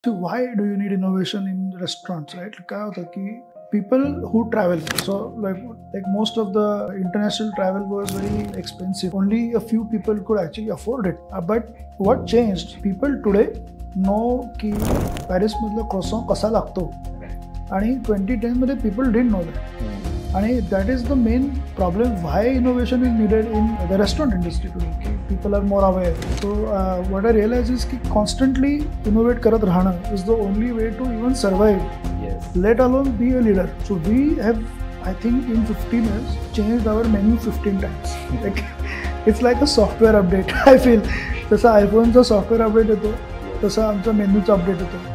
So why do you need innovation in restaurants, right? काय होतं की people who travel, so like most of the international travel was very expensive. Only a few people could actually afford it. But what changed? People today know की Paris मधला croissant कसा लागतो आणि 2010 मध्ये people didn't know that. And that is the main problem why innovation is needed in the restaurant industry today. People are more aware. So what I realize is that constantly innovate karat rahana is the only way to even survive. Yes. Let alone be a leader. So we have, I think, in 15 years changed our menu 15 times. Like it's like a software update. I feel जसा iPhoneचा software update येतो तसा आमचा मेन्यूचा update येतो.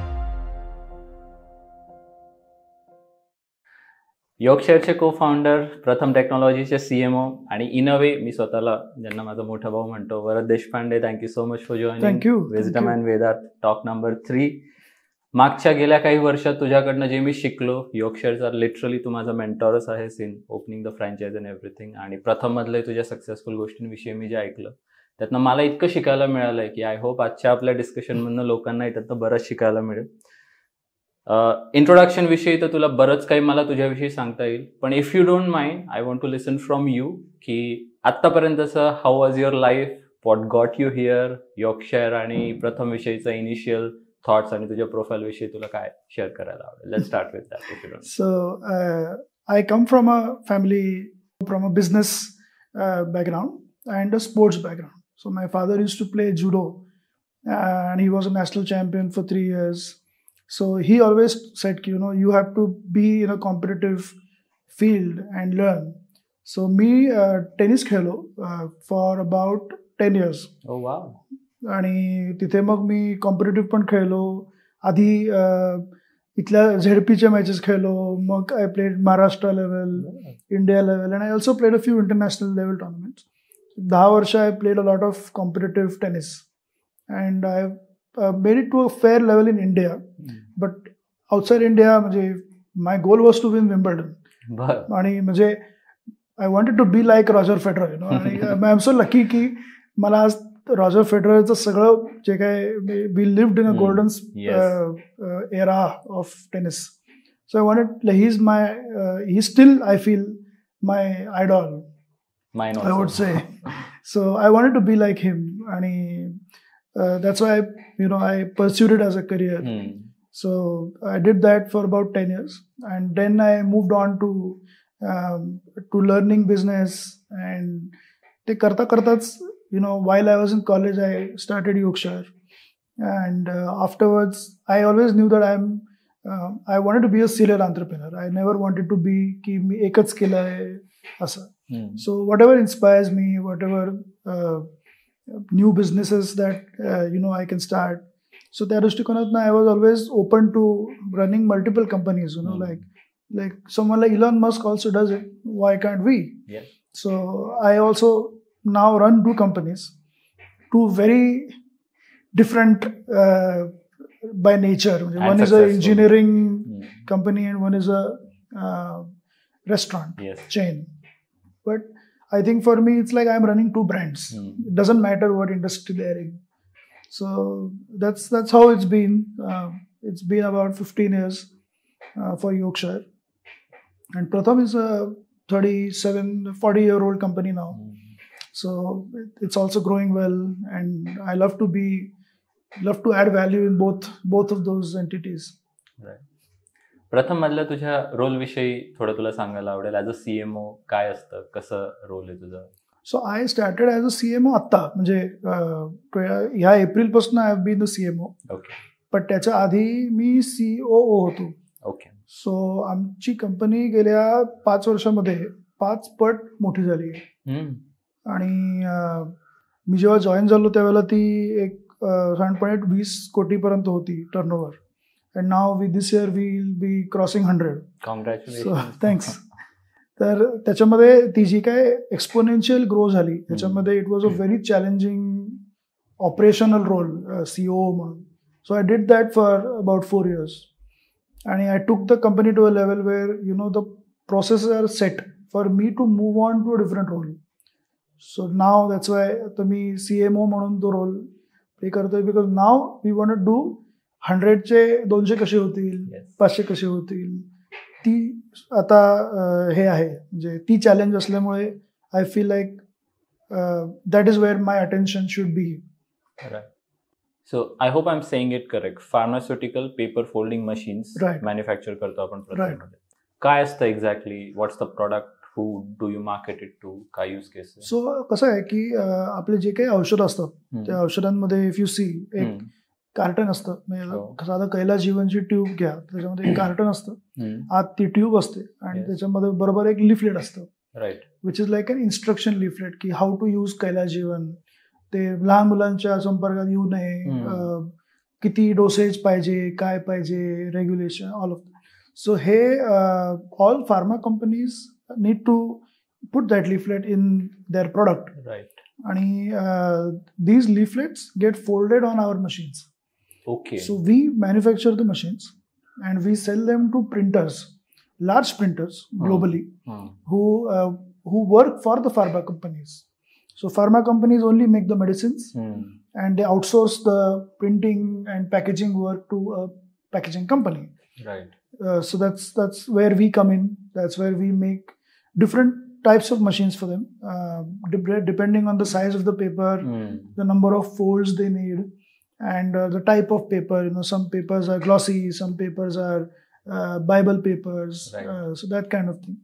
योगशेअरचे को founder, प्रथम टेक्नॉलॉजीचे CMO आणि इनोवे मी स्वतःला ज्यांना माझा मोठा भाऊ म्हणतो, Varad Deshpande. Thank you so much for joining. Thank you. Wisdom and वेदात टॉक नंबर 3. मागच्या गेल्या काही वर्षात तुझ्याकडनं जे मी शिकलो, योगशेअरचा लिटरली तू माझा मेंटॉरच आहेस in opening the franchise and everything. आणि प्रथम मधले तुझ्या सक्सेसफुल गोष्टींविषयी मी जे ऐकलं त्यातनं मला इतकं शिकायला मिळालंय की आय होप आजच्या आपल्या डिस्कशनमधनं लोकांनाही त्यातनं बरंच शिकायला मिळेल. इंट्रोडक्शन विषयी तर तुला बरंच काही मला तुझ्याविषयी सांगता येईल, पण if you don't mind I want to listen from you की आत्तापर्यंतचं how was your life, what got you here, योगशेअर आणि प्रथम विषयीचा इनिशियल थॉट्स आणि तुझ्या प्रोफाईल विषयी तुला काय शेअर करायला आवडेल. Let's start with that if you don't. So I come from a family, from a business background and a sports background. So my father used to play judo and he was a national champion for 3 years. So he always said, you have to be in a competitive field and learn. So me tennis खेळलो for about 10 years. Oh wow. आणि तिथे मग मी competitive पण खेळलो. आधी इथल्या झेडपीच्या matches खेळलो, मग I played Maharashtra level, India level, and I also played a few international level tournaments. 10 वर्ष I played a lot of competitive tennis and I made it to a fair level in India, but outside India म्हणजे my goal was to win Wimbledon. आणि म्हणजे I wanted to be like Roger Federer, आणि I am so lucky की मला आज Roger फेडररचं सगळं जे काय we lived in a golden era of tennis. So I wanted, he's still I feel my idol. Mine also. I would say. So I wanted to be like him, आणि that's why I pursued it as a career. So I did that for about 10 years, and then I moved on to learning business. And te karta kartaच while I was in college I started Yorkshire, and afterwards I always knew that I wanted to be a serial entrepreneur. I never wanted to be ki मी एकच केलं आहे असं. So whatever inspires me, whatever new businesses that I can start. So त्या दृष्टिकोनातून I was always open to running multiple companies. Like someone like Elon Musk also does it. Why can't we? Yeah. So I also now run 2 companies, 2 very different by nature. One is an engineering company and one is a restaurant chain. But I think for me, it's like I'm running 2 brands. It doesn't matter what industry they're in. So that's how it's been. It's been about 15 years for Yorkshire. And Pratham is a 40-year-old company now. So it's also growing well. And I love to add value in both of those entities. Right. प्रथम मधल्या तुझ्या role विषयी थोडं तुला सांगायला आवडेल. As a CMO काय असतं, कसं रोल आहे तुझं? So I started as a CMO आत्ता, म्हणजे ह्या एप्रिलपासून I have been the CMO. Okay. पण त्याच्या आधी मी COO होतो. ओके. सो आमची कंपनी गेल्या 5 वर्षामध्ये 5 पट मोठी झाली आहे. आणि मी जेव्हा जॉईन झालो त्यावेळेला ती एक साधारणपणे 20 कोटीपर्यंत होती turnover. And now this year we will be crossing 100. Congratulations. So thanks. तर त्याच्यामध्ये ती जी काय एक्सपोनेन्शियल ग्रो झाली त्याच्यामध्ये it was a very challenging operational role COO म्हणून. So I did that for about 4 years. आणि I took the company to a level where the process are set for me to move on to a different role. So now that's why आता मी CMO म्हणून तो role play करतोय, because now we want to do 100चे 200 कसे होतील, 500 कसे होतील, ती आता हे आहे, म्हणजे ती चॅलेंज असल्यामुळे I feel like that is where my attention should be. So I hope I am saying it correct. Pharmaceutical paper folding machines manufacture करतो आपण प्रत्येकमध्ये. काय असतं exactly, what's the product, who do you market it to, काय use case? So कसं आहे की आपले जे काही औषध असतात त्या औषधांमध्ये इफ यू सी एक कार्टन असतं, म्हणजे साधं कैलास जीवनची ट्यूब घ्या, त्याच्यामध्ये एक कार्टन असतं, आत ती ट्यूब असते आणि त्याच्यामध्ये बरोबर एक लिफलेट असतं, which is like an instruction leaflet की how to use Kailas Jeevan. ते लहान मुलांच्या संपर्कात येऊ नये, किती डोसेज पाहिजे, काय पाहिजे, रेग्युलेशन, ऑल ऑफ. सो हे all pharma companies need to put that leaflet in their product, आणि these leaflets get folded on our machines. Okay. So we manufacture the machines and we sell them to printers, large printers globally, who work for the pharma companies. So pharma companies only make the medicines and they outsource the printing and packaging work to a packaging company. Right. So that's where we come in. That's where we make different types of machines for them, depending on the size of the paper, the number of folds they need, and the type of paper. Some papers are glossy, some papers are Bible papers, so that kind of thing.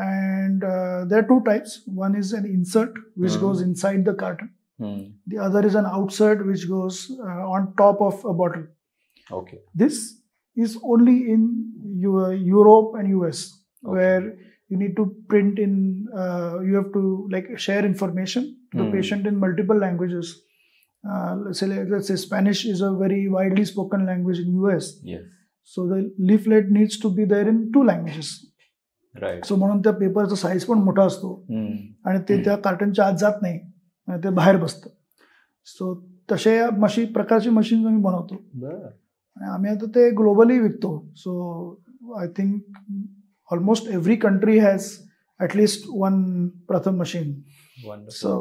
And there are two types. One is an insert which goes inside the carton. The other is an outsert which goes on top of a bottle. Okay. This is only in Europe and US, where you need to print in, you have to like share information to the patient in multiple languages. Let's say Spanish is a very widely spoken language in US. Yes. So the leaflet needs to be there in 2 languages. Right. So म्हणून त्या पेपरचा size पण मोठा असतो आणि ते त्या कार्टनच्या आत जात नाही आणि ते बाहेर बसतं. सो तसे प्रकारची मशीन आम्ही बनवतो आणि आम्ही आता ते ग्लोबली विकतो. So I think almost every country has at least one Pratham machine. So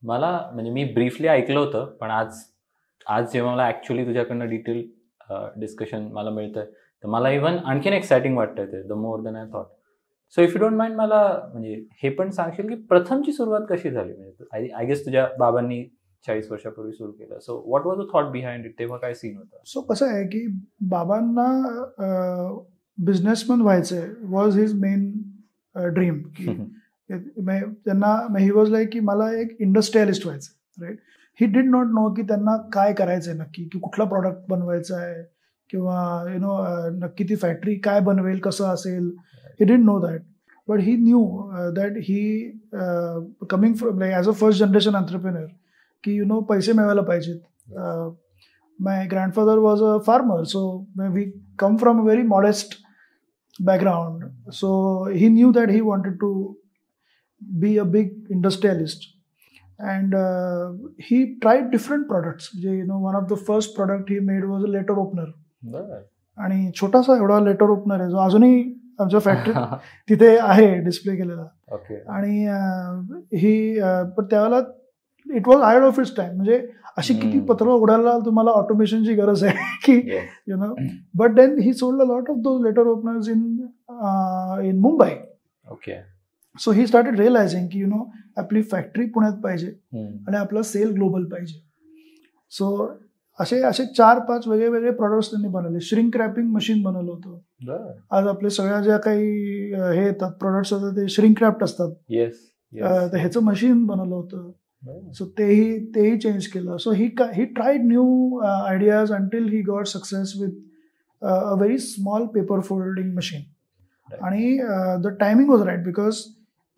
मला म्हणजे मी ब्रीफली ऐकलं होतं, पण आज जेव्हा मला ऍक्च्युअली तुझ्याकडनं डिटेल डिस्कशन मला मिळतंय तर मला इव्हन आणखीन एक्साइटिंग वाटतंय ते, the more than I thought. So if you don't mind, मला म्हणजे हे पण सांगशील की प्रथमची सुरुवात कशी झाली? म्हणजे आय गेस तुझ्या बाबांनी 40 वर्षापूर्वी सुरू केलं. So what was the thought behind it? तेव्हा काय सीन होता? सो कसं आहे की बाबांना बिझनेसमॅन व्हायचंय, वॉज हिज मेन ड्रीम. की त्यांना ही वॉज लाईक की मला एक इंडस्ट्रियलिस्ट व्हायचं, right. He did not know की त्यांना काय करायचंय नक्की, की कुठला प्रॉडक्ट बनवायचा आहे किंवा नक्की ती फॅक्टरी काय बनवेल, कसं असेल. He did know that, but he knew that he coming from like as a first generation entrepreneur की पैसे मिळवायला पाहिजेत. My grandfather was a farmer, so we come from a very modest background, so he knew that he wanted to be a big industrialist, and he tried different products. One of the first product he made was a letter opener. आणि छोटासा एवढा letter opener आहे जो अजूनही आमच्या फॅक्टरीत तिथे आहे display केलेला. आणि ही पण त्यावेळेला it was idea of its time. म्हणजे अशी किती पत्र उघडायला तुम्हाला ऑटोमेशनची गरज आहे की but then he sold a lot of those letter openers in Mumbai. So he started realising की आपली फॅक्टरी पुण्यात पाहिजे आणि आपला सेल ग्लोबल पाहिजे. सो असे 4-5 वेगळे प्रॉडक्ट्स त्यांनी बनवले. श्रिंक रॅपिंग मशीन बनवलं होतं. आज आपले सगळ्या ज्या काही हे येतात प्रोडक्ट्स असतात ते श्रिंक रॅप्ड असतात. तर ह्याचं मशीन बनवलं होतं. सो तेही चेंज केलं. So he tried new ideas until he got success with a very small paper folding machine. आणि the timing was right because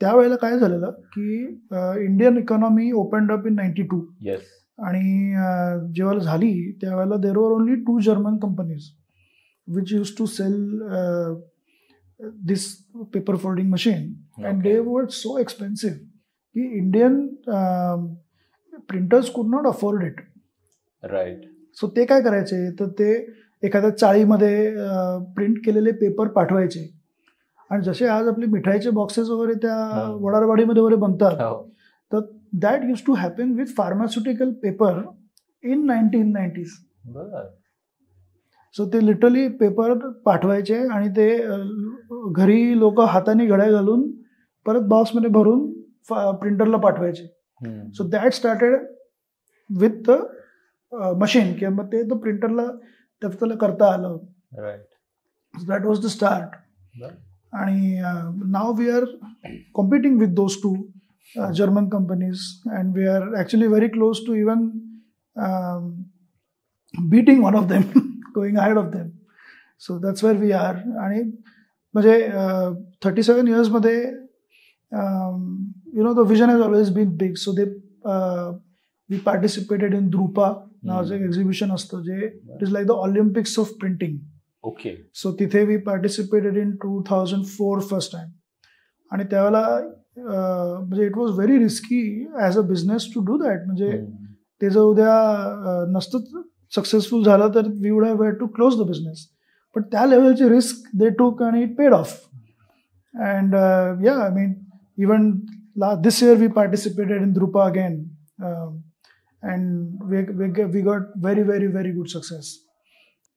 त्यावेळेला काय झालेलं की Indian economy opened up in 92. आणि जेव्हा झाली त्यावेळेला there were only 2 German companies which used to sell this paper folding machine and they were so expensive की Indian printers could not afford it. Right. So ते काय करायचे तर ते एखाद्या चाळीमध्ये प्रिंट केलेले पेपर पाठवायचे. आणि जसे आज आपले मिठाईचे बॉक्सेस वगैरे त्या वडारवाडीमध्ये वगैरे बनतात तर that use to happen with pharmaceutical paper in 1990s. So ते लिटरली पेपर पाठवायचे आणि ते घरी लोक हाताने घड्या घालून परत बॉक्समध्ये भरून प्रिंटरला पाठवायचे. So that started with the machine किंवा मग ते प्रिंटरला त्याला करता आलं. That was the start. आणि now we are competing with those two German companies, and we are actually very close to even beating one of them, going ahead of them. So that's where we are. आणि म्हणजे 37 years मध्ये the vision has always been big. So we participated in Drupa नावाचं एक exhibition असतं जे it is like the Olympics of printing. Okay. So तिथे we participated in 2004 first time. आणि त्यावेळेला म्हणजे it was very risky as a business to do that. म्हणजे ते जर उद्या नसतं सक्सेसफुल झालं तर we would have had to close the business. पण त्या लेवलची रिस्क दे टूक आणि it paid off. And yeah I mean even this year we participated in द्रुपा again and we got very very very good success.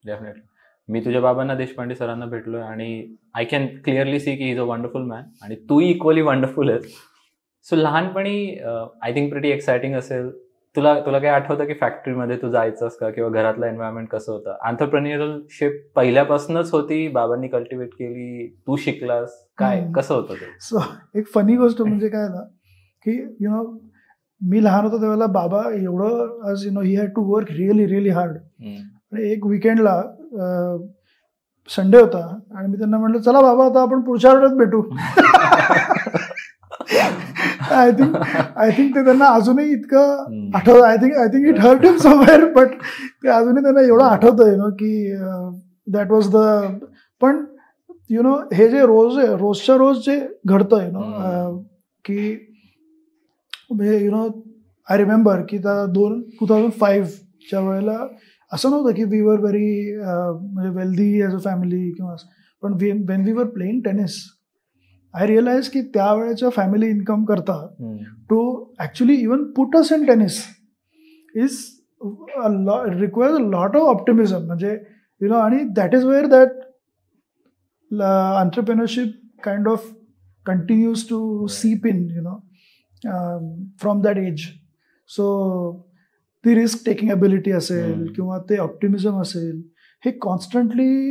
Definitely. मी तुझ्या बाबांना देशपांडे सरांना भेटलोय आणि आय कॅन क्लिअरली सी की इज अ वंडरफुल मॅन आणि तूही equally wonderful आहेस. सो लहानपणी आय थिंक प्रिटी एक्साइटिंग असेल. तुला काही आठवतं की फॅक्टरीमध्ये तू जायचंस का किंवा घरातलं एन्व्हायरमेंट कसं होतं? एंटरप्रेन्युअरशिप पहिल्यापासूनच होती, बाबांनी कल्टिवेट केली, तू शिकलास काय, कसं होतं ते? सो एक फनी गोष्ट म्हणजे काय ना की मी लहान होतो त्यावेळेला बाबा एवढं आज he had to work really really hard. आणि एक विकेंडला संडे होता आणि मी त्यांना म्हटलं चला बाबा आता आपण पुढच्या आठवड्यात भेटू. आय थिंक ते त्यांना अजूनही इतकं आठवत. I think it hurt him somewhere, but ते अजूनही त्यांना एवढं आठवतंय की दॅट वॉज द. पण हे जे रोजच्या रोज जे घडतं की आय रिमेंबर की त्या 2005च्या वेळेला असं नव्हतं की वी वर व्हेरी म्हणजे वेल्दी ॲज अ फॅमिली किंवा. पण when we were playing tennis I realise की त्यावेळेच्या फॅमिली इन्कम करता to actually even put us in tennis is requires a lot of optimism. म्हणजे आणि that is where that entrepreneurship kind of continues to seep in from that age. So ती risk taking ability असेल किंवा ते optimism असेल हे constantly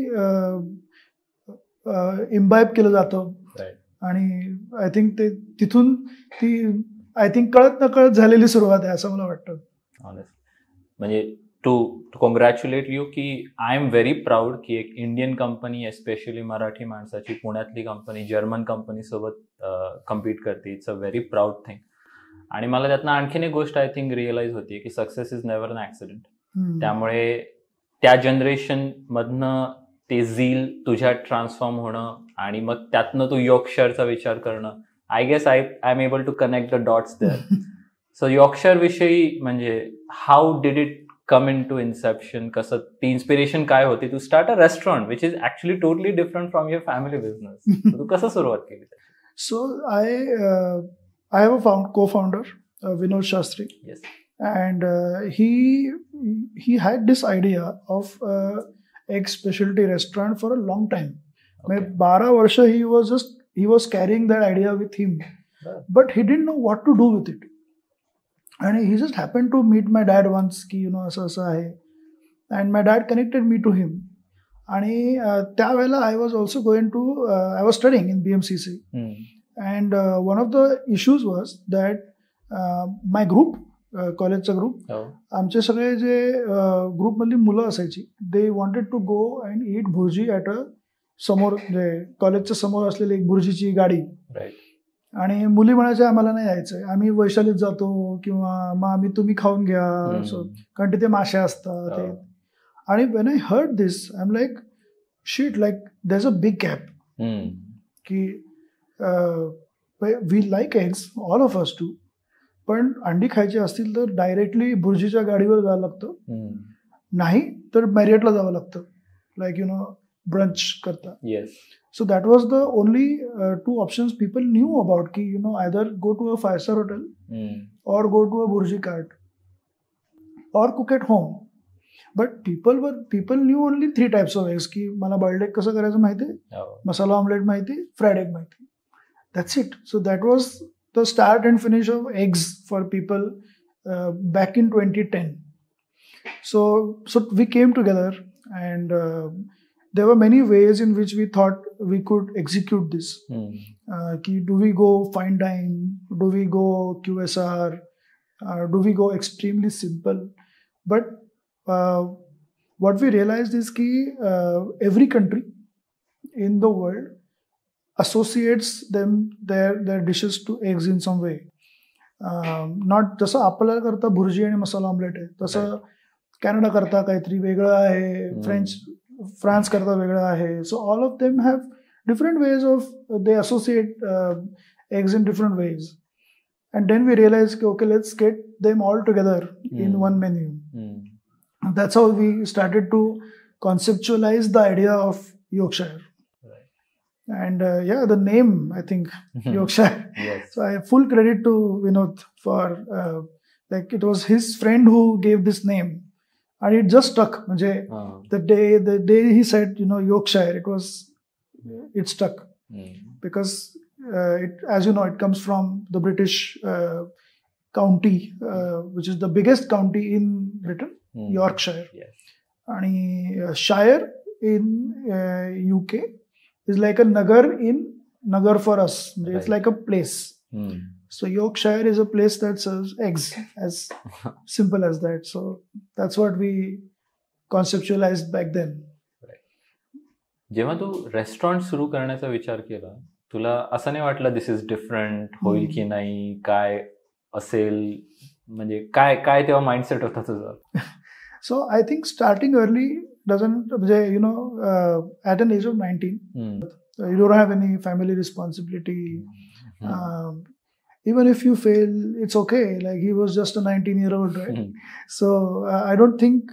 imbibe केलं जातं. आणि आय थिंक ते तिथून ती आय थिंक कळत नकळत झालेली सुरुवात आहे असं मला वाटतं. म्हणजे टू कॉंग्रॅच्युलेट यू की आय एम व्हेरी प्राऊड की एक इंडियन कंपनी एस्पेशली मराठी माणसाची पुण्यातली कंपनी जर्मन कंपनी सोबत कम्पीट करते. It's a very proud thing. आणि मला त्यातनं आणखीन एक गोष्ट आय थिंक रिअलाइज होती की success is never an accident. त्यामुळे त्या जनरेशन मधनं ते झील तुझ्यात ट्रान्सफॉर्म होणं आणि मग त्यातनं तू यॉर्कशायरचा विचार करणं. I guess I am able to connect the dots there. So Yorkshire विषयी म्हणजे how did it come in to inception? कसं ती इन्स्पिरेशन काय होती to start a restaurant which is actually totally different from your family business? तू कसं सुरुवात केली? So I have a co-founder, Vinod Shastri. Yes. And he had this idea of egg specialty restaurant for a long time. Okay. 12 वर्ष he was carrying that idea with him, but he didn't know what to do with it. And he just happened to meet my dad once की असं आहे. And my dad connected me to him. आणि त्यावेळेला I was also going to I was studying in BMCC. And one of the issues was that my group, कॉलेजचा group, आमचे सगळे जे ग्रुपमधली मुलं असायची they wanted to go and eat bhurji at a समोर कॉलेजच्या समोर असलेली एक भुर्जीची गाडी. आणि मुली म्हणायच्या आम्हाला नाही यायचंय, आम्ही वैशालीत जातो किंवा मग तुम्ही खाऊन घ्या, कारण तिथे मासे असतात. आणि when I heard this I am like shit, like there's a big gap की we like eggs all of us too, पण अंडी खायची असतील तर डायरेक्टली भुर्जीच्या गाडीवर जावं लागतं, नाही तर मॅरियटला जावं लागतं, लाईक ब्रंच करता. So that was the only 2 options people knew about ki either go to a 5-star hotel or go to a Burji cart or cook at home. But people knew only 3 types of eggs, की मला boiled egg कसं करायचं माहिती आहे, मसाला omelette माहिती, fried egg माहिती. That's it. So that was the start and finish of eggs for people back in 2010. So we came together, and there were many ways in which we thought we could execute this. Do we go fine dine? Do we go QSR? Do we go extremely simple? But what we realized is that every country in the world associates their dishes to eggs in some way. Not जसं आपल्याला करता भुर्जी आणि मसाला omelette आहे, तसं Canada करता काहीतरी वेगळं आहे, फ्रान्स करता वेगळं आहे. So all of them have different ways of they associate eggs in different ways. And then we realized, okay, let's get them all together in one menu. And that's how we started to conceptualize the idea of Yorkshire. And the name, I think, Yorkshire. Yes. So I have full credit to Vinod for it was his friend who gave this name, and it just stuck. The day he said, Yorkshire, it stuck because it, as you know, it comes from the British county, which is the biggest county in Britain, Yorkshire. Yes. And Shire in UK is like a nagar in nagar for us. It's like a place. So Yorkshire is a place that serves eggs, as simple as that. So that's what we conceptualized back then. जेव्हा तू restaurant सुरू करण्याचा विचार केला, तुला असं नाही वाटलं दिस is different होईल की नाही, काय असेल, म्हणजे काय तेव्हा माइंडसेट होता तुझा? So I think starting early doesn't, at an age of 19, you don't have any family responsibility. Even if you fail, it's okay. Like, he was just a 19-year-old, right? So I don't think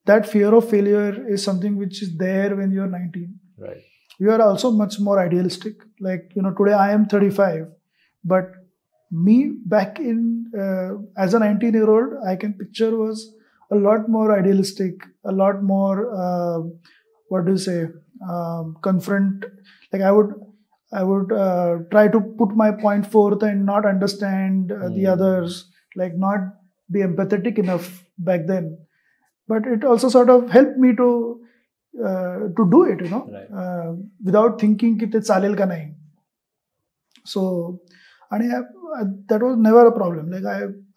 that fear of failure is something which is there when you're 19. Right. You are also much more idealistic. Like, today I am 35, but me back in as a 19-year-old, I can picture was a lot more idealistic, a lot more confront. Like, I would try to put my point forth and not understand the others, like not be empathetic enough back then. But it also sort of helped me to do it, Right. Without thinking ki te chalel ka nahi. So, and that was never a problem. Like,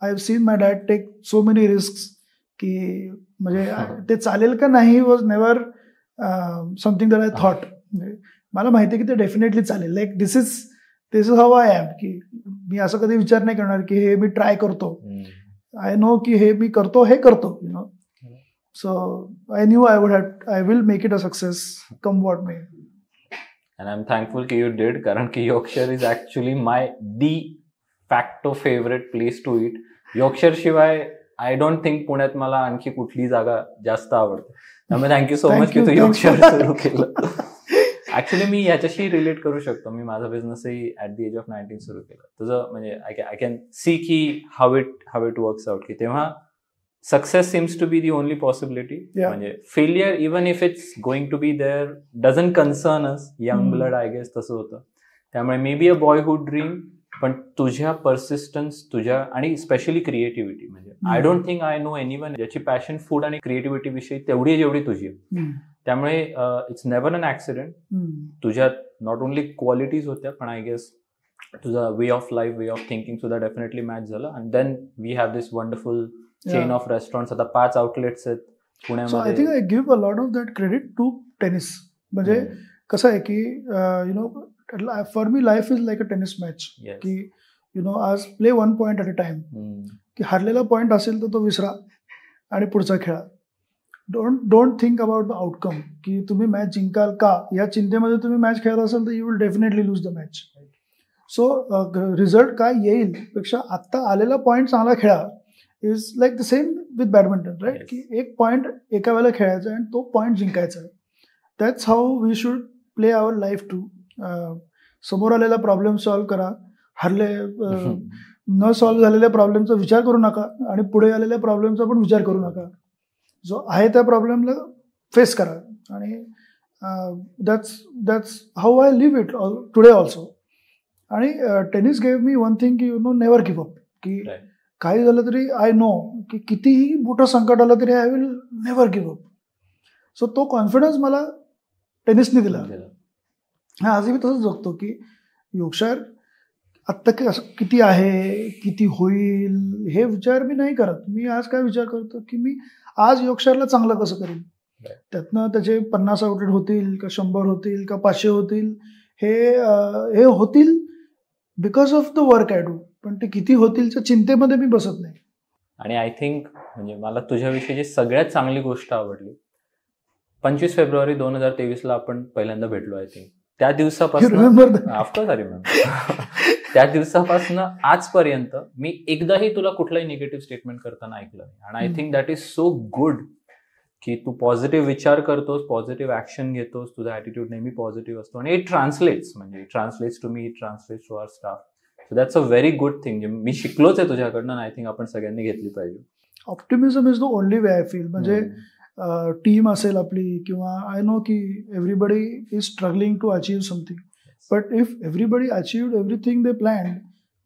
I have seen my dad take so many risks ki म्हणजे ते चालेल का नाही was never something that I thought. मला माहिती आहे की ते डेफिनेटली चालेल. Like this is how I am, की मी असं कधी विचार नाही करणार की हे मी ट्राय करतो. आय नो की हे मी करतो, so I knew I will make it a success come what may. And I'm thankful ki you did, कारण की Yorkshire is actually my de facto favorite place to eat. Yorkshire शिवाय I don't think पुण्यात मला आणखी कुठली जागा जास्त आवडते. त्यामुळे थँक्यू सो मच की तू Yorkshire सुरू केलं. ऍक्च्युली मी याच्याशी रिलेट करू शकतो. मी माझा बिझनेसही ऍट द एज ऑफ 19 सुरू केला. तुझं म्हणजे आय कॅन सी की हाऊ इट वर्क्स आउट, की तेव्हा success seems to be the only possibility. म्हणजे failure even if it's going to be there doesn't concern us. Young blood I guess तसं होतं. त्यामुळे may be a boyhood dream, पण तुझ्या persistence, तुझ्या आणि स्पेशली क्रिएटिव्हिटी, म्हणजे I don't think I know anyone ज्याची पॅशन फूड आणि क्रिएटिव्हिटी विषयी तेवढी जेवढी तुझी. त्यामुळे इट्स नेव्हर अन ऍक्सिडेंट. तुझ्यात नॉट ओनली क्वालिटीज होत्या, पण आय गेस तुझा way of life, way of thinking सुद्धा डेफिनेटली मॅच झालं. And then we have this wonderful chain of restaurants. आता 5 आउटलेट्स आहेत पुण्यामध्ये. I think I give a lot of that credit to tennis. म्हणजे कसं आहे की for me life is like a tennis match, की आज play 1 point at a time. की हारलेला पॉइंट असेल तर तो विसरा आणि पुढचा खेळा. Don't think about the outcome, की तुम्ही मॅच जिंकाल का, या चिंतेमध्ये तुम्ही मॅच खेळत असाल तर you will definitely lose the match. So result काय येईल पेक्षा आत्ता आलेला पॉइंट चांगला खेळा is like the same with badminton, right? की एक पॉइंट एका वेळेला खेळायचा आणि तो पॉइंट जिंकायचा आहे. That's how we should play our life too. समोर आलेला प्रॉब्लेम सॉल्व्ह करा, न सॉल्व्ह झालेल्या प्रॉब्लेमचा विचार करू नका आणि पुढे आलेल्या प्रॉब्लेमचा पण विचार करू नका. जो आहे त्या प्रॉब्लेमला फेस करा. आणि that's how I live it today also. आणि tennis gave me one thing की नेव्हर गिव्ह अप. की काही झालं तरी आय नो की कितीही मोठं संकट आलं तरी I will never give up. So तो कॉन्फिडन्स मला टेनिसने दिला. हा आजही मी तसंच जगतो की योगशार आत्ता किती आहे, किती होईल हे विचार मी नाही करत. मी आज काय विचार करतो की मी आज योगशारला चांगलं कसं करेन. त्यातनं त्याचे 50 आउटलेट होतील का 100 होतील का 500 होतील हे होतील because of the work I do. पण ते किती होतीलच्या चिंतेमध्ये मी बसत नाही. आणि आय थिंक म्हणजे मला तुझ्याविषयीची सगळ्यात चांगली गोष्ट आवडली, 25 फेब्रुवारी 2023 आपण पहिल्यांदा भेटलो. आय थिंक त्या दिवसापासून ऑफकोर्स अरे मॅम त्या दिवसापासून आजपर्यंत मी एकदाही तुला कुठलाही निगेटिव्ह स्टेटमेंट करताना ऐकलं नाही. आणि I think that is so good की तू पॉझिटिव्ह विचार करतोस, पॉझिटिव्ह ऍक्शन घेतोस, तुझा ॲटिट्यूड नेहमी पॉझिटिव्ह असतो आणि it translates to me, it translates to our staff. So that's a very good thing. मी शिकलोच आहे तुझ्याकडनं. आय थिंक आपण सगळ्यांनी घेतली पाहिजे. Optimism is the only way I feel. म्हणजे टीम असेल आपली किंवा आय नो की everybody is struggling to achieve something, but if everybody achieved everything they planned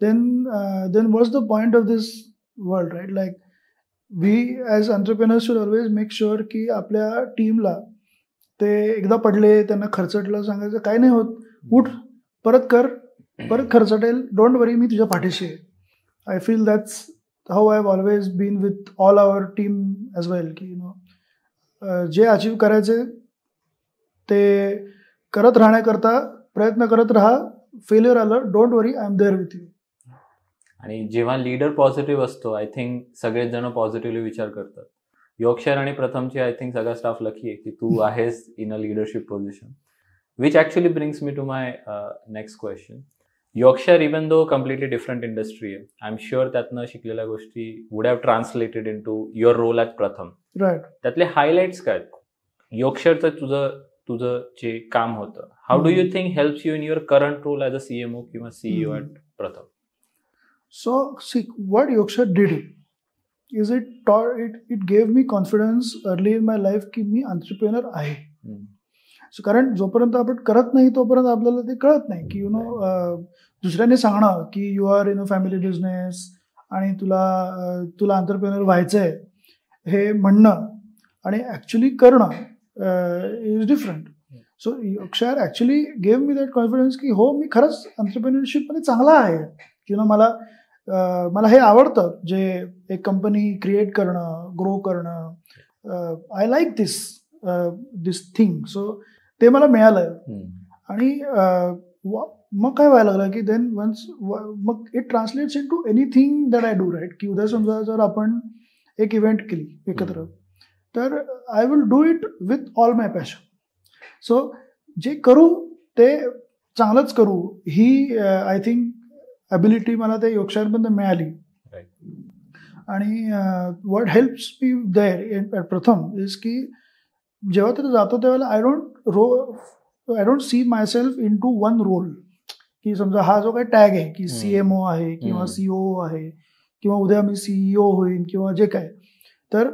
then what's the point of this world, right? Like we as entrepreneurs should always make sure की आपल्या टीमला ते एकदा पडले त्यांना खर्चटलं सांगायचं काही नाही होत, उठ परत कर, परत खर्चटेल, डोंट वरी, मी तुझ्या पाठीशी आहे. I feel that's how I have always been with all our team as well. की जे अचीव करायचे ते करत राहण्याकरता प्रयत्न करत राहा. फेल्युअर आलं, don't worry, I am there with you. आणि जेव्हा लीडर पॉझिटिव्ह असतो, आय थिंक सगळेच जण पॉझिटिव्हली विचार करतात. योगशार आणि प्रथमची आय थिंक सगळा स्टाफ लकी आहे की तू आहेस in a leadership position, which actually brings me to my next question. Yorkshire even though completely different industry आहे, आय एम शुअर त्यातनं शिकलेल्या गोष्टी would have translated in to your role at Pratham. Right. त्यातले highlights काय योगशारचं तुझं जे काम होतं, how do you think helps you in your current role as a CMO किंवा CEO at Pratham? So, see, what Yogshar did is it gave me confidence early in my life की मी entrepreneur आहे. So, कारण जोपर्यंत आपण करत नाही तोपर्यंत आपल्याला ते कळत नाही की दुसऱ्याने सांगणं की you are in a family business आणि तुला entrepreneur व्हायचंय हे म्हणणं आणि ॲक्च्युली करणं is different. So Yorkshire actually gave me that confidence की हो, मी खरंच एंटरप्रेन्योरशिपमध्ये चांगला आहे. मला हे आवडतं, जे एक कंपनी क्रिएट करणं, ग्रो करणं. I like this thing. So ते मला मिळालं. आणि मग काय व्हायला लागलं की देन वन्स मग it translates into anything that I do. Right. की उद्या समजा जर आपण एक इव्हेंट केली एकत्र, तर I will do it with all my passion. So जे करू ते चांगलंच करू, ही आय थिंक ॲबिलिटी मला ते योगशारमधून मिळाली. आणि what helps me there Pratham is की जेव्हा तिथे जातो त्यावेळेला I don't see myself into one role. की समजा हा जो काही टॅग आहे की CMO आहे किंवा COO आहे किंवा उद्या मी CEO होईन किंवा जे काय, तर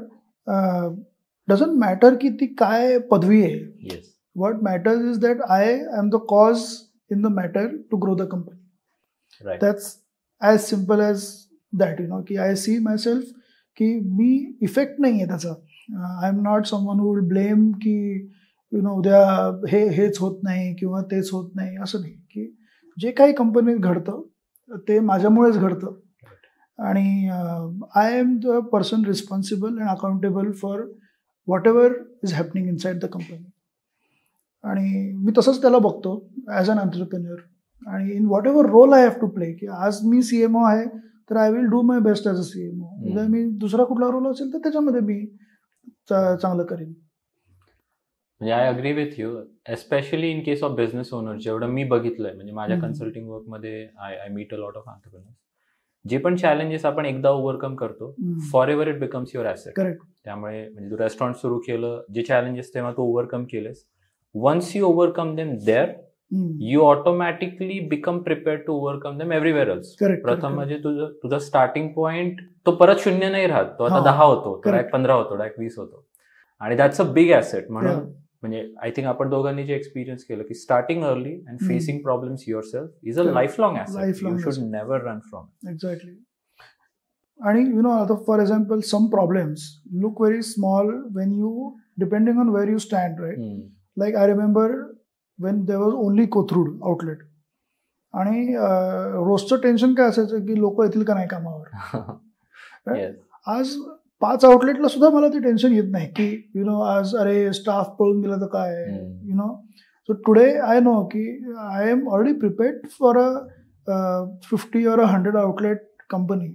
डझंट मॅटर की ती काय पदवी आहे. What matters is that I am the cause in the matter to grow the company. That's as simple as that, की I see myself की मी इफेक्ट नाही आहे त्याचा. I am not someone who will blame की उद्या हेच होत नाही किंवा तेच होत नाही, असं नाही. की जे काही कंपनीत घडतं ते माझ्यामुळेच घडतं. आणि I am the person responsible and accountable for whatever is happening inside the company. आणि मी तसंच त्याला बघतो ॲज अन एंटरप्रेन्युअर. आणि in whatever role I have to play, की आज मी CMO आहे तर I will do my best as a CMO. उद्या मी दुसरा कुठला रोल असेल तर त्याच्यामध्ये मी चांगलं करेन. म्हणजे I agree with you, especially in case of business owner. जेवढं मी बघितलंय म्हणजे माझ्या कन्सल्टिंग वर्कमध्ये I meet a lot of entrepreneurs. जे पण चॅलेंजेस आपण एकदा ओव्हरकम करतो, forever it becomes your asset. Correct. त्यामुळे म्हणजे तू रेस्टॉरंट सुरू केलं, जे चॅलेंजेस तेव्हा तू ओव्हरकम केलेस, once you overcome them there, you automatically become prepared to overcome them everywhere else. प्रथम म्हणजे तुझा स्टार्टिंग पॉइंट तो परत 0 नाही राहत, तो आता 10 होतो, डायरेक्ट 15 होतो, डायरेक्ट 20 होतो. आणि दॅट्स अ बिग ॲसेट. म्हणून म्हणजे आय थिंक आपण दोघांनी जे एक्सपिरियन्स केलं की starting early and facing problems yourself is a lifelong asset. You should never run from. Exactly. आणि आता for example some problems look very small when you depending on where you stand, right? Like I remember when there was only Kothrud outlet, आणि रोजचं tension काय असायचं की लोक येतील का नाही कामावर. आज 5 आउटलेटला सुद्धा मला ते टेन्शन येत नाही की आज अरे स्टाफ पळून गेला तर काय. सो टुडे आय नो की I am already prepared for a 50 or 100 outlet company.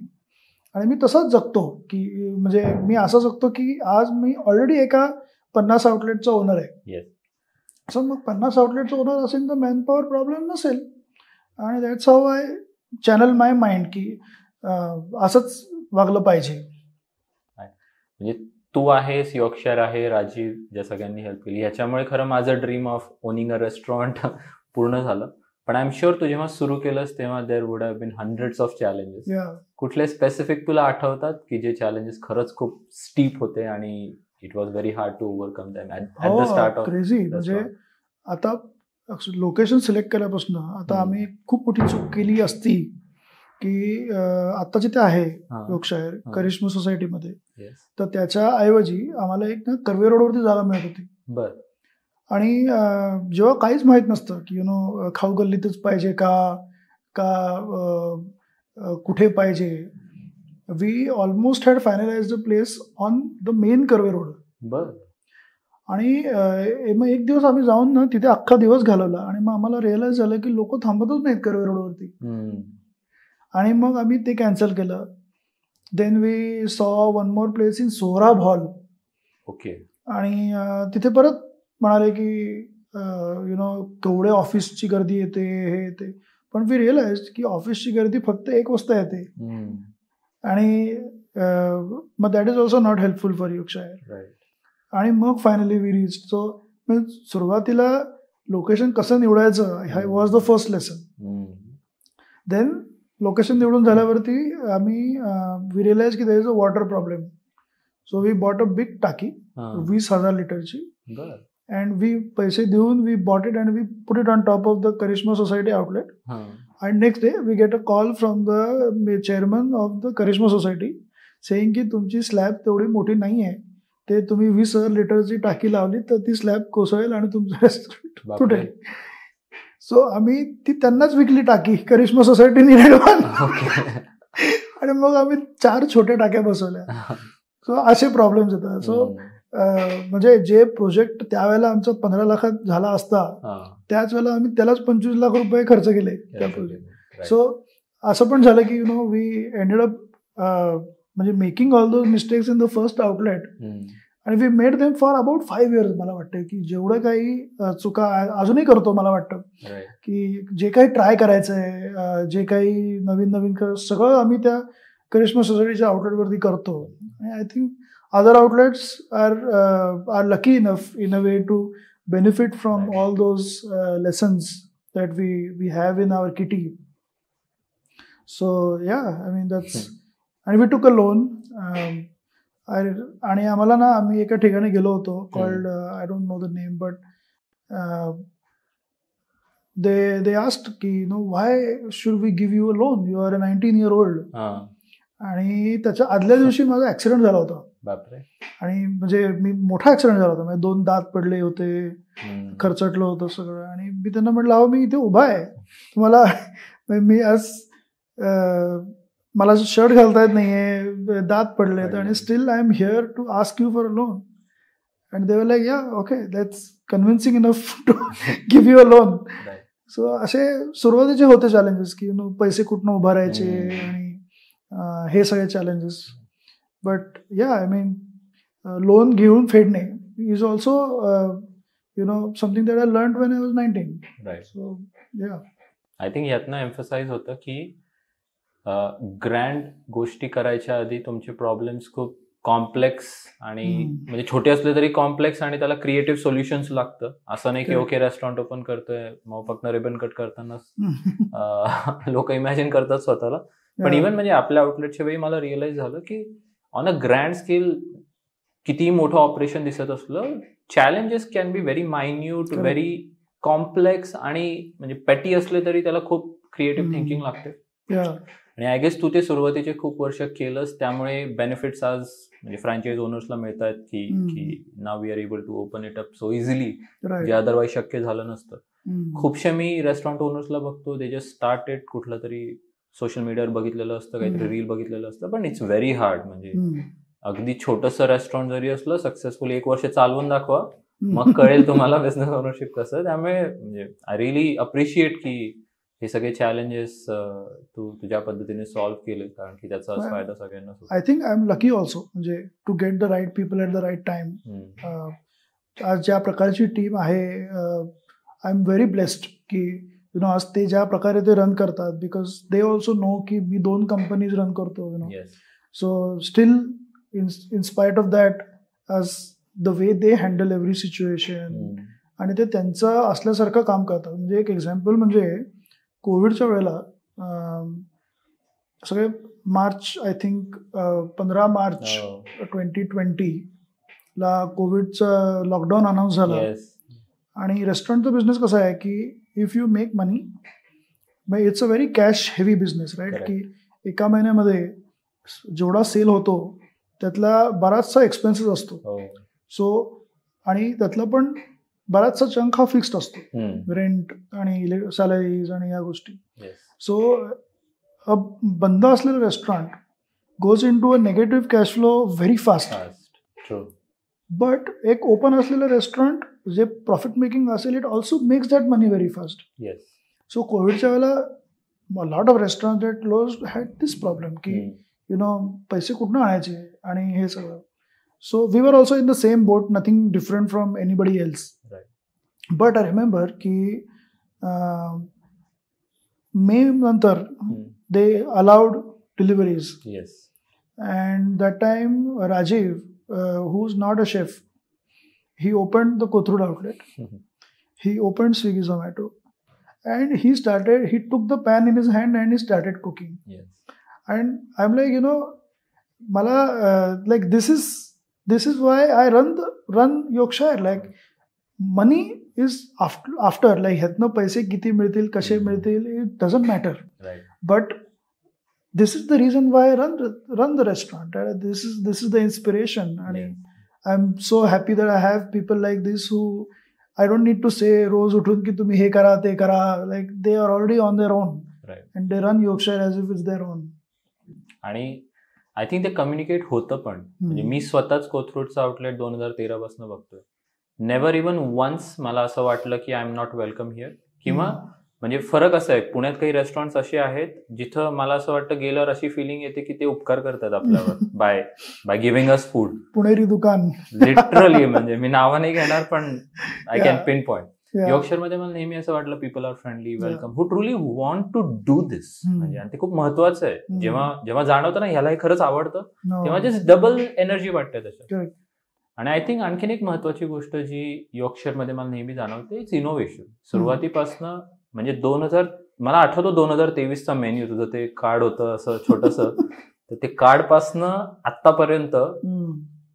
आणि मी तसाच जगतो की म्हणजे मी असं जगतो की आज मी ऑलरेडी एका 50 आउटलेटचा ओनर आहे. सो मग 50 आउटलेटचा ओनर असेल तर मॅनपॉवर प्रॉब्लेम नसेल. आणि that's how I channel my mind की असंच वागलं पाहिजे. म्हणजे तू आहेस, यॉर्कशायर आहे, राजीव, ज्या सगळ्यांनी हेल्प केली, याच्यामुळे खरं माझं dream of owning a restaurant पूर्ण झालं. पण आय एम शुअर तू जेव्हा सुरू केलंस तेव्हा there would have been hundreds of challenges. कुठले स्पेसिफिक तुला आठवतात की जे चॅलेंजेस खरंच खूप स्टीप होते आणि it was very hard to overcome them at the start of? Crazy. म्हणजे आता लोकेशन सिलेक्ट केल्यापासून आता आम्ही खूप मोठी चूक केली असती की आता जिथे आहे यॉर्कशायर करिश्मा सोसायटीमध्ये, तर त्याच्या ऐवजी आम्हाला एक कर्वे रोडवरती जागा मिळत होती. बरं. आणि जेव्हा काहीच माहीत नसतं की खाऊ गल्लीतच पाहिजे का कुठे पाहिजे, we almost had finalize the place on the main Karve road. बरं. आणि मग एक दिवस आम्ही जाऊन ना तिथे अख्खा दिवस घालवला आणि मग आम्हाला रिअलाइज झालं की लोक थांबतच नाहीत कर्वे रोडवरती. आणि मग आम्ही ते कॅन्सल केलं. देन वी सॉ one more place in Sohrab hall. Okay. आणि तिथे परत म्हणाले की केवढे ऑफिसची गर्दी येते, हे येते. पण वी रिअलाइज की ऑफिसची गर्दी फक्त 1 वाजता येते. आणि मग that is also not helpful for Yorkshire. आणि मग फायनली वी रीच. सो सुरुवातीला लोकेशन कसं निवडायचं हा was the first lesson. Then location निवडून झाल्यावरती आम्ही वी रिअलाइज की there is a water problem. So we bought a big टाकी 20,000 लिटरची. अँड वी पैसे देऊन we bought it and we put it on top of the Karishma society outlet. And next day we get a call from the chairman of the Karishma society saying की तुमची slab तेवढी मोठी नाही आहे, ते तुम्ही 20,000 लिटरची टाकी लावली तर ती स्लॅब कोसळेल आणि तुमचं रेस्टॉरंट तुटेल. सो आम्ही ती त्यांनाच विकली टाकी करिश्मा सोसायटीने. आणि मग आम्ही 4 छोट्या टाक्या बसवल्या. सो असे प्रॉब्लेम्स येतात. सो म्हणजे जे प्रोजेक्ट त्यावेळेला आमचा 15 लाखात झाला असता त्याच वेळेला आम्ही त्यालाच 25 लाख रुपये खर्च केले त्या प्रोजेक्ट. सो असं पण झालं की वी एंडेड अप म्हणजे making all those mistakes in the first outlet. आणि we made them for about 5 years. मला वाटतं की जेवढं काही चुका अजूनही करतो, मला वाटतं की जे काही ट्राय करायचं आहे, जे काही नवीन सगळं आम्ही त्या करिश्मा सोसायटीच्या आउटलेटवरती करतो. आणि I think other outlets are lucky enough in a way to benefit from all those lessons that we have in our kitty. So yeah I mean that's. आणि वी टूक अ लोन. आणि आम्हाला ना आम्ही एका ठिकाणी गेलो होतो called I don't know the name, but they asked की why should we give you a loan, you are a 19 year old. आणि त्याच्या आदल्या दिवशी माझा ऍक्सिडेंट झाला होता. आणि म्हणजे मी मोठा ऍक्सिडेंट झाला होता. म्हणजे 2 दात पडले होते, खरचटलं होतं सगळं. आणि मी त्यांना म्हटलं अहो मी इथे उभा आहे, तुम्हाला मी आज मला शर्ट घालता येत नाहीये, दात पडलेत, आणि still I am here to ask you for a loan. And they were like yeah okay that's convincing enough to give you a loan. So असे सुरुवातीचे होते चॅलेंजेस की पैसे कुठनं उभारायचे आणि हे सगळे चॅलेंजेस. बट या आय मीन लोन घेऊन फेडणे is also something that I learned when I was 19. So yeah I think यातनं एम्फसाइज होतं की ग्रँड गोष्टी करायच्या आधी तुमचे प्रॉब्लेम्स खूप कॉम्प्लेक्स आणि म्हणजे छोटे असले तरी कॉम्प्लेक्स, आणि त्याला क्रिएटिव्ह सोल्युशन्स लागतं. असं नाही की ओके रेस्टॉरंट ओपन करतोय मग फक्त रिबन कट करताना लोक इमॅजिन करतात स्वतःला. पण इव्हन म्हणजे आपल्या आउटलेटच्या वेळी मला रिअलाइज झालं की ऑन अ ग्रँड स्केल कितीही मोठं ऑपरेशन दिसत असलं, challenges can be very minute, very complex, आणि म्हणजे पेटी असले तरी त्याला खूप क्रिएटिव्ह थिंकिंग लागते. आणि आय गेस तू ते सुरुवातीचे खूप वर्ष केलंस, त्यामुळे बेनिफिट्स आज म्हणजे फ्रँचायझ ओनर्सला मिळत आहेत की now we are able to open it up so easily, जे अदरवाईज शक्य झालं नसतं. खूपशे मी रेस्टॉरंट ओनर्सला बघतो, दे जस्ट स्टार्टेड, कुठलं तरी सोशल मीडियावर बघितलेलं असतं, काहीतरी रील बघितलेलं असतं, पण इट्स व्हेरी हार्ड. म्हणजे अगदी छोटंसं रेस्टॉरंट जरी असलं, सक्सेसफुल 1 वर्ष चालवून दाखवा, मग कळेल तुम्हाला बिझनेस ओनरशिप कसं. त्यामुळे म्हणजे आय रिअली अप्रिशिएट की हे सगळे चॅलेंजेस तू तुझ्या पद्धतीने सॉल्व्ह केले, कारण की त्याचा फायदा सगळ्यांना होतो. I think I am lucky also, म्हणजे to get the right people at the right time. आज ज्या प्रकारची टीम आहे, आय एम व्हेरी ब्लेस्ड की आज ते ज्या प्रकारे ते रन करतात, बिकॉज दे ऑल्सो नो की मी 2 कंपनीज रन करतो. So steel in spite of that, as the way they handle every situation, आणि ते त्यांचं असल्यासारखं काम करतात. म्हणजे एक एक्झाम्पल म्हणजे कोविडच्या वेळेला सगळे मार्च, आय थिंक 15 मार्च 2020 ला कोविडचं लॉकडाऊन अनाऊन्स झाला. आणि रेस्टॉरंटचा बिझनेस कसा आहे की if you make money, it's a very cash heavy business, right, की एका महिन्यामध्ये जेवढा सेल होतो त्यातला बराचसा एक्सपेन्सेस असतो. सो आणि त्यातला पण बराचसा चंक हा फिक्स्ड असतो, रेंट आणि सॅलरीज आणि या गोष्टी. सो बंद असलेलं restaurant goes into a negative cash flow very fast. But एक ओपन असलेलं रेस्टॉरंट जे प्रॉफिट मेकिंग असेल, it also makes that money very fast. So कोविडच्या वेळेला lot of restaurant that close had this problem की पैसे कुठून आणायचे आणि हे सगळं. So we were also in the same boat, nothing different from anybody else. But I remember की मे नंतर they allowed deliveries, and that time Rajiv, who is not a chef, he opened the Kothurud outlet. He opened Swiggy Zomato, and he took the pan in his hand and he started cooking. And I'm like, mala like this is why I run Yorkshire. Like money is after like hetno paise kiti miltil, kashe miltil, it doesn't matter. But this is the reason why I run the restaurant. This is the inspiration. And I'm so happy that I have people like this who I don't need to say रोज उठून की तुम्ही हे करा ते करा. Like they are already on their own, and they run Yorkshire as if it's their own. आणि I think ते communicate होतं पण. म्हणजे मी स्वतःच कोथरूडचं आउटलेट 2013 पासून बघतोय. नेव्हर इवन वन्स मला असं वाटलं की I am not welcome here. किंवा म्हणजे फरक असा आहे, पुण्यात काही रेस्टॉरंट्स असे आहेत जिथं मला असं वाटतं गेल्यावर अशी फिलिंग येते की ते उपकार करतात आपल्यावर बाय गिव्हिंग अस फूड. पुणेरी दुकान लिटरली, म्हणजे मी नावं नाही घेणार पण I can pinpoint. Yorkshire मध्ये मला नेहमी असं वाटलं people are friendly, welcome, who truly want to do this. म्हणजे आणि ते खूप महत्वाचं आहे. जेव्हा जाणवतं ना ह्याला हे खरंच आवडतं, तेव्हा जस्ट डबल एनर्जी वाटते त्याच्यात. आणि आय थिंक आणखीन एक महत्वाची गोष्ट जी यॉर्कशायर मध्ये मला नेहमी जाणवते, इट्स इनोव्हेशन. सुरुवातीपासनं म्हणजे मला आठवतो 2023चा मेन्यू, तुझं ते कार्ड होतं असं छोटंसं, तर ते कार्ड पासनं आतापर्यंत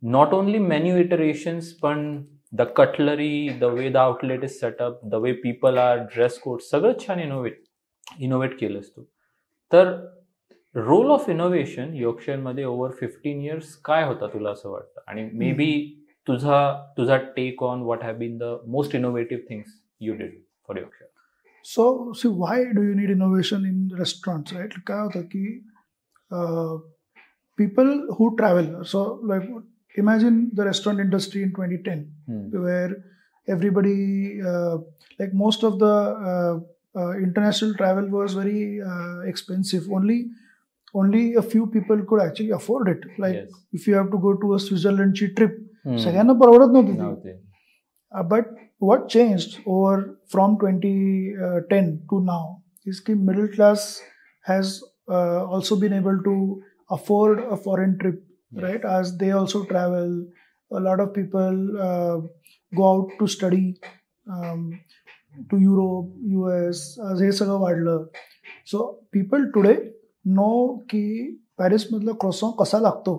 नॉट ओनली मेन्यू इटरेशन्स, पण the cutlery, the way the outlet is setup, the way people are, dress code, सगळं छान इनोव्हेट केलंस तू. तर रोल ऑफ इनोव्हेशन यॉर्कशायरमध्ये ओव्हर 15 इयर्स काय होता तुला असं वाटतं? आणि मे बी तुझा take on what have been the most innovative things you did for Yorkshire. So, see, why do you need innovation in restaurants, right? काय होतं की people who travel, so like imagine the restaurant industry in 2010, where everybody, like most of the international travel was very expensive. Only a few people could actually afford it. Like if you have to go to a Switzerland trip, सगळ्यांना परवडत नव्हती. But what changed over from 2010 to now is that middle class has also been able to afford a foreign trip, right? As they also travel, a lot of people go out to study to Europe, US, as हे सगळं वाढलं. So people today know की Paris मधला croissant कसा लागतो.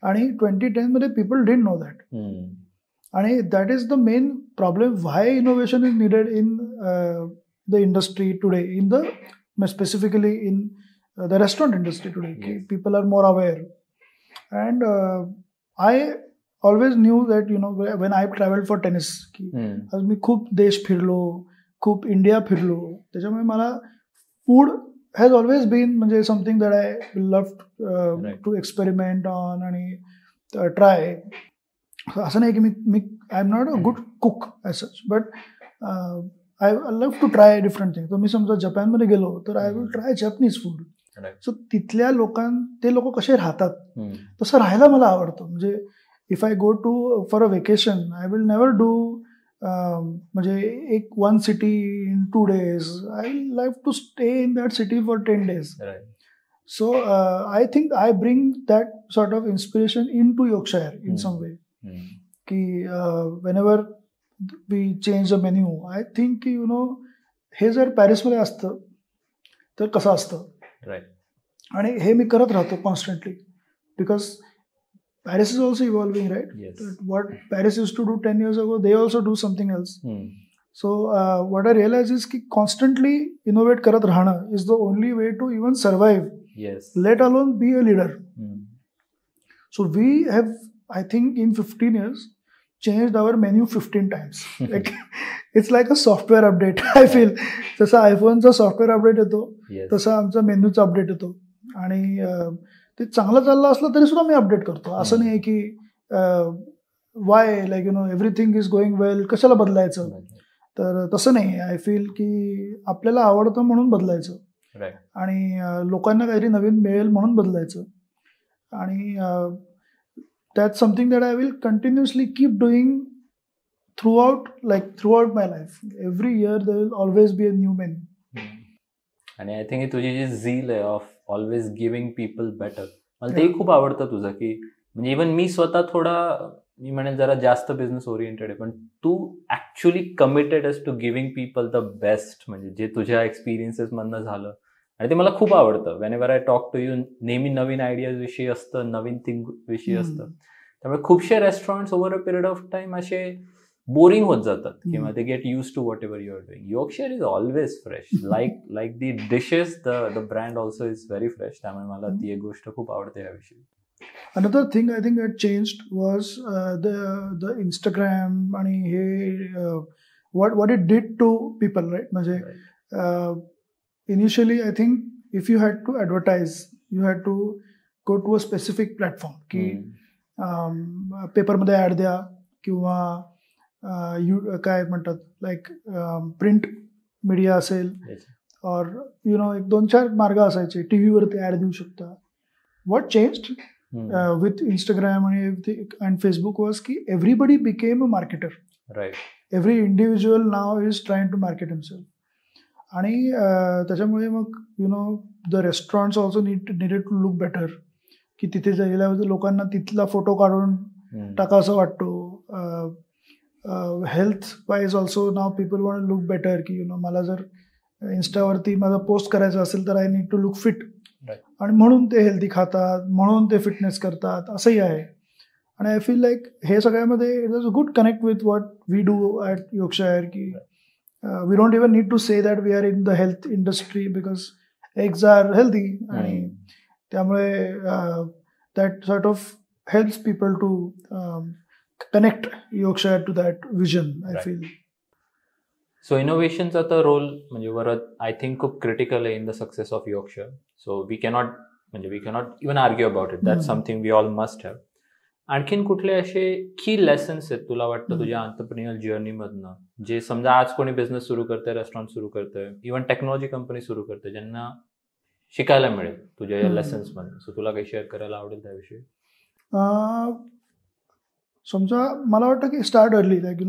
आणि 2010 मध्ये people didn't know that. आणि that is the main problem why innovation is needed in the industry today, in the specifically in the restaurant industry today, की people are more aware. And I always knew that when I travelled for tennis, की आज मी खूप देश फिरलो, खूप India फिरलो, त्याच्यामुळे मला फूड हॅज ऑलवेज बीन म्हणजे something that I love to experiment on आणि ट्राय. असं नाही की मी I am not a good cook as such, but I love to try different thing. तर मी समजा जपानमध्ये गेलो तर I will try Japanese food. So तिथल्या ते लोक कसे राहतात तसं राहायला मला आवडतं. म्हणजे if I go to for a vacation, I will never do म्हणजे एक one city in 2 days. I will like to stay in that city for 10 days. So I think I bring that sort of inspiration into Yorkshire in some way. Ki whenever we change the menu, I think ki हे जर पॅरिसमध्ये असतं तर कसं असतं, आणि हे मी करत राहतो constantly, because Paris is also evolving, right? What Paris use to do 10 years ago, they also do something else. So what I realize is ki constantly innovate करत राहणं is the only way to even survive. Let alone be a leader. So we have, I think, in 15 years changed our menu 15 times. Like it's like a software update. I feel जसा आयफोनचा software update येतो तसा आमचा मेन्यूचा update येतो. आणि ते चांगलं चाललं असलं तरी सुद्धा मी अपडेट करतो. असं नाही की why like everything is going well, कशाला बदलायचं. तर तसं नाही. आय फील की आपल्याला आवडतं म्हणून बदलायचं, आणि लोकांना काहीतरी नवीन मिळेल म्हणून बदलायचं. आणि that's something that I will continuously keep doing throughout my life. Every year there will always be a new menu. आणि आय थिंक तुझी जी झील आहे of always giving people better, मला तेही खूप आवडतं तुझं. की म्हणजे इव्हन मी स्वतः थोडा, मी म्हणेन जरा जास्त बिझनेस ओरिएंटेड आहे, पण तू actually committed as to giving people the best, म्हणजे जे तुझ्या एक्सपिरियन्सेस मधनं झालं. आणि ते मला खूप आवडतं. Whenever I talk to you, नेहमी नवीन आयडियाज विषयी असतं, नवीन थिंग विषयी असतं. त्यामुळे खूपशे restaurants over a period of time असे बोरिंग होत जातात, किंवा ते get use to whatever you are doing. Yorkshire is always fresh, like the dishes, the brand also is very fresh. त्यामुळे मला ती एक गोष्ट खूप आवडते याविषयी. Another thing I think that changed was the Instagram आणि हे what it did to people, right? म्हणजे initially I think if you had to advertise, you had to go to a specific platform, की पेपरमध्ये add द्या, किंवा काय म्हणतात like print media असेल, और एक 2-4 मार्ग असायचे. टीव्हीवरती ॲड देऊ शकता. What changed with Instagram and Facebook was ki everybody became a marketer. Right. Every individual now is trying to market himself. आणि त्याच्यामुळे मग the restaurants also needed to look better. की तिथे गेल्यावर लोकांना तिथला फोटो काढून टाकावंसं वाटतो. Health wise also now people want look better, की मला जर इन्स्टावरती माझा पोस्ट करायचं असेल तर I need to look fit. आणि म्हणून ते हेल्दी खातात, म्हणून ते फिटनेस करतात, असंही आहे. आणि आय फील लाईक हे सगळ्यामध्ये it was a good connect with what we do at Yorkshire, की we don't even need to say that we are in the health industry, because eggs are healthy. आणि त्यामुळे that sort of helps people to connect Yorkshire to that vision, I feel. So इनोव्हेशनचा तर role म्हणजे वरत I think खूप critical आहे in the success of Yorkshire. So we cannot even argue about it. That's something we all must have. आणखीन कुठले असे की लेसन्स आहेत तुला वाटतं तुझ्या एंटरप्रेन्युअर जर्नीमधनं, जे समजा आज कोणी बिझनेस सुरू करतंय, रेस्टॉरंट सुरू करतंय, इव्हन टेक्नॉलॉजी कंपनी सुरू करते, ज्यांना शिकायला मिळेल तुझ्या या लेसन्समधून? सो तुला काही शेअर करायला आवडेल त्याविषयी? समजा मला वाटतं की स्टार्ट अर्ली, लाईक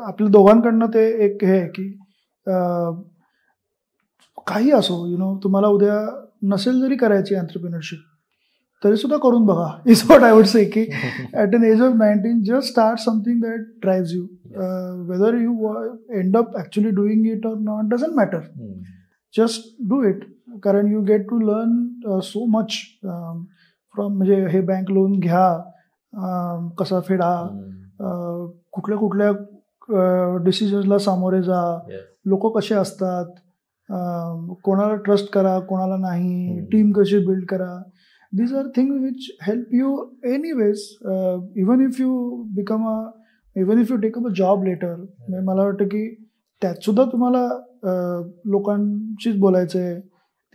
आपल्या दोघांकडनं ते एक हे की काही असो, तुम्हाला उद्या नसेल जरी करायची एंटरप्रेन्योरशिप तरी सुद्धा करून बघा, is what I would say. की at an age of 19 just start something that drives you. Whether you end up actually doing it or not doesn't matter, just do it. कारण you get to learn so much from, म्हणजे हे bank loan घ्या कसा फेडा, कुठल्या कुठल्या डिसिजन्सला सामोरे जा, लोक कसे असतात, कोणाला ट्रस्ट करा, कोणाला नाही, टीम कशी बिल्ड करा. These are things which help you anyways, even if you take up a job later. मला वाटतं की त्यात सुद्धा तुम्हाला लोकांशीच बोलायचं आहे,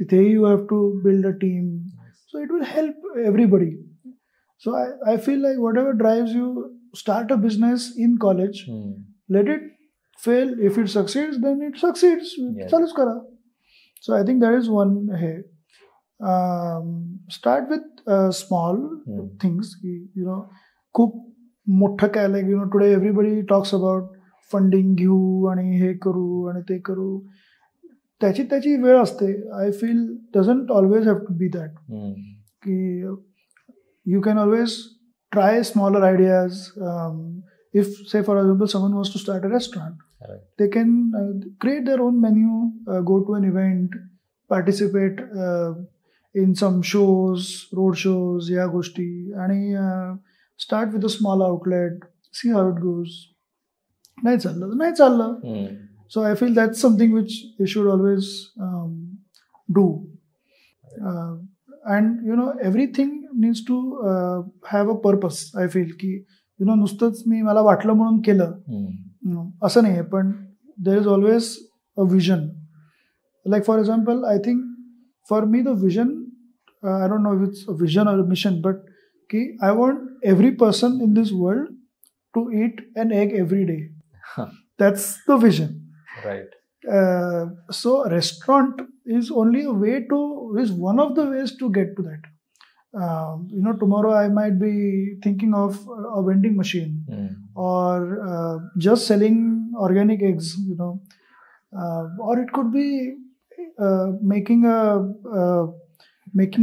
तिथेही you have to build a team, so it will help everybody. So I feel like whatever drives you, start a business in college, let it fail. If it succeeds, then it succeeds. चालूच करा. So I think that is one here. Start with small things. खूप मोठं काय, like today everybody talks about funding घेऊ आणि हे करू आणि ते करू. त्याची वेळ असते. I feel doesn't always have to be that. की you can always try smaller ideas. If, say for example, someone wants to start a restaurant, they can create their own menu, go to an event, participate in some shows, road shows, या गोष्टी, आणि start with a small outlet, see how it goes. नाही चाललं. So I feel that's something which you should always do. And everything needs to have a purpose. I feel की नुसतंच मला वाटलं म्हणून केलं असं नाही आहे, पण there is always a vision. Like for example, I think for me the vision, I don't know if it's a vision or a mission, but I want every person in this world to eat an egg every day. That's the vision. Right. So restaurant is only is one of the ways to get to that. Tomorrow I might be thinking of a vending machine, or just selling organic eggs, or it could be making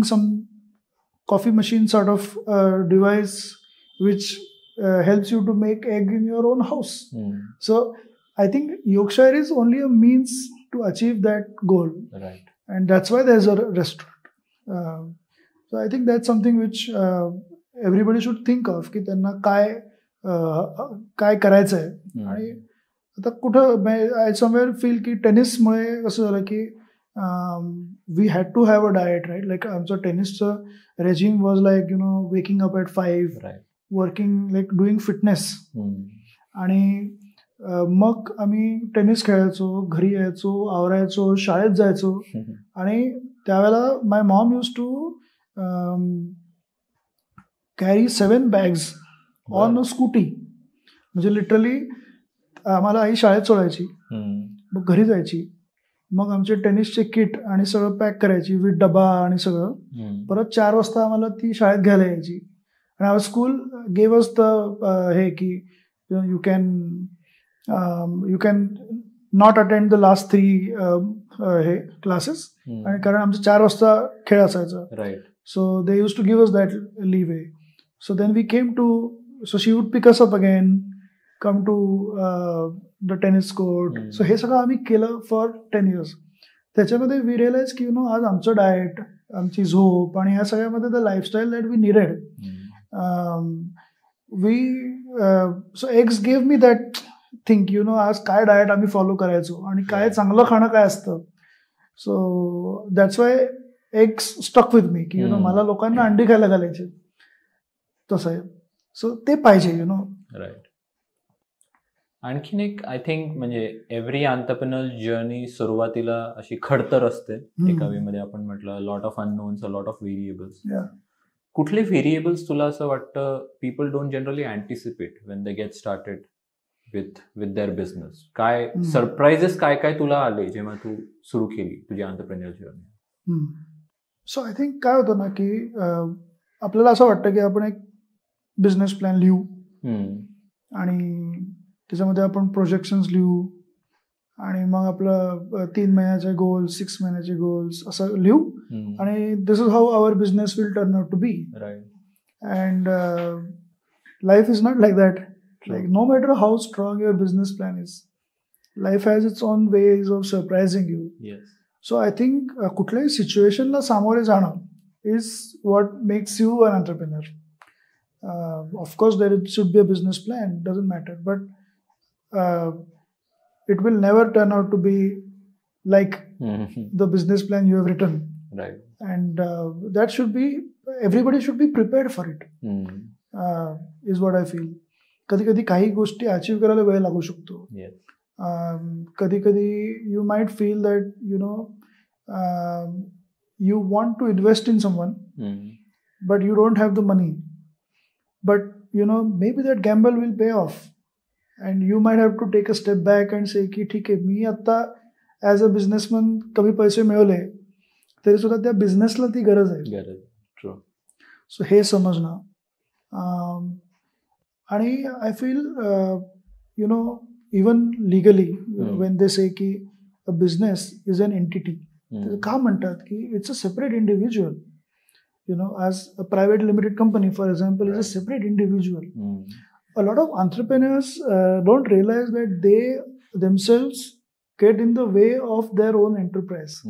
some coffee machine sort of device which helps you to make egg in your own house. So I think Yorkshire is only a means to achieve that goal. Right. And that's why there's a restaurant. So I think that's something which everybody should think of, की त्यांना काय करायचं आहे. आणि आता कुठं I somewhere feel की टेनिसमुळे कसं झालं की we had to have a diet, right. Like आमचं टेनिसचं regime was like waking up at 5, working like doing fitness. आणि मग आम्ही टेनिस खेळायचो, घरी यायचो, आवरायचो, शाळेत जायचो. आणि त्यावेळेला my mom use to carry 7 bags on a Scooty. म्हणजे लिटरली आम्हाला आई शाळेत सोडायची, मग घरी जायची, मग आमचे टेनिसचे किट आणि सगळं पॅक करायची विथ डबा आणि सगळं. परत 4 वाजता आम्हाला ती शाळेत घ्यायला यायची. आणि आवर स्कूल गेव अस द हे की you can not attend the last 3 हे क्लासेस. आणि कारण आमचं 4 वाजता खेळ असायचं. Right. So they used to give us that leeway. So then we came to, so she would pick us up again, come to the tennis court. So हे सगळं आम्ही केलं फॉर 10 years. त्याच्यामध्ये वी रिअलाइज की आज आमचं diet, आमची झोप आणि ह्या सगळ्यामध्ये the lifestyle that we needed. So eggs gave me that think आज काय डाएट आम्ही फॉलो करायचो आणि काय चांगलं खाणं काय असतं. So that's why eggs stuck with me की मला लोकांना अंडी खायला घालायचे, तसं आहे. सो ते पाहिजे राईट. आणखीन एक आय थिंक म्हणजे एव्हरी एंटरप्रेन्योर जर्नी सुरुवातीला अशी खडतर असते. एका वे मध्ये आपण म्हटलं lot of unknowns, a lot of variables. कुठले व्हेरिएबल्स तुला असं वाटतं people don't generally anticipate when they get started with their business? काय सरप्राइजेस काय तुला आले जेव्हा तू सुरू केली तुझी entrepreneur journey? So I think काय होतं ना की आपल्याला असं वाटतं की आपण एक बिझनेस प्लॅन लिहू आणि त्याच्यामध्ये आपण प्रोजेक्शन्स लिहू आणि मग आपलं 3 महिन्याचे गोल्स, 6 महिन्याचे गोल्स असं लिहू आणि this is how our business will turn out to be. And life is not like that. Like no matter how strong your business plan is, life has its own ways of surprising you. So I think कुठल्याही सिच्युएशनला सामोरे जाणं is what makes you an entrepreneur. Of course, there should be a business plan, doesn't matter, but it will never turn out to be like the business plan you have written. Right. And that should be, everybody should be prepared for it, is what I feel. कधी कधी काही गोष्टी achieve करायला वेळ लागू शकतो. कधी कधी you might feel that, you want to invest in someone, but you don't have the money. But, maybe that gamble will pay off. And you might have to take a step back and say की ठीक आहे, मी आता as a businessman कमी पैसे मिळवले तरी सुद्धा त्या बिझनेसला ती गरज आहे. सो हे समजणं. आणि I feel even legally when they say की a business is an entity, का म्हणतात की it's a separate individual. as a private limited company, for example, is a separate individual. A lot of entrepreneurs don't realize that they themselves get in the way of their own enterprise.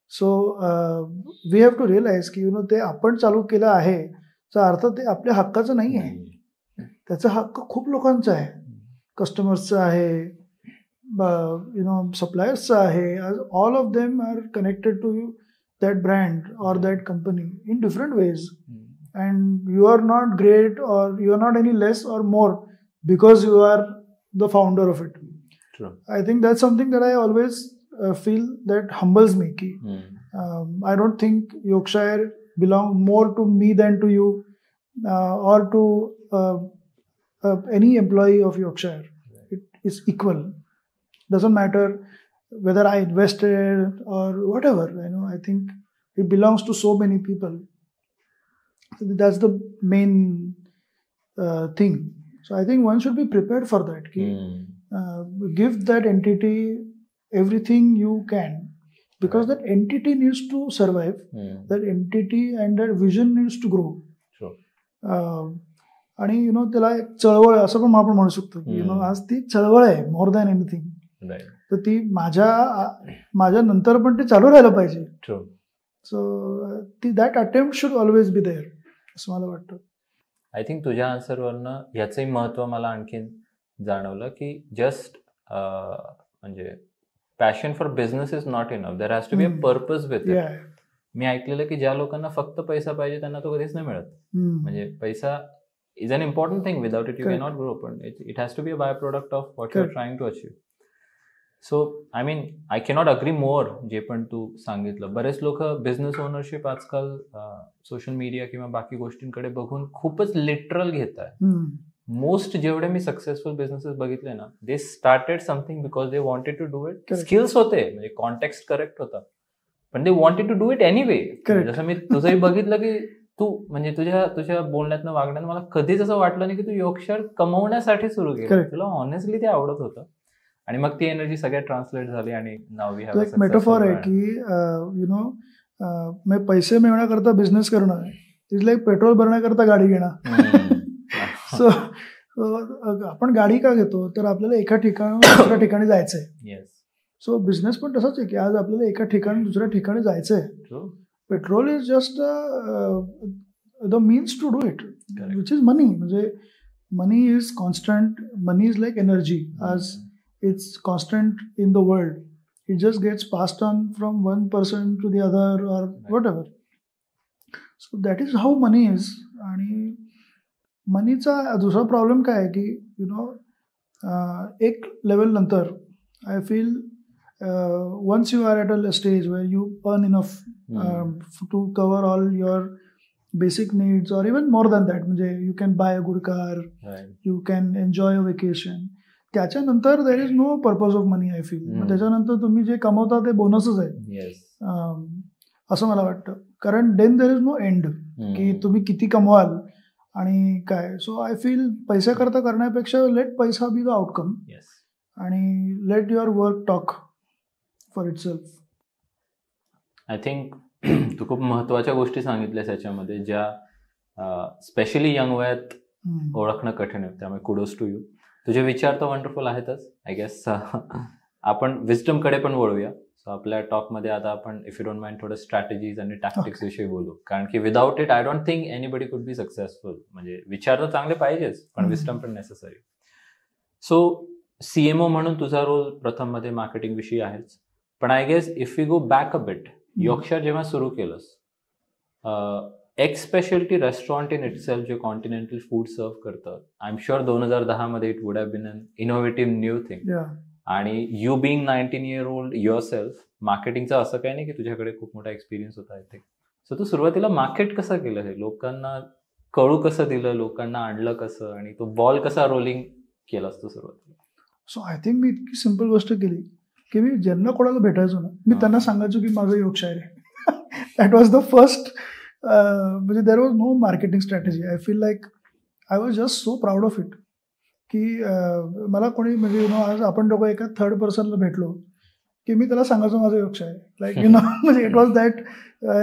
So we have to realize की ते आपण चालू केलं आहे याचा अर्थ ते आपल्या हक्काचं नाही आहे. त्याचा हक्क खूप लोकांचा आहे, कस्टमर्सचा आहे, सप्लायर्सचा आहे. All of them are connected to that brand or that company in different ways, and you are not great or you are not any less or more because you are the founder of it. True. I think that's something that I always feel that humbles me. I don't think Yorkshire belong more to me than to you or to any employee of Yorkshire. It is equal. Doesn't matter whether I invested or whatever, I think it belongs to so many people. So that's the main thing. So I think one should be prepared for that. Give that entity everything you can, because that entity needs to survive. That entity and that vision needs to grow. आणि त्याला एक चळवळ असं पण आपण म्हणू शकतो. आज ती चळवळ आहे मोर दॅन एनिथिंग. तर ती माझ्या नंतर पण ते चालू राहायला पाहिजे. So that attempt should always be there, असं मला वाटतं. आय थिंक तुझ्या आन्सरवरनं ह्याचंही महत्व मला आणखीन जाणवलं की जस्ट म्हणजे passion for business is not enough, there has to be a purpose with it. मी ऐकलेलं की ज्या लोकांना फक्त पैसा पाहिजे त्यांना तो कधीच नाही मिळत. म्हणजे पैसा is an important thing, without it you can not grow, पण it has to be a by product of what you are trying to achieve. So I mean I cannot agree more जे पण तू सांगितलं. बरेच लोक business ownership आजकाल social media किंवा बाकी गोष्टींकडे बघून खूपच लिटरल घेत आहे. मोस्ट जेवढे मी सक्सेसफुल बिझनेसेस बघितले ना, they started something because they wanted to do it. Skills होते, म्हणजे कॉन्टेक्स्ट करेक्ट होता, पण they wanted to do it anyway. जसं मी तुझंही बघितलं की तू म्हणजे तुझ्या बोलण्यातनं वागण्यात मला कधीच असं वाटलं नाही की तू योगक्षर कमवण्यासाठी सुरू केलं. तुला ऑनेस्टली ते आवडत होतं आणि मग ती एनर्जी सगळ्यात ट्रान्सलेट झाली आणि now we have a metaphor आहे की मैं पैसे मिळवण्याकरता बिझनेस करणं इज लाईक पेट्रोल भरण्याकरता गाडी घेणं. सो आपण गाडी का घेतो तर आपल्याला एका ठिकाणी दुसऱ्या ठिकाणी जायचंय. सो बिझनेस पण तसंच आहे की आज आपल्याला एका ठिकाणी दुसऱ्या ठिकाणी जायचंय. Petrol is just the means to do it, which is money. म्हणजे money is constant. Money is like energy. आज it's constant in the world. It just gets passed on from one person to the other or whatever. So that is how money is. आणि मनीचा दुसरा problem काय आहे की एक level नंतर I feel once you are at a stage where you earn enough to cover all your basic needs or even more than that, म्हणजे you can buy a good car, you can enjoy a vacation. त्याच्यानंतर there is no purpose of money I feel. त्याच्यानंतर तुम्ही जे कमवता ते बोनसच आहे असं मला वाटतं. कारण then there is no end की तुम्ही किती कमवाल आणि काय. सो आय फील पैसा करता करण्यापेक्षा लेट पैसा बी द आउटकम आणि let your work talk for itself. I think तू खूप महत्वाच्या गोष्टी सांगितल्यास याच्यामध्ये, ज्या स्पेशली यंग वयात ओळखणं कठीण आहे. त्यामुळे कुडोज टू यू. तुझे विचार तर वंडरफुल आहेतच. आय गेस आपण विस्डमकडे पण वळूया. सो आपल्या टॉकमध्ये आता आपण इफ यू डोंट माइंड थोडं स्ट्रॅटेजीज आणि टॅक्टिक्स विषयी बोलू, कारण की without it I don't think anybody could be successful. म्हणजे विचार तर चांगले पाहिजेच, पण विस्टम पण नेसेसरी. सो CMO म्हणून तुझा रोल प्रथम मध्ये मार्केटिंग विषयी आहेच, पण I guess if you go back a bit, Yorkshire जेव्हा सुरू केलंस, eggs speciality restaurant in itself जे कॉन्टिनेंटल फूड सर्व करतं, आय एम शुअर 2010 मध्ये it would have been an innovative new thing. आणि you being 19 year old yourself, मार्केटिंगचं असं काही नाही की तुझ्याकडे खूप मोठा एक्सपिरियन्स होता इथे. सो तू सुरुवातीला मार्केट कसं केलं, हे लोकांना कळू कसं दिलं, लोकांना आणलं कसं, आणि तो बॉल कसा रोलिंग केलास तू सुरुवातीला? सो आय थिंक मी इतकी सिम्पल गोष्ट केली की मी ज्यांना कोणाला भेटायचो ना, मी त्यांना सांगायचो की माझं योगशायर आहे. That was the first. म्हणजे there was no marketing strategy. I feel like I was just so proud of it की मला कोणी म्हणजे आज आपण दोघं एका थर्ड पर्सनला भेटलो की मी त्याला सांगायचो माझं योगशायर आहे. लाईक म्हणजे it was that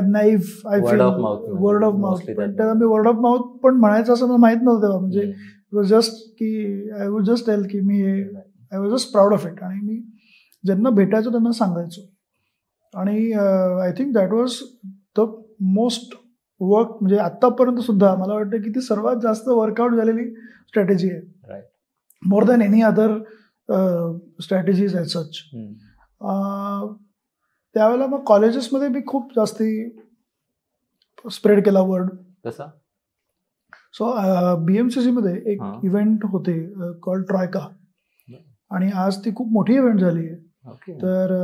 knife. I feel word of mouth. पण त्याला मी वर्ड ऑफ माउथ पण म्हणायचं असं मला माहित नव्हतं तेव्हा. म्हणजे इट वॉज जस्ट की आय वुड जस्ट टेल की मी I was just proud of it. आणि मी ज्यांना भेटायचो त्यांना सांगायचो. आणि I think that was the most work. म्हणजे आत्तापर्यंत सुद्धा मला वाटतं की ती सर्वात जास्त वर्कआउट झालेली स्ट्रॅटेजी आहे, more than any other strategies as such. त्यावेळेला मग कॉलेजेसमध्ये मी खूप जास्ती स्प्रेड केला वर्ड. कसा? सो BMCC मध्ये एक इव्हेंट होते कॉल्ड ट्रॉयका, आणि आज ती खूप मोठी इव्हेंट झाली आहे. तर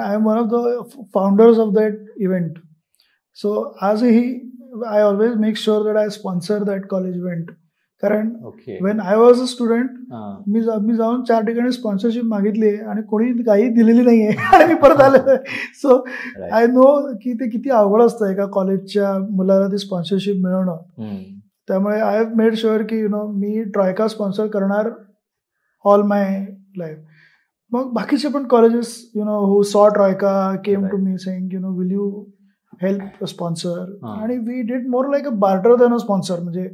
I am one of the founders of that event. So आजही I always make sure that I sponsor that college event. कारण when I was a student मी जाऊन 4 ठिकाणी स्पॉन्सरशिप मागितली आहे आणि कोणी काही दिलेली नाहीये आणि मी परत आलेलो आहे. सो आय नो की ते किती अवघड असतं एका कॉलेजच्या मुलाला ती स्पॉन्सरशिप मिळवणं. त्यामुळे आय हॅव मेड शुअर की मी ट्रॉयका स्पॉन्सर करणार ऑल माय लाईफ. मग बाकीचे पण colleges who saw Troika came to me saying will you help sponsor. आणि we did more like a barter than a sponsor. म्हणजे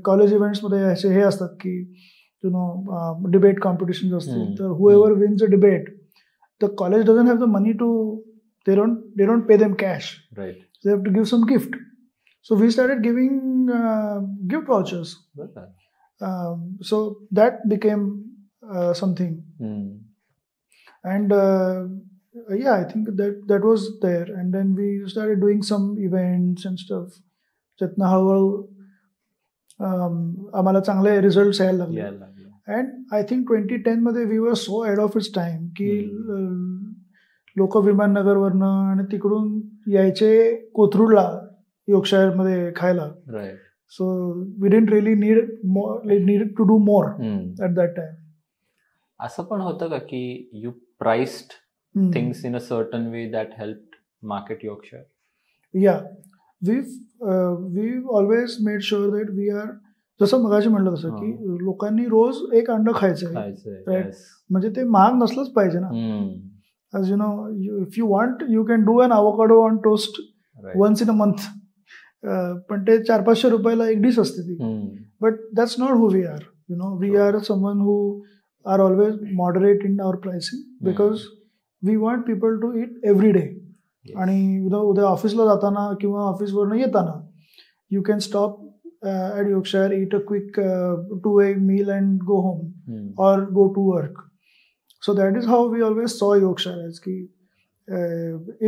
कॉलेज इव्हेंट्समध्ये असे हे असतात की डिबेट कॉम्पिटिशन असतील, तर whoever wins a debate, the college doesn't have the money to, they don't pay them cash, they have to give some gift. So we started giving gift vouchers. So that became something. And yeah, I think that was there. And then we started doing some events and stuff. त्यातनं हळूहळू आम्हाला चांगले result यायला लागले. And I think 2010 मध्ये we were so ahead of its time की लोक विमाननगरवरनं आणि तिकडून यायचे कोथरूडला योगशायरमध्ये खायला. So we didn't really need to do more at that time. असं पण होतं का की you priced things in a certain way that help market योगशायर? Yeah, we've always made sure that we are, जसं मगाशी म्हणलं तसं की लोकांनी रोज एक अंड खायचं, राईट? म्हणजे ते महाग नसलंच पाहिजे ना. as you know, if you want you can do an avocado on toast once in a month. पण ते 400-500 रुपयाला एक डिश असते ती. But that's not who we are. We are someone who are always moderate in our pricing, because we want people to eat every day. आणि उद्या ऑफिसला जाताना किंवा ऑफिसवरनं येताना यू कॅन स्टॉप ॲट योगशायर, eat a quick 2 egg meal and go home or go to work. So that is how we always saw Yorkshire as ki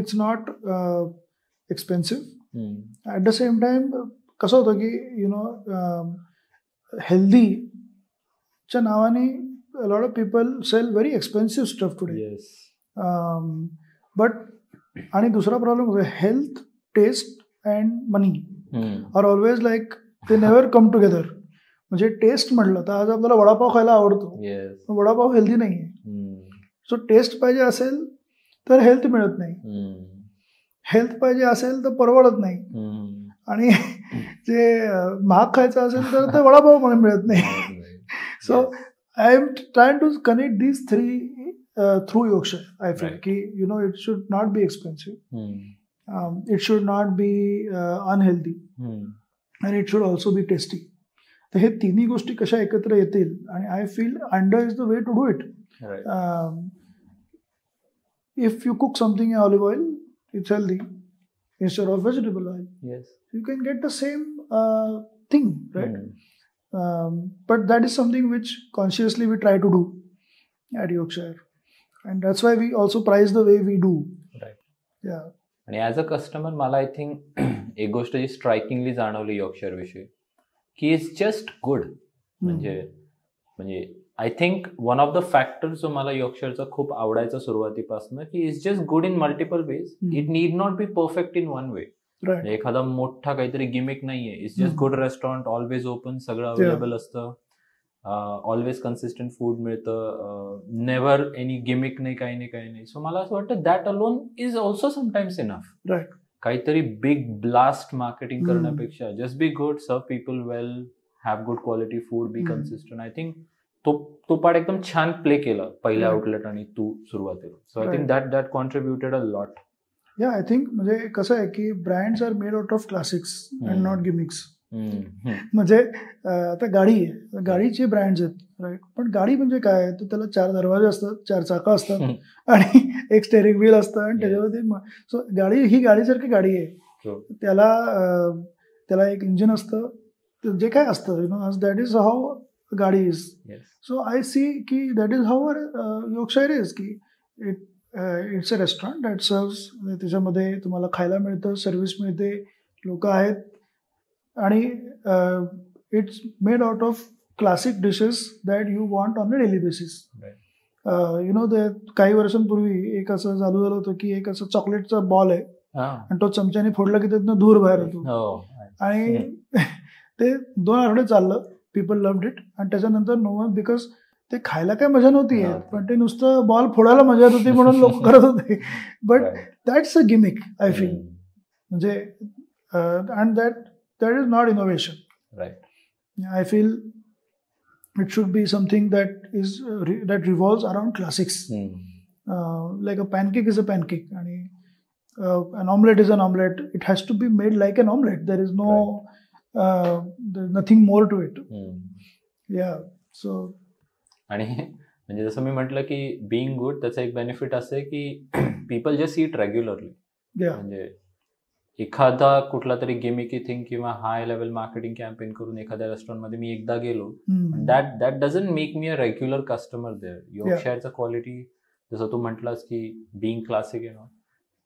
it's not expensive. At the same time कसं होतं की healthy च्या नावाने a lot of people sell very expensive stuff today. But आणि दुसरा problem होतो, health, taste and money are always like they never come together. म्हणजे taste म्हटलं तर आज आपल्याला वडापाव खायला आवडतो, पण वडापाव हेल्दी नाही आहे. सो टेस्ट पाहिजे असेल तर हेल्थ मिळत नाही, हेल्थ पाहिजे असेल तर परवडत नाही, आणि जे महाग खायचं असेल तर ते वडापाव म्हणून मिळत नाही. So I am trying to connect these 3 through Yorkshire. I feel ki it should not be expensive, it should not be unhealthy, and it should also be tasty. तर हे तिन्ही गोष्टी कशा एकत्र येतील, आणि I feel anda is the way to do it. if you cook something in olive oil, it's healthy instead of vegetable oil. Yes. You can get the same thing, right? But that is something which consciously we try to do at Yorkshire. And that's why we also price the way we do. Right. Yeah. आणि as a customer मला I think एक गोष्ट जी strikingly जाणवली Yorkshire विषयी की it's just good. म्हणजे I think one of the factors जो मला यॉर्कशायरचा खूप आवडायचा सुरुवातीपासून की it's just good in multiple ways. It need not be perfect in one way. एखादा मोठा काहीतरी गिमिक नाहीये. It's just good restaurant, always open, सगळं अवेलेबल असतं, ऑलवेज कन्सिस्टंट फूड मिळतं, नेव्हर एनी गिमिक नाही, काही नाही. सो मला असं वाटतं that alone is also sometimes enough. काहीतरी बिग ब्लास्ट मार्केटिंग करण्यापेक्षा just be good, serve people well, have good quality food, be consistent. I think तो पार्ट एकदम छान प्ले केला पहिल्या आउटलेट आणि तू सुरुवातीला. So I think that contributed a lot. Yeah I think म्हणजे कसं आहे की brands are made out of classics and not gimmicks. म्हणजे आता गाडी आहे, गाडीचे ब्रँड्स आहेत, राईट. पण गाडी म्हणजे काय, तर त्याला 4 दरवाजे असतात, 4 चाकं असतात आणि एक स्टेअरिंग व्हील असतं आणि त्याच्यावरती. सो गाडी ही गाडीसारखी गाडी आहे. त्याला एक इंजिन असतं, जे काय असतं, you know, that is how गाडी इज. सो आय सी की that is how Yorkshire is, की it's a restaurant that serves. त्याच्यामध्ये तुम्हाला खायला मिळतं, सर्व्हिस मिळते, लोक आहेत, आणि it's made out of classic dishes that you want on a daily basis. You know, काही वर्षांपूर्वी एक असं चालू झालं होतं की एक असं चॉकलेटचा बॉल आहे आणि तो चमच्याने फोडला की त्यातनं धूर बाहेर येतो, आणि ते 2 आठवडे चाललं. People loved it. आणि त्याच्यानंतर नो वन, बिकॉज ते खायला काय मजा नव्हती येत, पण ते नुसतं बॉल फोडायला मजा येत होती म्हणून लोक करत होते. But that's a gimmick I feel. म्हणजे and that is not innovation. Right. I feel it should be something that is that revolves around classics. Like a pancake is a pancake, and an omelette is an omelette. It has to be made like an omelette. There is no there's nothing more to it. Yeah. So आणि म्हणजे जसं मी म्हटलं की being good त्याचा एक benefit असं आहे की people just eat regularly. म्हणजे एखादा कुठला तरी गिमिकी थिंग किंवा हाय लेवल मार्केटिंग कॅम्पेन करून एखाद्या रेस्टॉरंटमध्ये मी एकदा गेलो, that doesn't make me a regular customer there. यॉर्कशायरचा क्वालिटी जसं तू म्हटलास की being classic, you know,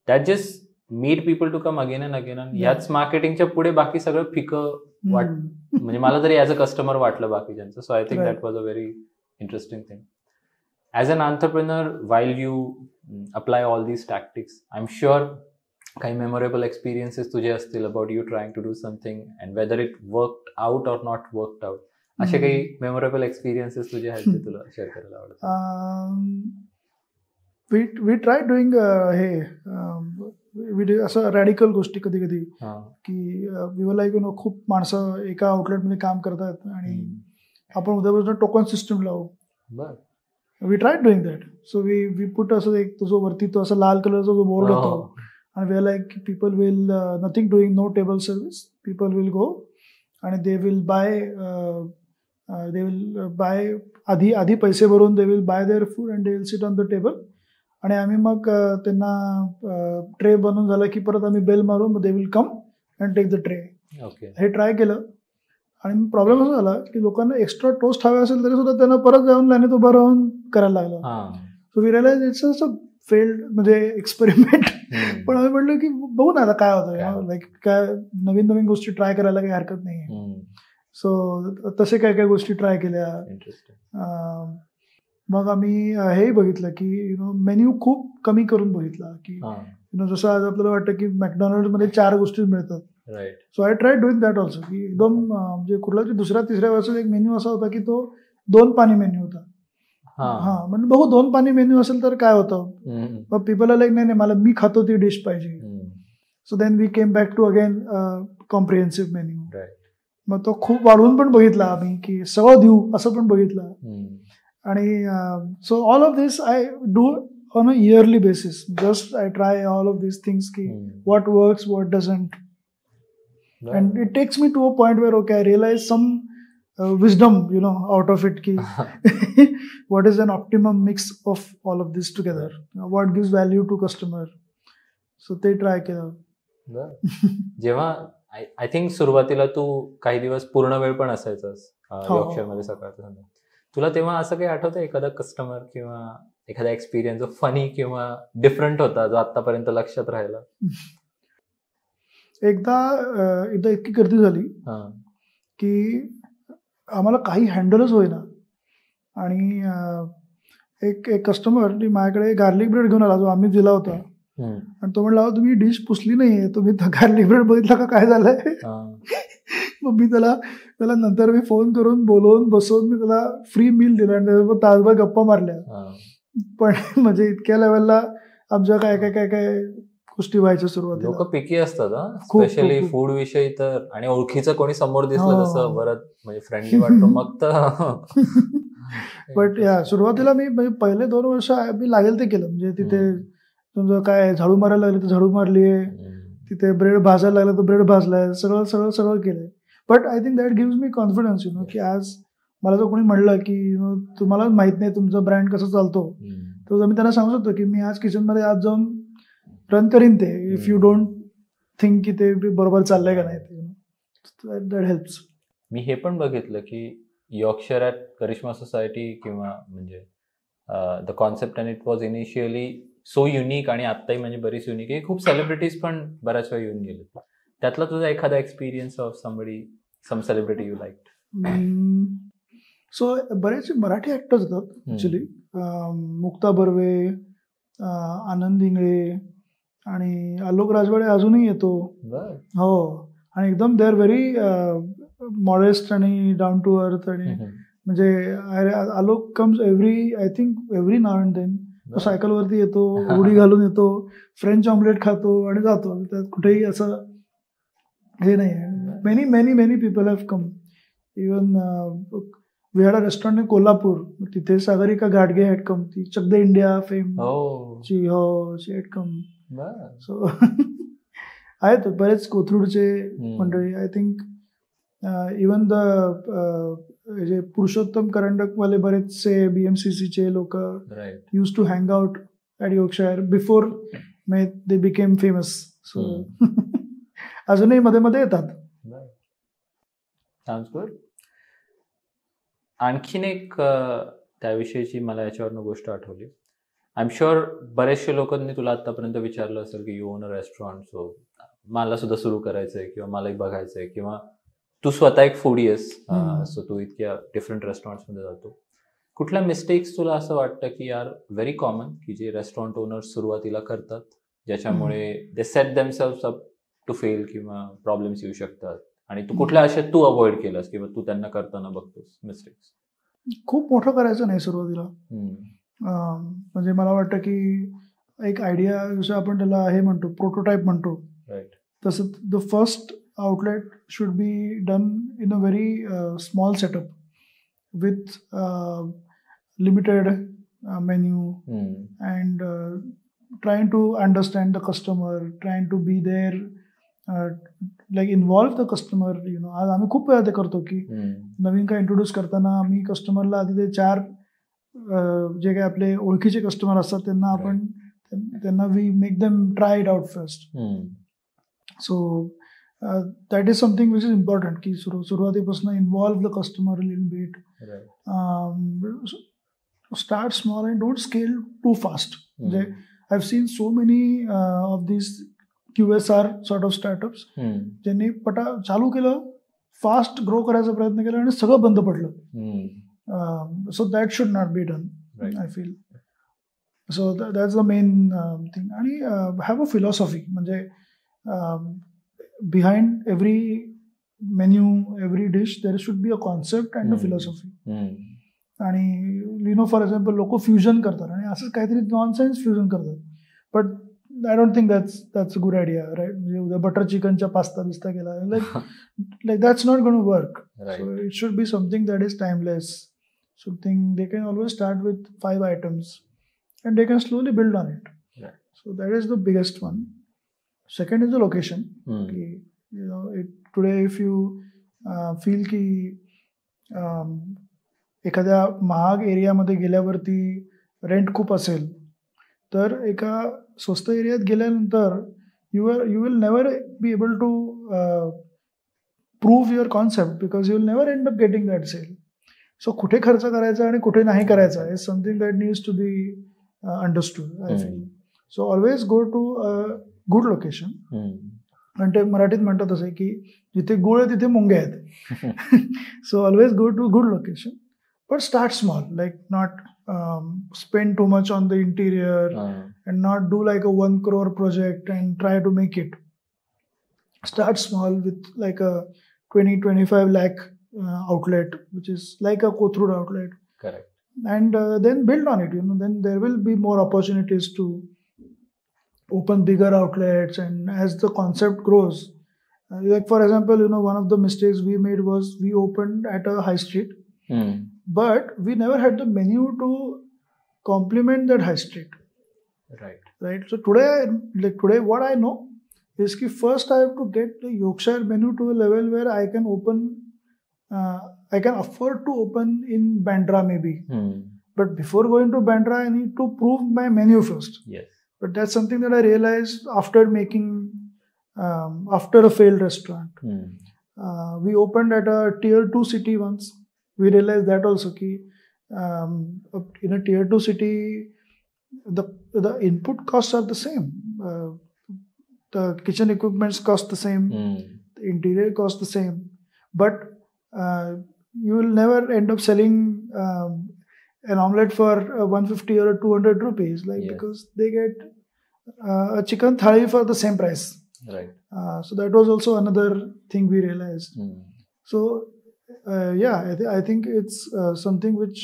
that just made people to come again and again. आणि याच मार्केटिंगच्या पुढे बाकी सगळं फिकं म्हणजे मला तरी ॲज अ कस्टमर वाटलं बाकीच्यांचं. So I think that was a very interesting thing. As an entrepreneur, while you apply all these tactics, I am sure काही मेमोरेबल एक्सपिरियन्सेस तुझे असतील about you trying to do something and whether it worked out or not worked out. असे काही memorable experiences तुझे आहेत ते तुला share करायला आवडतं? वी ट्राय डुईंग हे असं रॅडिकल गोष्टी कधी कधी, की we were like, you know, खूप माणसं एका आउटलेटमध्ये काम करतात आणि आपण उद्यापासून टोकन सिस्टम लावू. We try doing that. So we put असं एक जो वरती तो असा लाल कलरचा जो बोर्ड होतो, and we are like, people will nothing doing, no table service. People will go and they will buy आधी पैसे भरून they will buy their food and they will sit on the table. आणि आम्ही मग त्यांना tray बनवून झालं की परत आम्ही बेल मारू, मग they will come and take the tray. हे ट्राय केलं आणि प्रॉब्लेम असा झाला की लोकांना एक्स्ट्रा टोस्ट हवे असेल तरी सुद्धा त्यांना परत जाऊन लाईनीत उभं राहून करायला लागलं. सो वी रिअलाइज इट्स असं फेल्ड म्हणजे एक्सपेरिमेंट. पण आम्ही म्हटलं की बघू ना आता काय होतं, लाईक काय नवीन गोष्टी ट्राय करायला काही हरकत नाही. सो तसे काय गोष्टी ट्राय केल्या. मग आम्ही हेही बघितलं की यु नो मेन्यू खूप कमी करून बघितला की यु नो जसं आज आपल्याला वाटतं की मॅकडॉनल्डमध्ये 4 गोष्टी मिळतात. So I try doing that also, की एकदम म्हणजे कुठला की 2-3 वर्षात एक मेन्यू असा होता की तो 2 पाणी मेन्यू होता. म्हणजे बघू 2 पाणी मेन्यू असेल तर काय होतं. मग पीपल आर लाईक नाही मला मी खातो ती डिश पाहिजे. So then we came back to again comprehensive menu. मग तो खूप वाढवून पण बघितला आम्ही की सगळं देऊ असं पण बघितलं. आणि so all of this I do on a yearly basis. Just I try all of this things की what works, what doesn't. And it takes me to a point where, okay, I realize some wisdom, out of it. Ki what is an optimum mix of all of this together? What gives value to customer? So ते try केलं. जेव्हा I think सुरुवातीला तू काही दिवस पूर्ण वेळ पण असायचंस यॉर्कशायरमध्ये सकाळचं. तुला तेव्हा असं काही आठवतं एखादा कस्टमर किंवा एखादा एक्सपिरियन्स जो फनी किंवा डिफरंट होता जो आतापर्यंत लक्षात राहिला? एकदा इतकी गर्दी झाली की आम्हाला काही हँडलच होईना आणि एक कस्टमर माझ्याकडे गार्लिक ब्रेड घेऊन आला जो आम्ही दिला होता आणि तो म्हणला तुम्ही डिश पुसली नाहीये, तुम्ही गार्लिक ब्रेड बघितला का काय झालंय? मग मी त्याला नंतर मी फोन करून बोलवून बसवून मी त्याला फ्री मील दिला आणि त्याच्यावर तासभर गप्पा मारल्या. पण म्हणजे इतक्या लेवलला आमच्या काय गोष्टी व्हायच्या सुरुवातीला. लोक पिकी असतात स्पेशली फूड विषयी तर, आणि ओळखीचं कोणी समोर दिसलं तसं बरं म्हणजे फ्रेंडली वाटतो मग तर. बट या सुरुवातीला मी म्हणजे पहिले 2 वर्ष मी लागेल ते केलं. म्हणजे तिथे तुमचं काय झाडू मारायला लागले तर झाडू मारलीये, तिथे ब्रेड भाजायला लागला तर ब्रेड भाजलाय, सगळं केलंय. But I think that gives me confidence की आज मला जर कोणी म्हणलं की तुम्हाला माहित नाही तुमचा ब्रँड कसं चालतो, तर मी त्यांना सांगू शकतो की मी आज किचनमध्ये आज जाऊन रन करीन ते, इफ यू डोंट थिंक की ते बरोबर चाललंय का नाही. That helps. मी हे पण बघितलं की यॉर्कशायर ॲट करिश्मा सोसायटी किंवा म्हणजे the concept and it was initially so unique आणि आत्ताही म्हणजे बरीच युनिक आहे. खूप सेलिब्रिटीज पण बऱ्याच वेळा येऊन गेले. त्यातला तुझा एखादा experience of some celebrity you liked? So बरेचसे मराठी ॲक्टर्स होतात ॲक्च्युली. मुक्ता बर्वे, आनंद इंगळे आणि आलोक राजवाडे अजूनही येतो. हो, आणि एकदम दे आर व्हेरी मॉडेस्ट आणि डाऊन टू अर्थ. आणि म्हणजे Alok comes every now and then. तो सायकलवरती येतो, उडी घालून येतो, फ्रेंच ऑमलेट खातो आणि जातो. त्यात कुठेही असं हे नाही. Many many many people have come. Even we had a restaurant in Kolhapur, तिथे सागरिका घाटगे हॅड कम. ती चक द इंडिया फेम ची हॅड कम. सो आहेत बरेच कोथरूडचे मंडळी. आय थिंक इवन जे पुरुषोत्तम करंडकवाले बरेचसे BMCCचे लोक use to hang out at Yorkshire before they became famous. सो अजूनही मध्ये मध्ये येतात. आणखीन एक त्याविषयीची मला याच्यावरनं गोष्ट आठवली. आय एम शुअर बरेचसे लोकांनी तुला आतापर्यंत विचारलं असेल की you own a restaurant, so मला सुद्धा सुरू करायचंय किंवा मलाही बघायचंय, किंवा तू स्वतः एक फूडी आहेस, सो तू इतक्या डिफरंट रेस्टॉरंट्समध्ये जातो. कुठल्या मिस्टेक्स तुला असं वाटतं की यार व्हेरी कॉमन की जे रेस्टॉरंट ओनर्स सुरुवातीला करतात ज्याच्यामुळे they set themselves up to fail किंवा प्रॉब्लेम्स येऊ शकतात, आणि तू कुठल्या अशा तू अवॉइड केलास किंवा तू त्यांना करताना बघतोस मिस्टेक्स? खूप मोठं करायचं नाही सुरुवातीला. म्हणजे मला वाटतं की एक आयडिया जसं आपण त्याला हे म्हणतो प्रोटोटाईप म्हणतो, तसं the first outlet should be done in a very small setup with limited menu and trying to understand the customer, trying to be there, like involve the customer. आज आम्ही खूप वेळा ते करतो की नवीन काय इंट्रोड्यूस करताना आम्ही कस्टमरला आधी ते 4 जे काही आपले ओळखीचे कस्टमर असतात त्यांना we make them try it out first. So that is something which is important की सुरुवातीपासून involve the customer a little bit. Start small and don't scale too fast. I've seen so many of these QSR sort of startups ज्यांनी चालू केलं, fast grow करायचा प्रयत्न केला आणि सगळं बंद पडलं. So that should not be done, I feel. So that's the main thing. आणि have a philosophy. म्हणजे behind every menu, every dish, there should be a concept and a philosophy. आणि फॉर एक्झाम्पल लोक fusion करतात आणि असं काहीतरी nonsense fusion करतात, but I don't think that's a good idea, right? म्हणजे उद्या बटर चिकनच्या पास्ता बिस्ता केला, like that's not going to work. So it should be something that is timeless, something they can always start with 5 items and they can slowly build on it. So that is the biggest one. Second is the location. Today if you feel ki एखाद्या महाग एरियामध्ये गेल्यावरती rent खूप असेल तर एका स्वस्त एरियात गेल्यानंतर you will never be able to prove your concept because you will never end up getting that sale. So कुठे खर्च करायचा आणि कुठे नाही करायचा is something that needs to be understood I feel. So always go to good location. आणि ते मराठीत म्हणतात असं की जिथे गुळ आहे तिथे मुंग्या आहेत. So always go to good location but start small, like not spend too much on the interior and not do like a 1 crore project and try to make it. Start small with like a 20-25 lakh outlet, which is like a Kothurud outlet. Correct. And then build on it, then there will be more opportunities to open bigger outlets. And as the concept grows, like for example, one of the mistakes we made was we opened at a high street. But we never had the menu to complement that high street. Right. So today, what I know is that first I have to get the Yorkshire menu to a level where I can open. I can afford to open in Bandra maybe. But before going to Bandra, I need to prove my menu first. Yes. But that's something that I realized after after a failed restaurant. We opened at a tier 2 city once. We realized that also ki in a tier 2 city the input costs are the same, the kitchen equipments cost the same, the interior costs the same, but you will never end up selling an omelette for 150 or 200 rupees, like yes. Because they get a chicken thali for the same price. Right. So that was also another thing we realized. So I think it's something which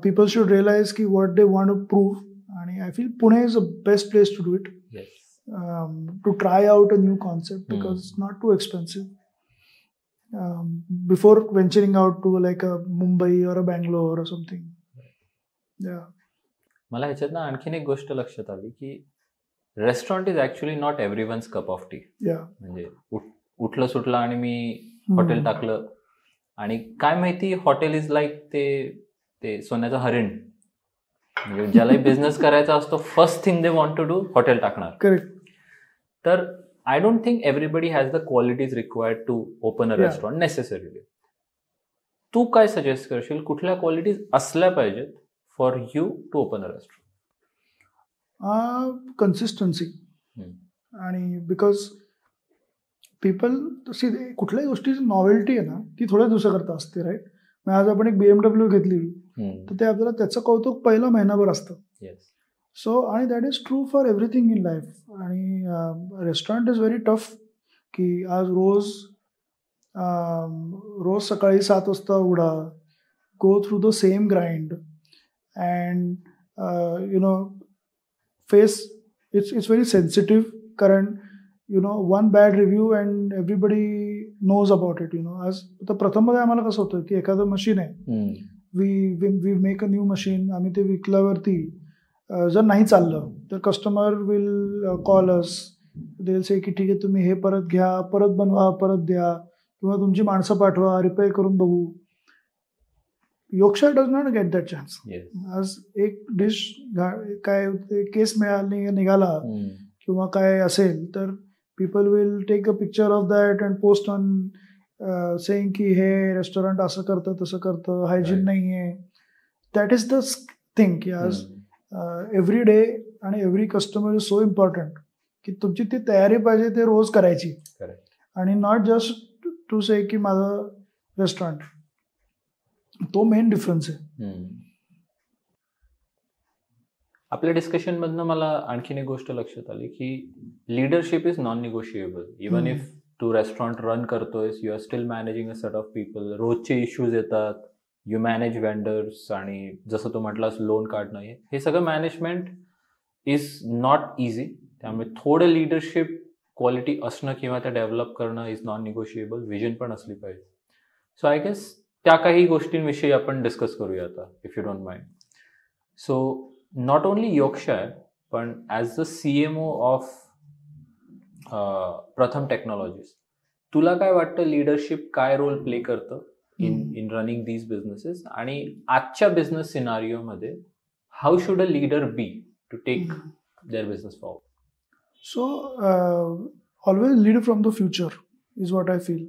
people should realize ki what they want to prove. And I feel Pune is the best place to do it. Yes. To try out a new concept because it's not too expensive. Before venturing out to like a Mumbai or a Bangalore or something. Yeah. मला ह्याच्यात ना आणखीन एक गोष्ट लक्षात आली की restaurant is actually not everyone's cup of T. म्हणजे उठलं सुटलं आणि मी हॉटेल टाकलं आणि काय माहिती हॉटेल इज लाईक ते सोन्याचं हरिण. म्हणजे ज्यालाही बिझनेस करायचा असतो first thing they want to do hotel टाकणार. करेक्ट. तर I don't think everybody has the qualities required to open a restaurant necessarily. तू काय सजेस्ट करशील, कुठल्या क्वालिटीज असल्या पाहिजेत for you to open a restaurant? Consistency. आणि बिकॉज पीपल तशी कुठल्याही गोष्टीची नॉवेल्टी आहे ना ती थोड्या दिवसाकरता असते. राईट. मग आज आपण एक BMW घेतली तर ते आपल्याला त्याचं कौतुक पहिला महिनाभर असतं. सो आणि that is true for everything in life. आणि रेस्टॉरंट इज व्हेरी टफ की आज रोज सकाळी 7 वाजता उडा, go through the same grind and face it's very sensitive. कारण one bad review and everybody knows about it. आज तर प्रथममध्ये आम्हाला कसं होतं की एखादं मशीन आहे, we make a new machine, आम्ही ते विकल्यावरती जर नाही चाललं तर customer will call us, they will say की ठीक आहे तुम्ही हे परत घ्या, परत बनवा, परत द्या, किंवा तुमची माणसं पाठवा, रिपेअर करून बघू. Yorkshire does not get that chance. आज एक डिश काय केस निघाला किंवा काय असेल तर people will take a picture of that and post on saying की हे रेस्टॉरंट असं करतं तसं करतं, हायजीन नाही आहे. दॅट इज द थिंग की आज एव्हरी डे आणि every customer is so important की तुमची ती तयारी पाहिजे ते रोज करायची. आणि नॉट जस्ट टू से की माझं रेस्टॉरंट. तो मेन डिफरन्स आहे. आपल्या डिस्कशनमधनं मला आणखीन एक गोष्ट लक्षात आली की leadership is non negotiable. Even if तू रेस्टॉरंट रन करतोयस, you are still managing a set of people. रोजचे इश्यूज येतात, यू मॅनेज वेंडर्स, आणि जसं तू म्हटलास लोन काढणं, हे सगळं मॅनेजमेंट इज नॉट इझी. त्यामुळे थोडं लीडरशिप क्वालिटी असणं किंवा त्या डेव्हलप करणं इज नॉन निगोशिएबल. विजन पण असली पाहिजे. सो आय गेस त्या काही गोष्टींविषयी आपण डिस्कस करूया आता, if you don't mind. So not only Yorkshire, but as the CMO of Pratham Technologies, तुला काय वाटतं लीडरशिप काय रोल प्ले करतं in running these businesses. आणि आजच्या बिझनेस सिनारिओ मध्ये how should a leader be to take their business forward? So always lead from the future is what I feel.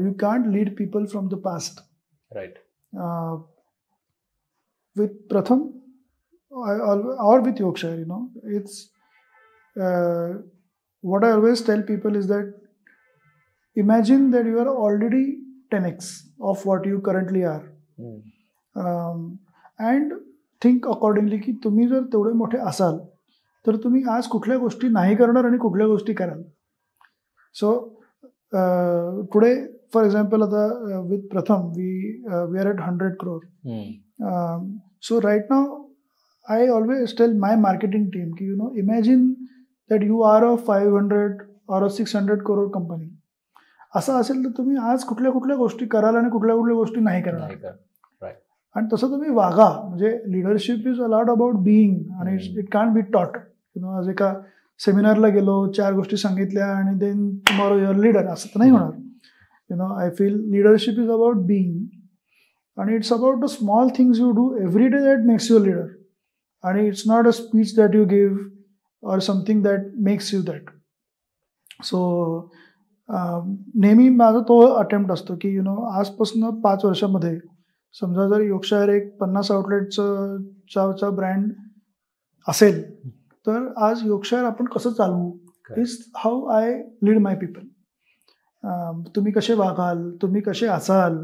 You can't lead people from the past. Right. With Pratham or with Yorkshire, it's what I always tell people is that imagine that you are already 10x of what you currently are. And think accordingly की तुम्ही जर तेवढे मोठे असाल तर तुम्ही आज कुठल्या गोष्टी नाही करणार आणि कुठल्या गोष्टी कराल. सो टुडे फॉर एक्झाम्पल आता with Pratham we are at 100 crore. So right now I always tell my marketing team की imagine that you are a 500 or 600 crore company. असं असेल तर तुम्ही आज कुठल्या कुठल्या गोष्टी कराल आणि कुठल्या कुठल्या गोष्टी नाही करणार. आणि तसं तुम्ही वागा. म्हणजे leadership is a lot about being आणि इट कांट बी टॉट. आज एका सेमिनारला गेलो 4 गोष्टी सांगितल्या आणि देन टुमॉरो युअर लीडर असं तर नाही होणार. I feel leadership is about being आणि it's about the small things you do every day that makes your leader. आणि it's not a speech that you give or something that makes you that. So नेहमी माझा तो attempt असतो की आजपासून 5 वर्षामध्ये समजा जर योगशायर एक 50 आउटलेटचा ब्रँड असेल तर आज योगशायर आपण कसं चालवू is how I lead my people. तुम्ही कसे वागाल, तुम्ही कसे असाल.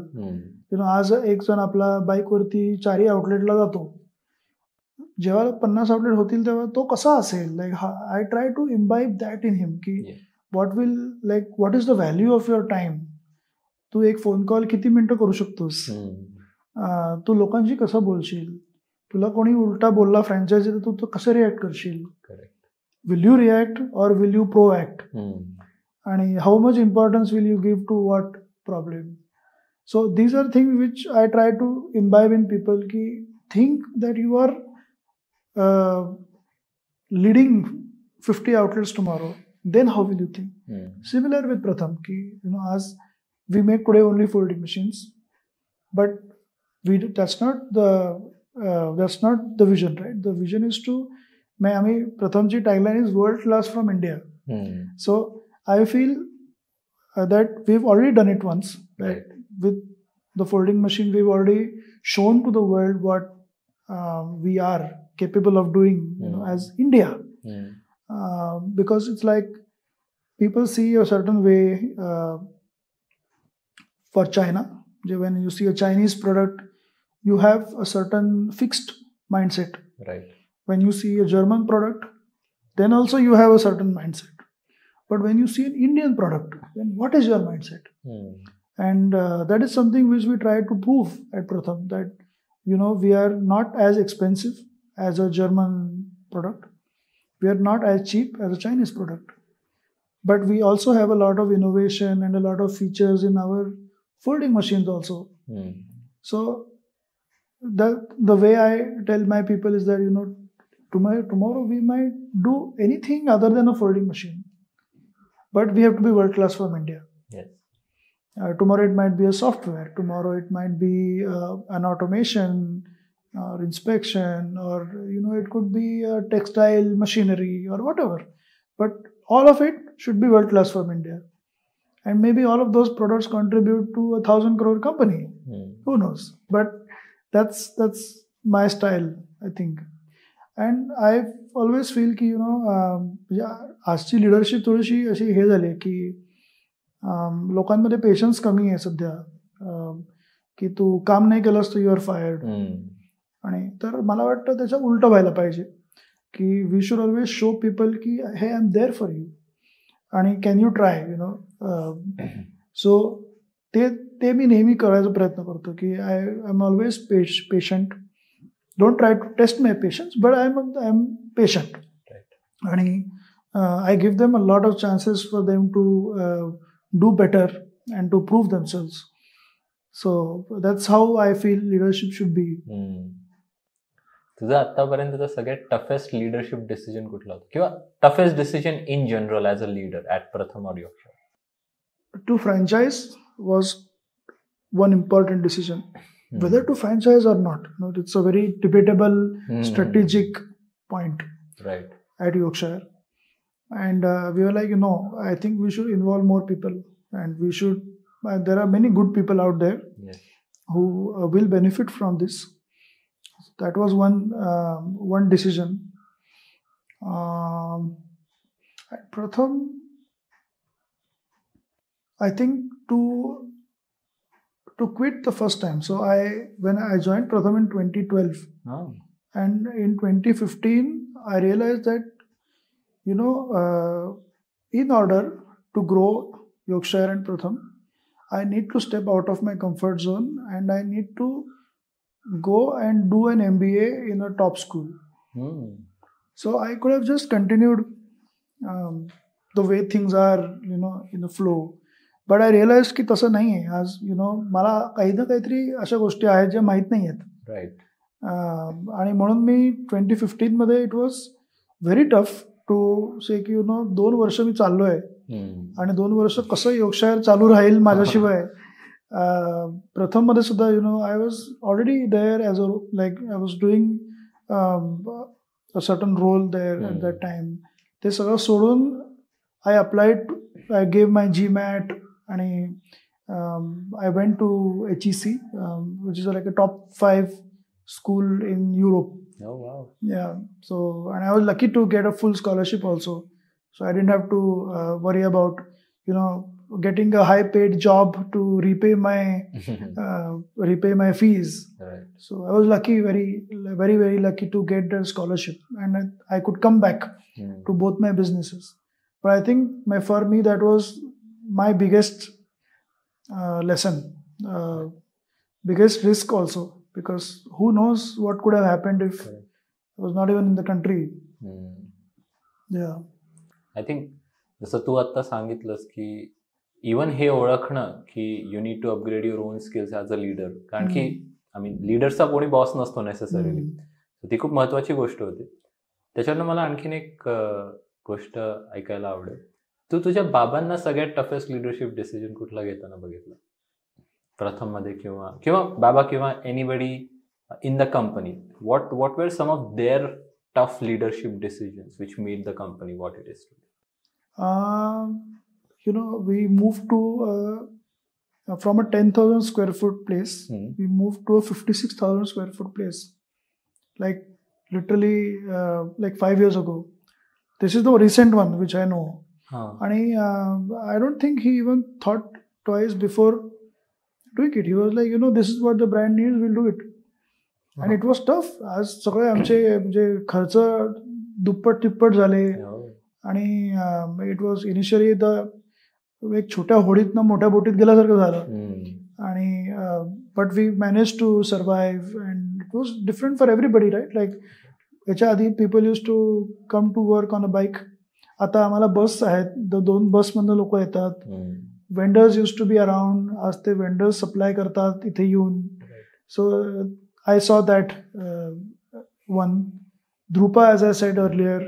आज एक जण आपला बाईकवरती 4 आउटलेटला जातो. जेव्हा 50 आउटलेट होतील तेव्हा तो कसा असेल. Like I try to imbibe that in him की what is the value of your time. तू एक फोन कॉल किती मिनिटं करू शकतोस. तू लोकांशी कसं बोलशील. तुला कोणी उलटा बोलला फ्रँचायझी तर तू कसं रिॲक्ट करशील. Will you react or will you proact. आणि how much importance will you give to what problem. So these are thing which I try to imbibe in people की think that you are leading 50 outlets tomorrow. Then how will you think? Similar with Pratham ki as we make today only folding machines, but that's not the vision, right? The vision is to Pratham's tagline is world class from India. So I feel that we've already done it once, right? With the folding machine we've already shown to the world what we are capable of doing as India. Because it's like people see a certain way for China. When you see a Chinese product, you have a certain fixed mindset. Right. When you see a German product, then also you have a certain mindset. But when you see an Indian product, then what is your mindset? And that is something which we try to prove at Pratham, that we are not as expensive as a German product. We are not as cheap as a Chinese product. But we also have a lot of innovation and a lot of features in our folding machines also. So the way I tell my people is that tomorrow we might do anything other than a folding machine, but we have to be world class from India. Yes. Tomorrow it might be a software. Tomorrow it might be an automation or inspection, or it could be a textile machinery or whatever. But all of it should be world class from India. And maybe all of those products contribute to 1,000 crore company. Who knows? But that's my style, I think. And I always feel की आजची leadership थोडीशी अशी हे झाली की लोकांमध्ये patience कमी आहे सध्या. की तू काम नाही केलंस तर यू आर फायर्ड. आणि तर मला वाटतं त्याच्या उलटं व्हायला पाहिजे की we should always show people की hey I am there for you आणि कॅन यू ट्राय सो ते मी नेहमी करायचा प्रयत्न करतो की I am always patient. Don't try to test my patience, but I am patient. आणि I give them a lot of chances for them to do better and to prove themselves. So that's how I feel leadership should be. तुझा आतापर्यंतचा सगळ्यात toughest leadership decision कुठला होता, किंवा toughest decision in general as a leader at Pratham or योगशायर? To franchise was one important decision, whether to franchise or not. It's a very debatable strategic point at Yorkshire. And we were like, I think we should involve more people, and we should. There are many good people out there who will benefit from this. That was one decision. At Pratham, I think to quit the first time. So when I joined Pratham in 2012, and in 2015, I realized that in order to grow Yorkshire and Pratham, I need to step out of my comfort zone, and I need to go and do an MBA in a top school. So I could have just continued the way things are, in the flow. But I realized की तसं नाही आहे. आज मला काही ना काहीतरी अशा गोष्टी आहेत ज्या माहीत नाही आहेत. आणि म्हणून मी 2015 मध्ये it was very tough to say की 2 वर्ष मी चाललोय, आणि 2 वर्ष कसं योगशायर चालू राहील माझ्याशिवाय. प्रथम मध्ये सुद्धा I was already there as a like I was doing a certain role there at that time. ते सगळं सोडून I applied, I gave my GMAT, आणि I went to HEC, which is like a top 5 school in Europe. Oh wow! Yeah. So, and I was lucky to get a full scholarship also. So I didn't have to worry about getting a high-paid job to repay my fees. Right. So I was lucky, very, very, very lucky to get the scholarship, and I could come back to both my businesses. But I think for me that was my biggest lesson, biggest risk also, because who knows what could have happened if I was not even in the country. Yeah. I think जसं तू आता सांगितलंस की even हे ओळखणं की you need to upgrade your own skills as a leader, कारण की लीडरचा कोणी बॉस नसतो नेसेसरीली. ती खूप महत्वाची गोष्ट होती. त्याच्यानं मला आणखीन एक गोष्ट ऐकायला आवडेल. तू तुझ्या बाबांना सगळ्यात टफेस्ट लिडरशिप डिसिजन कुठला घेताना बघितलं? प्रथम मध्ये किंवा बाबा किंवा anybody in the company, what were some of their tough leadership decisions which made the company what it is today? We moved to from a 10,000 square foot place, we moved to a 56,000 square foot place, like literally like 5 years ago. This is the recent one which I know. And I don't think he even thought twice before doing it. He was like, this is what the brand needs, we'll do it. And it was tough. आज सगळे आमचे म्हणजे खर्च दुप्पट तिप्पट झाले, आणि it was initially एक छोट्या होडीतनं मोठ्या बोटीत गेल्यासारखं झालं. आणि but we manage to survive, and it was different for everybody, right? Like याच्या आधी people use to come to work on a bike. आता आम्हाला बस आहेत, 2 बसमधनं लोक येतात. Vendors use to be around. आज ते वेंडर्स सप्लाय करतात इथे येऊन. So I saw that one. Drupa, as I said earlier,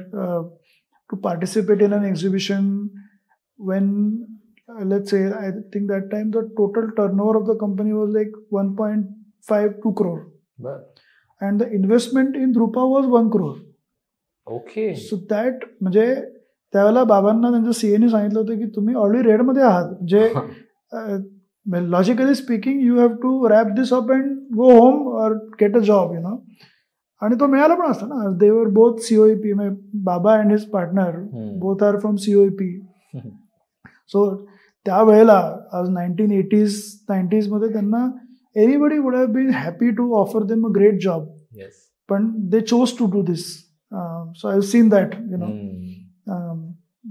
to participate in an exhibition when, let's say, I think that time the total turnover of the company was like 1.52 crore. And the investment in Drupa was 1 crore. Okay. So that, म्हणजे त्यावेळेला बाबांना त्यांच्या सीएने सांगितलं होतं की तुम्ही already रेडमध्ये आहात. जे logically speaking you have to wrap this up and go home or get a job, आणि तो मिळाला पण असता ना. दे वर बोथ COEP, बाबा and his partner both are from COEP. So त्यावेळेला आज 1980s 90s मध्ये त्यांना anybody would have been happy to offer them a great job, पण they chose to do this. So I have seen that,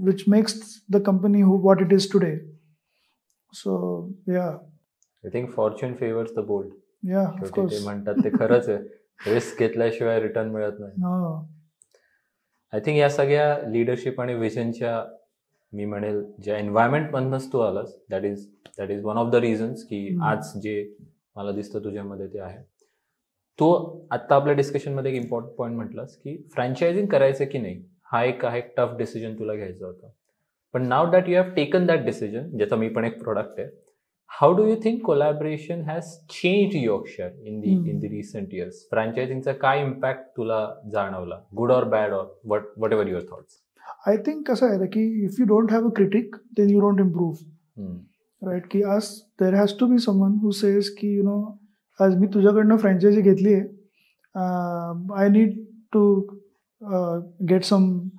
which makes the company what it is today. So yeah, I think fortune favors the bold. Yeah, of course. ते म्हणतात ते खरंच आहे. Risk घेतल्याशिवाय return मिळत नाही. I think या सगळ्या लिडरशिप आणि विजनच्या, मी म्हणेल, ज्या एन्व्हायरमेंट मधनच तू आलास, that is one of the reasons की आज जे मला दिसतं तुझ्यामध्ये ते आहे. तो आत्ता आपल्या डिस्कशनमध्ये एक इम्पॉर्टंट पॉईंट म्हटलास की फ्रँचायझिंग करायचं की नाही, हा एक टफ डिसिजन तुला घ्यायचा होता. पण now that you have taken that decision, ज्याचा मी पण एक प्रोडक्ट आहे, How do you think collaboration has changed Yorkshire in the recent years? Franchisingचा काय impact तुला जाणवला? Good or bad or whatever your thoughts? I think कसं आहे की if you don't have a critic, then you don't improve. Right? की there has to be someone who says की आज मी तुझ्याकडनं franchise घेतली आहे, I need to get some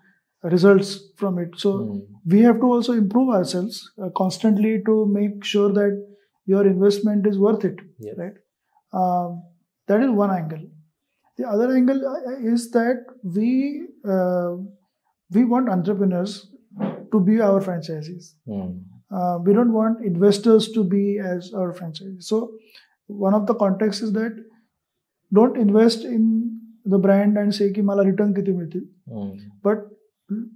results from it. So we have to also improve ourselves constantly to make sure that your investment is worth it. Yes. Right? That is one angle. The other angle is that we want entrepreneurs to be our franchisees. We don't want investors to be as our franchisees. So one of the contexts is that don't invest in the brand and say ki mala return kiti miltil, but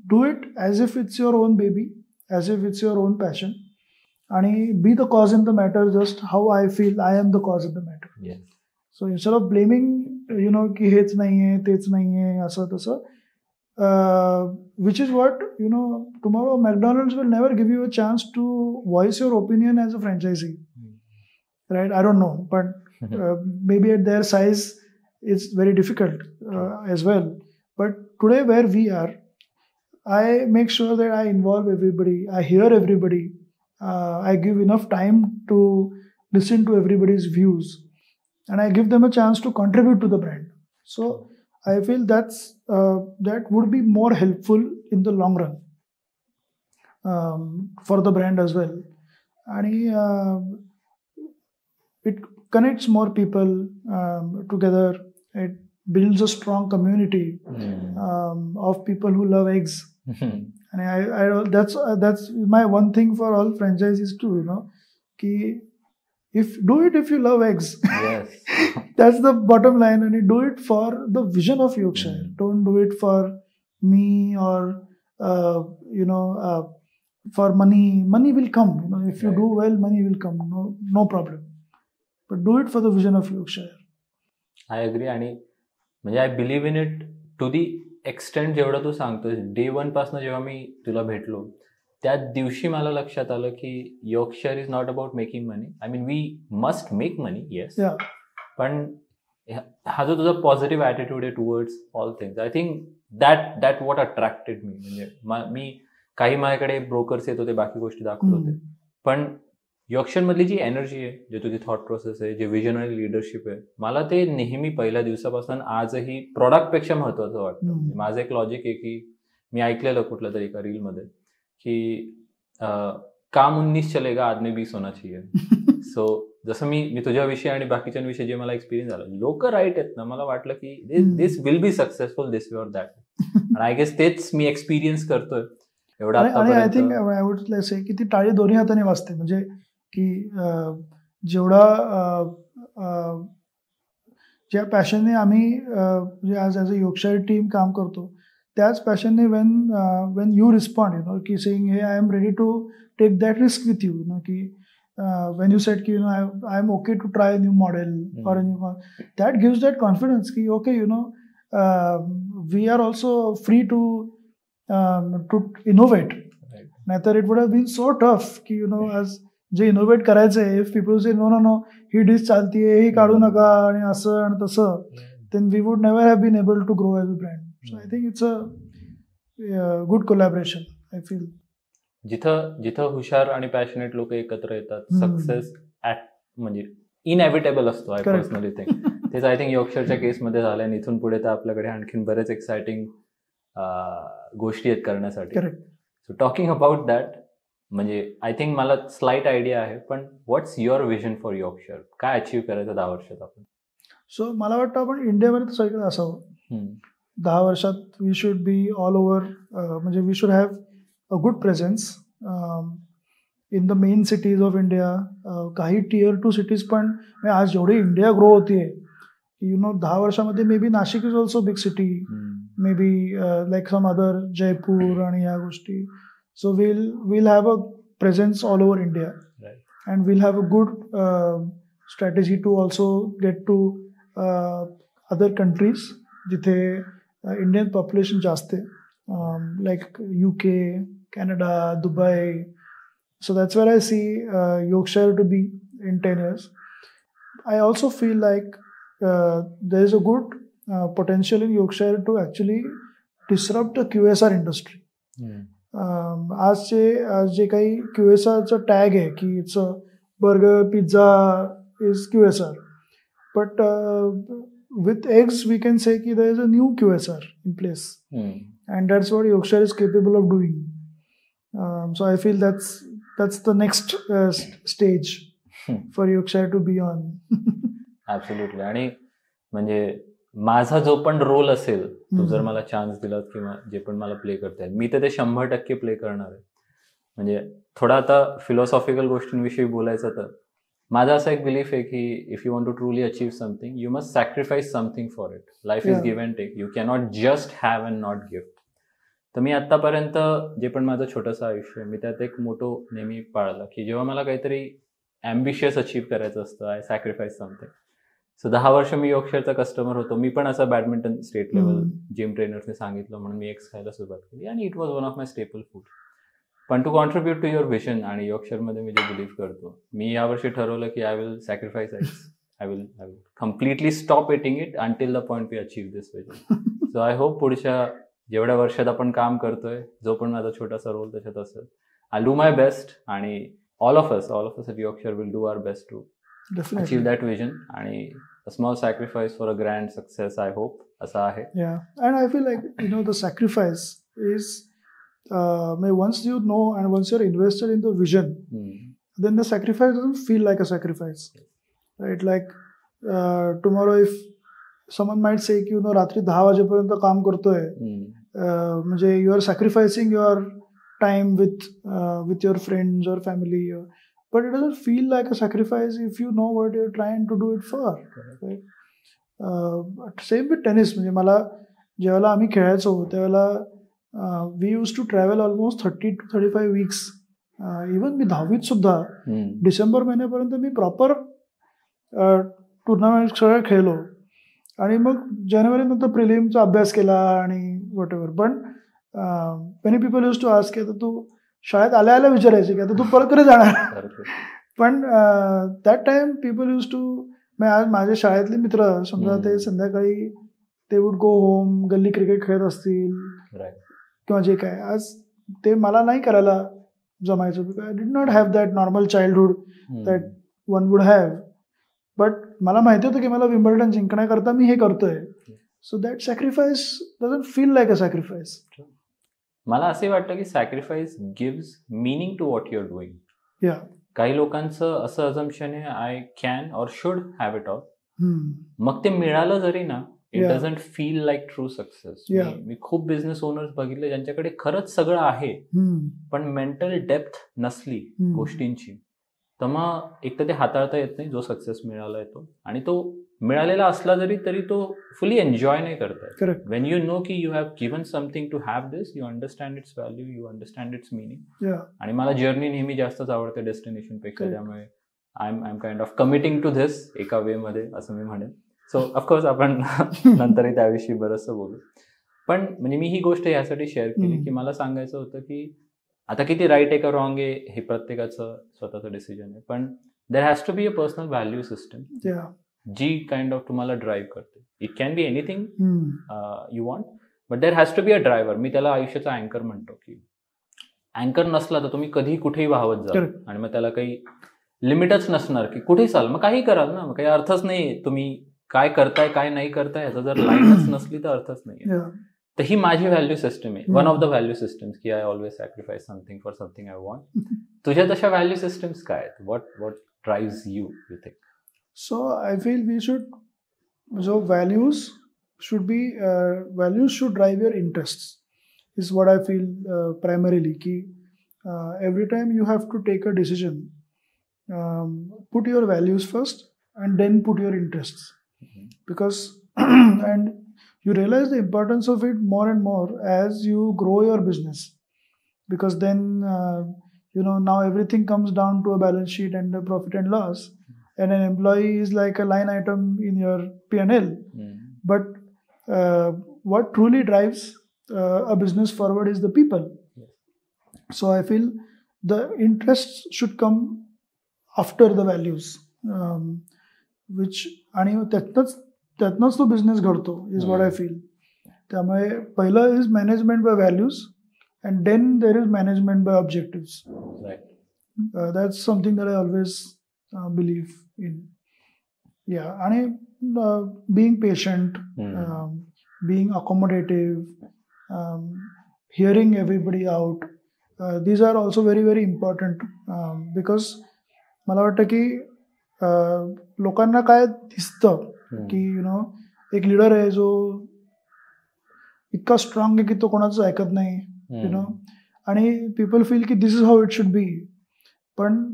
do it as if it's your own baby, as if it's your own passion, and be the cause in the matter just how I feel I am the cause of the matter. Yes. So instead of blaming ki hech nahi hai, tech nahi hai, asa tasa, which is what tomorrow McDonald's will never give you a chance to voice your opinion as a franchisee. Right? I don't know, but maybe at their size it's very difficult as well. But today where we are, I make sure that I involve everybody, I hear everybody, I give enough time to listen to everybody's views, and I give them a chance to contribute to the brand. So I feel that would be more helpful in the long run for the brand as well. And it connects more people together. It builds a strong community of people who love eggs. And I that's my one thing for all franchisees too. Ki do it if you love eggs. Yes. That's the bottom line, and you do it for the vision of Yorkshire. Don't do it for me or for money. Money will come. If you do well, money will come. No problem. But do it for the vision of Yorkshire. I agree. आणि म्हणजे I believe in it to the extent जेवढं तू सांगतोस. Day 1 पासून जेव्हा मी तुला भेटलो, त्या दिवशी मला लक्षात आलं की Yorkshire is not about making money. I mean, we must make money, yes. Yeah. पण हा जो तुझा पॉझिटिव्ह ॲटिट्यूड आहे towards all things, I think that what attracted me. म्हणजे मी काही माझ्याकडे ब्रोकर्स येत होते, बाकी गोष्टी दाखवत होते, पण यॉर्कशायरमधली जी एनर्जी आहे, जे तुझी थॉट प्रोसेस आहे, जे विजन आणि लिडरशिप आहे, मला ते नेहमी पहिल्या दिवसापासून आजही प्रॉडक्टपेक्षा महत्वाचं वाटतं. माझं एक लॉजिक आहे की मी ऐकलेलं कुठलं तरी एका रीलमध्ये की काम 19 चलेगा आदमी 20 होना चाहिए. सो जसं मी तुझ्याविषयी आणि बाकीच्यांविषयी जे मला एक्सपिरियन्स झाला, लोक राईट आहेत ना, मला वाटलं की this will be successful this way or that. आणि आय गेस तेच मी एक्सपिरियन्स करतोय एवढा. आणि I think I would say की ती टाळी दोन्ही हाताने वाजते. म्हणजे की जेवढा ज्या पॅशनने आम्ही म्हणजे आज ॲज अ योर्कशायर टीम काम करतो, त्याच पॅशनने वेन यू रिस्पॉन्ड की saying hey I am ready to take that risk with you, की when you said ki I am okay to try a new model or a new one, that gives that confidence ki okay, we are also free to innovate. Right. Naithar it would have been so tough ki as je innovate karayche, if people say no he dish chalti hai, ही काढू नका आणि असं आणि तसं, then we would never have been able to grow as a brand. So I think it's a good collaboration, I feel. जिथं हुशार आणि passionate लोक एकत्र येतात, सक्सेस म्हणजे इनएव्हिटेबल असतो. आय पर्सनली थिंक तेच आय थिंक यॉर्कशायरच्या केसमध्ये झालं. आणि इथून पुढे तर आपल्याकडे आणखीन बरेच एक्साइटिंग गोष्टी आहेत करण्यासाठी. सो टॉकिंग अबाउट दॅट, म्हणजे आय थिंक मला स्लाइट आयडिया आहे, पण व्हॉट्स युअर विजन फॉर यॉर्कशायर? काय अचीव्ह करायचं 10 वर्षात आपण? सो मला वाटतं आपण इंडियामध्ये तर सगळीकडे असावं. 10 वर्षात we should be all over, म्हणजे we should have a good presence in the main cities of India. काही tier 2 cities पण आज जेवढी इंडिया ग्रो होतीये, 10 वर्षामध्ये maybe Nashik is also big city, maybe like some other Jaipur आणि ह्या गोष्टी. So we'll have a presence all over India. Right. And we'll have a good strategy to also get to other countries जिथे Indian population जास्त आहे, like UK, Canada, Dubai, So that's where I see Yorkshire to be in 10 years. I also feel like there is a good potential in Yorkshire to actually disrupt the QSR industry. आज जे काही QSRचं tag आहे की it's a burger pizza is QSR, but with eggs we can say ki there is a new QSR in place, and that's what Yorkshire is capable of doing. So I feel that's the next stage for Yorkshire to be on. Absolutely. आणि म्हणजे माझा जो पण role असेल तो जर मला chance दिला किंवा जे पण मला प्ले करता येईल मी तर ते 100% प्ले करणार आहे. म्हणजे थोडा आता फिलॉसॉफिकल गोष्टींविषयी बोलायचं तर माझा असा एक बिलीफ आहे की if you want to truly achieve something you must sacrifice something for it. Life is give and take. You cannot just have and not give. तर मी आतापर्यंत जे पण माझं छोटंसं आयुष्य आहे मी त्यात एक मोटो नेहमी पाळला की जेव्हा मला काहीतरी ॲम्बिशियस अचीव करायचं असतं आय सॅक्रिफाईस समथिंग. सो 10 वर्ष मी योगशरचा कस्टमर होतो. मी पण असं बॅडमिंटन स्टेट लेवल जिम ट्रेनर्सने सांगितलं म्हणून मी एग्स खायला सुरुवात केली आणि it was one of my staple food. पण to contribute to your vision आणि योगशरमध्ये मी जे बिलीव्ह करतो मी यावर्षी ठरवलं की I will sacrifice eggs. I will completely stop eating it until the point we achieve this vision. So I hope पुढच्या जेवढ्या वर्षात आपण काम करतोय जो पण माझा छोटासा रोल त्याच्यात असेल आय डू माय बेस्ट आणि all of us at Yorkshire will do our best to achieve that vision आणि a small sacrifice for a grand success I hope असं आहे. Yeah, and I feel like the sacrifice is once you know and once you're invested in the vision then the sacrifice doesn't feel like a sacrifice, right? Like tomorrow if someone might say की रात्री 10 वाजेपर्यंत काम करतोय म्हणजे you are sacrificing your time with your friends or family, but it doesn't feel like a sacrifice if you know what you're trying to do it for, right? Same with tennis. म्हणजे मला जेव्हा आम्ही खेळायचो त्यावेळेला we used to travel almost 30 to 35 weeks. Even मी 10वीत सुद्धा डिसेंबर महिन्यापर्यंत मी proper tournament सगळं खेळलो आणि मग जानेवारी नंतर प्रिलिमचा अभ्यास केला आणि वॉट एव्हर. पण many people use to ask की आता तू शाळेत आल्या विचारायचे की आता तू परत कधी जाणार. पण that time people use to आज माझे शाळेतले मित्र समजा ते संध्याकाळी ते वुड गो होम गल्ली क्रिकेट खेळत असतील किंवा जे काय आज ते मला नाही करायला जमायचं. Because I did not have that normal childhood that one would have. But मला माहिती होतं की मला विम्बल्डन जिंकण्याकरता मी हे करतोय. So that sacrifice doesn't feel like a sacrifice. मला असे वाटतं की sacrifice gives meaning to what you are doing. काही लोकांचं असं अझम्पशन आहे I can or should have it all. मग ते मिळालं जरी ना it doesn't feel like true success. मी खूप बिझनेस ओनर्स बघितले ज्यांच्याकडे खरंच सगळं आहे पण मेंटल डेप्थ नसली गोष्टींची तर मग एक तर ते हाताळता येत नाही जो सक्सेस मिळाला येतो आणि तो मिळालेला असला तरी तो फुली एन्जॉय नाही करता येत. वेन यू नो की you have given something to have this you understand its value you understand its meaning. आणि मला जर्नी नेहमी जास्तच आवडते डेस्टिनेशन पेक्षा. त्यामुळे I am kind of committing to this एका वे मध्ये असं मी म्हणेन. सो ऑफकोर्स आपण नंतरही त्याविषयी बरंचसं बोलू. पण म्हणजे मी ही गोष्ट यासाठी शेअर केली की मला सांगायचं होतं की आता किती राईट आहे का रॉंग आहे हे प्रत्येकाचं स्वतःचं डिसिजन आहे. पण there has to be a personal value system जी काइंड ऑफ तुम्हाला ड्राईव्ह करते. It can be anything you want but there has to be a driver. मी त्याला आयुष्याचा अँकर म्हणतो की अँकर नसला तर तुम्ही कधीही कुठेही वाहवत जा आणि मग त्याला काही लिमिटच नसणार की कुठेही चाल मग काही कराल ना. मग काही अर्थच नाही तुम्ही काय करताय काय नाही करताय ह्याचा जर लाईनच नसली तर अर्थच नाही. तर ही माझी व्हॅल्यू सिस्टम आहे. One of the value systems की I always sacrifice something for something I want. तुझ्या तशा व्हॅल्यू सिस्टम्स काय आहेत? What drives you think? So I feel we should, so values should drive your interests is what I feel primarily. Ki every time you have to take a decision, put your values first and then put your interests. Because and you realize the importance of it more and more as you grow your business. Because then now everything comes down to a balance sheet and a profit and loss. And an employee is like a line item in your P&L. But what truly drives a business forward is the people. So I feel the interests should come after the values, which आणि त्यातनंच तो business घडतो is what I feel. त्यामुळे पहिलं is management by values and then there is management by objectives. That's something that I always believe in. या आणि being patient, being accommodative, hearing everybody out, these are also very very important, because मला वाटतं की लोकांना काय दिसतं की एक लीडर आहे जो इतका स्ट्रॉंग आहे की तो कोणाचं ऐकत नाही, आणि पीपल फील की this is how it should be. पण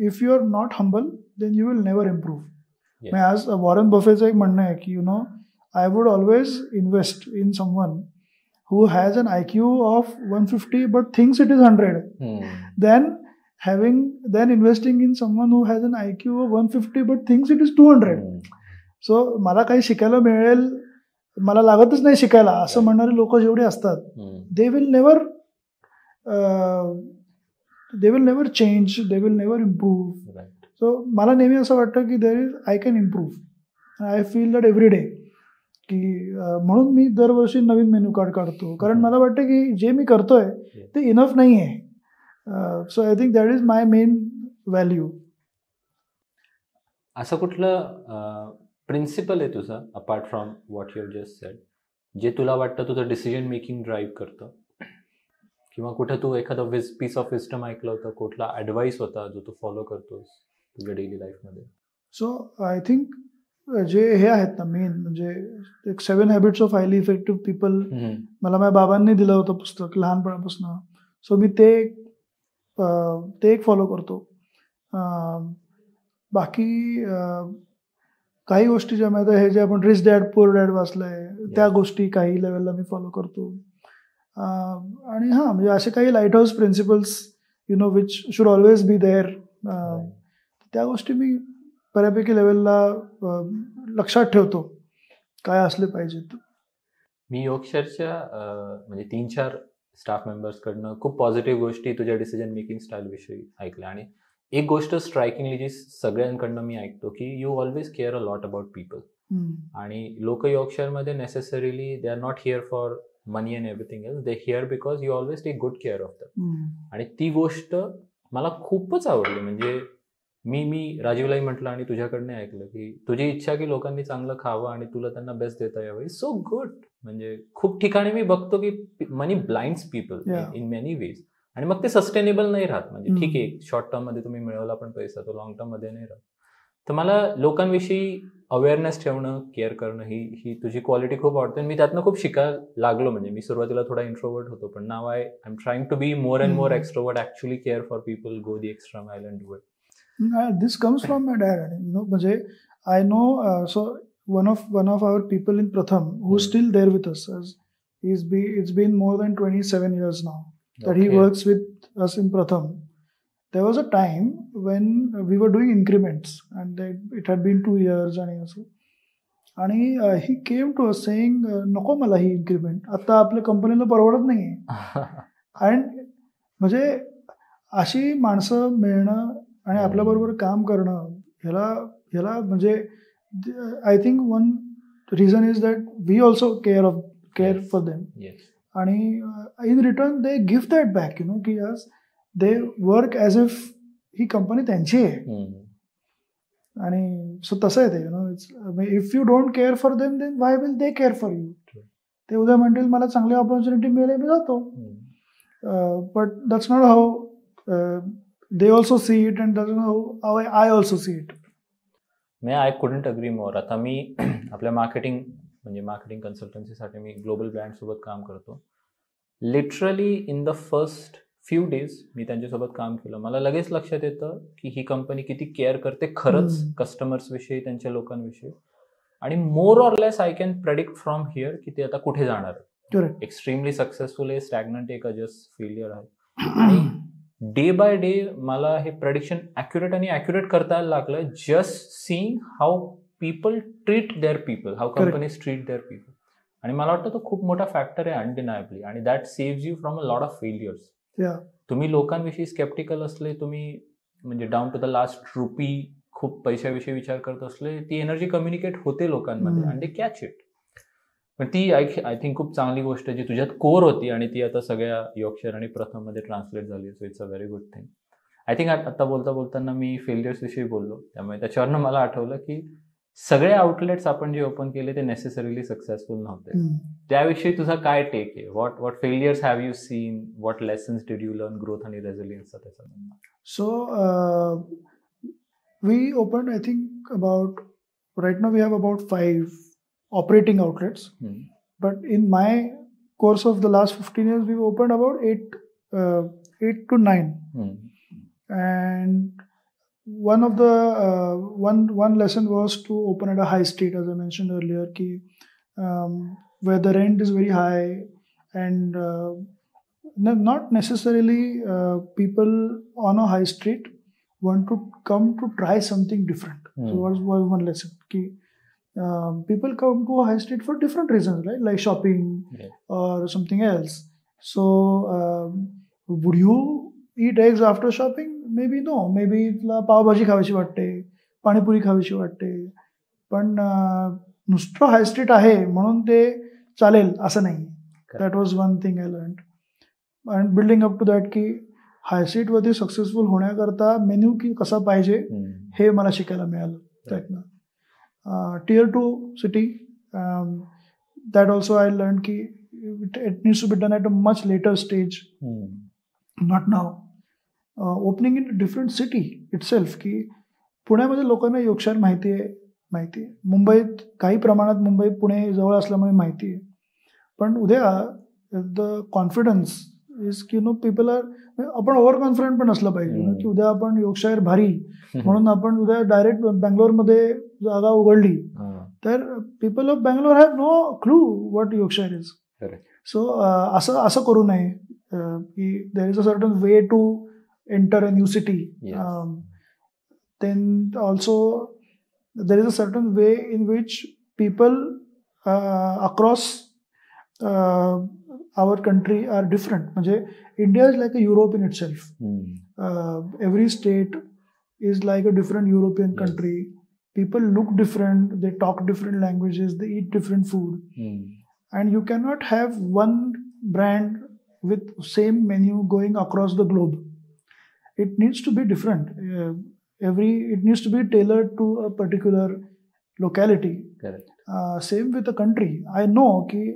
if you are not humble then you will never improve. आज वॉरेन बफेचं एक म्हणणं आहे की I would always invest in someone who has an IQ of 150 but thinks it is 100 then investing in someone who has an IQ of 150 but thinks it is 200. So मला काही शिकायला मिळेल, मला लागतच नाही शिकायला असं म्हणणारे लोक जेवढे असतात they will never change, they will never improve. So मला नेहमी असं वाटतं की there is I can improve. I feel that every day की म्हणून मी दरवर्षी नवीन मेन्यू कार्ड काढतो, कारण मला वाटतं की जे मी करतोय ते इनफ नाही आहे. So I think that is my main value. असं कुठलं प्रिन्सिपल आहे तुझं apart from what you just sed जे तुला वाटतं तुझं डिसिजन मेकिंग ड्राईव्ह करतं, किंवा कुठं तू एखादं पीस ऑफ विस्टम ऐकलं होतं, कुठला ॲडवाईस होता जो तू फॉलो करतोस तुझ्या डेली लाईफमध्ये? सो आय थिंक जे हे आहेत ना मेन, म्हणजे एक 7 habits of highly effective people मला माझ्या बाबांनी दिलं होतं पुस्तक लहानपणापासून. सो मी ते एक फॉलो करतो. बाकी काही गोष्टी ज्या माहिती हे जे आपण रिच डॅड पुअर डॅड वाचलंय त्या गोष्टी काही लेवलला मी फॉलो करतो. आणि म्हणजे असे काही lighthouse principles which should always be there, त्या गोष्टी मी बऱ्यापैकी लेवलला लक्षात ठेवतो काय असले पाहिजेत. मी योगशरच्या म्हणजे 3-4 स्टाफ मेंबर्सकडनं खूप पॉझिटिव्ह गोष्टी तुझ्या डिसिजन मेकिंग स्टाईलविषयी ऐकल्या, आणि एक गोष्ट स्ट्रायकिंगली जी सगळ्यांकडनं मी ऐकतो की you always care a lot about people. आणि लोक योगशरमध्ये necessarily they are not here for money and everything else, they here because you always take good care of them. आणि ती गोष्ट मला खूपच आवडली. म्हणजे मी राजीवलाही म्हटलं आणि तुझ्याकडनं ऐकलं की तुझी इच्छा की लोकांनी चांगलं खावं आणि तुला त्यांना बेस्ट देता यावं. So good. म्हणजे खूप ठिकाणी मी बघतो की money blinds people in many ways, आणि मग ते सस्टेनेबल नाही राहत. म्हणजे ठीक आहे शॉर्ट टर्म मध्ये तुम्ही मिळवला पण पैसा, तो लॉंग टर्म मध्ये नाही राहत. तर मला लोकांविषयी अवेअरनेस ठेवणं, केअर करणं ही तुझी क्वालिटी खूप आवडते. मी त्यातनं खूप शिकायला लागलो. म्हणजे मी सुरुवातीला थोडा इंट्रोवर्ट होतो, पण now I am trying to be more and more extrovert, actually care for people, go the extra mile and do it. This comes from my dad, म्हणजे I know. So one of our people in Pratham who's still there with us. It's been more than 27 years now that he works with us in Pratham. There was a time when we were doing increments and it had been 2 years आणि he came to us saying नको मला ही increment, आता आपल्या कंपनीला परवडत नाहीये. आणि म्हणजे अशी माणसं मिळणं आणि आपल्याबरोबर काम करणं ह्याला म्हणजे I think one reason is that we also care for them. आणि in return they give that back, की आज दे वर्क ॲज इफ ही कंपनी त्यांची आहे. आणि सो तसं आहे ते. If you don't care for them then why will they care for you. ते उद्या म्हणतील मला चांगली ऑपॉर्च्युनिटी मिळेल मी जातो, but that's not how they also see it and that's how I also see it. I couldn't agree more. आता मी आपल्या मार्केटिंग कन्सल्टन्सीसाठी मी ग्लोबल ब्रँड सोबत काम करतो. Literally in the first few days मी त्यांच्यासोबत काम केलं, मला लगेच लक्षात येतं की ही कंपनी किती केअर करते खरंच कस्टमर्स विषयी, त्यांच्या लोकांविषयी. आणि more or less I can predict from here की ते आता कुठे जाणार आहे. एक्स्ट्रीमली सक्सेसफुल आहे, स्टॅग्नंट आहे का जस्ट फेलियर आहे. आणि डे बाय डे मला हे प्रेडिक्शन ॲक्युरेट करता यायला लागलं, just seeing how people treat their people, how companies treat their people. आणि मला वाटतं तो खूप मोठा फॅक्टर आहे अनडिनायबली, आणि that saves you from a lot of failures. तुम्ही लोकांविषयी स्केप्टिकल असले, तुम्ही म्हणजे down to the last rupee खूप पैशाविषयी विचार करत असले, ती एनर्जी कम्युनिकेट होते लोकांमध्ये आणि ते कॅच इट. पण ती आय थिंक खूप चांगली गोष्ट जी तुझ्यात कोर होती आणि ती आता सगळ्या यॉर्कशायर आणि प्रथममध्ये ट्रान्सलेट झाली. So it's a very good thing. I think आता बोलताना मी फेल्युअर्स विषयी बोललो, त्यामुळे त्याच्यावरनं मला आठवलं की सगळे आउटलेट्स आपण जे ओपन केले ते नेसेसरीली सक्सेसफुल नव्हते. त्याविषयी तुझा काय टेक आहे? What failures have you seen? What lessons did you learn? Growth आणि रेझिलियन्सचा त्याचा. So we opened, I think, right now we have about 5 operating outlets. But in my course of the last 15 years, we've opened about 8 to 9. And one of the one lesson was to open at a high street, as I mentioned earlier, where the rent is very high and not necessarily people on a high street want to come to try something different. So what was one lesson? People come to a high street for different reasons, right? Like shopping or something else. So would you eat eggs after shopping? Maybe no. Maybe तुला पावभाजी खावीशी वाटते, पाणीपुरी खावीशी वाटते, पण नुसतं हाय street आहे म्हणून ते चालेल असं नाही. That was one thing I learn. And building up to that की हाय स्ट्रीटवरती सक्सेसफुल होण्याकरता मेन्यू की कसा पाहिजे हे मला शिकायला मिळालं त्यातनं. Tier 2 city, that also I learned ki it needs to be done at a much later stage, not now. Opening in a different city itself, की पुण्यामध्ये लोकांना यॉर्कशायर माहिती आहे. मुंबईत काही प्रमाणात मुंबई पुणे जवळ असल्यामुळे माहिती आहे. पण उद्या द कॉन्फिडन्स इज की पीपल आर, आपण ओव्हर कॉन्फिडंट पण असलं पाहिजे की उद्या आपण यॉर्कशायर भारी म्हणून आपण उद्या डायरेक्ट बँगलोरमध्ये जागा उघडली तर people of Bangalore have no clue what Yorkshire is. So असं करू नये की there is a certain way to enter a new city. Then also there is a certain way in which people across our country are different. म्हणजे India is like a Europe in itself. Every state is like a different European country. People look different, they talk different languages, they eat different food. And you cannot have one brand with same menu going across the globe. It needs to be different. It needs to be tailored to a particular locality. Correct. Same with the country. I know ki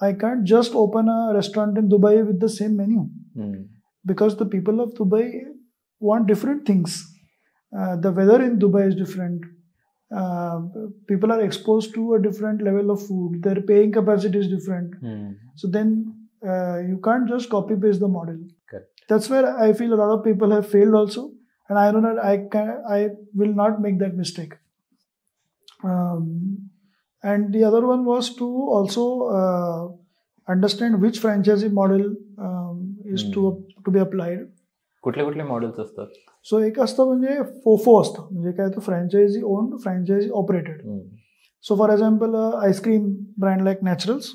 I can't just open a restaurant in Dubai with the same menu because the people of Dubai want different things. The weather in Dubai is different. People are exposed to a different level of food. Their paying capacity is different. So then you can't just copy paste the model. Correct. That's where I feel a lot of people have failed also, and I know that I will not make that mistake. And the other one was to also understand which franchisee model is to be applied. कुठले models असतात? So एक असतं म्हणजे फोफो असतं, म्हणजे काय तर franchise owned, franchise operated. So for example ice cream brand like Naturals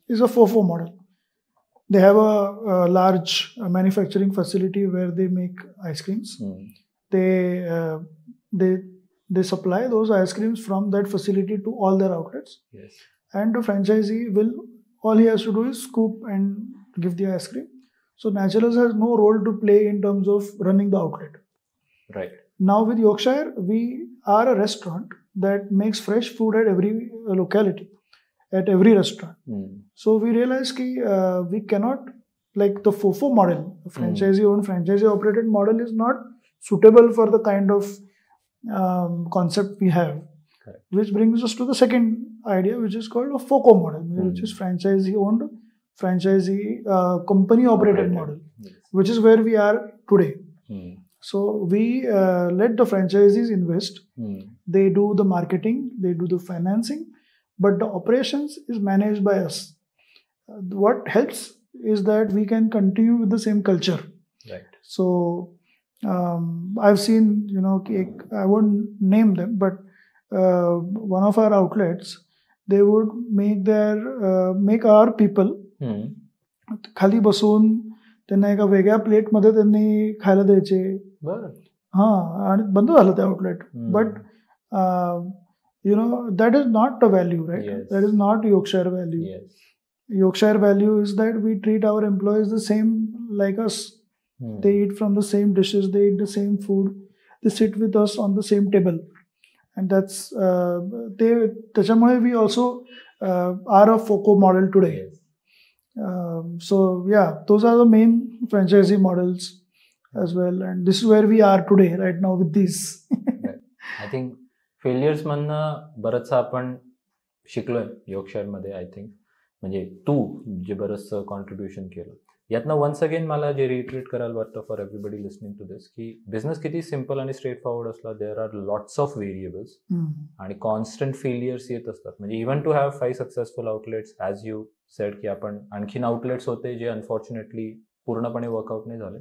is a फोफो model. They have a large manufacturing facility where they make ice creams. They supply those ice creams from that facility to all their outlets. Yes. And the franchisee all he has to do is scoop and give the ice cream. So Naturals has no role to play in terms of running the outlet. Right. Now with Yorkshire, we are a restaurant that makes fresh food at every locality, at every restaurant. So we realized that we cannot, like the FOFO model, the franchisee owned, franchisee operated model is not suitable for the kind of concept we have. Correct. Which brings us to the second idea, which is called a FOCO model, which is franchisee owned, franchisee company operated model. Yes. Which is where we are today. So we let the franchisees invest. They do the marketing, they do the financing, but the operations is managed by us. What helps is that we can continue with the same culture. Right. So I've seen, I won't name them, but one of our outlets, they would make our people खाली बसून त्यांना एका वेगळ्या प्लेटमध्ये त्यांनी खायला द्यायचे. आणि बंद झालं ते outlet. But that is not a value, right? Yes. That is not Yorkshire value. Yes. Yorkshire value is that we treat our employees the same like us. They eat from the same dishes, they eat the same food, they sit with us on the same table, and that's त्याच्यामुळे we also are a FOCO model today. Yes. So yeah, those are the main franchisee models as well, and this is where we are today right now with these. I think failures मधनं बरंचसं आपण शिकलोय यॉर्कशायरमध्ये. I think म्हणजे तू जे बरंचसं contribution केलं यातनं once again मला जे रिट्रीट करायला वाटतं for everybody listening to this की बिझनेस किती सिम्पल आणि स्ट्रेट फॉरवर्ड असला there are lots of variables आणि कॉन्स्टंट फेलियर्स येत असतात. म्हणजे even to have 5 successful outlets as you said की आपण आणखीन आउटलेट्स होते जे अनफॉर्च्युनेटली पूर्णपणे वर्कआउट नाही झाले.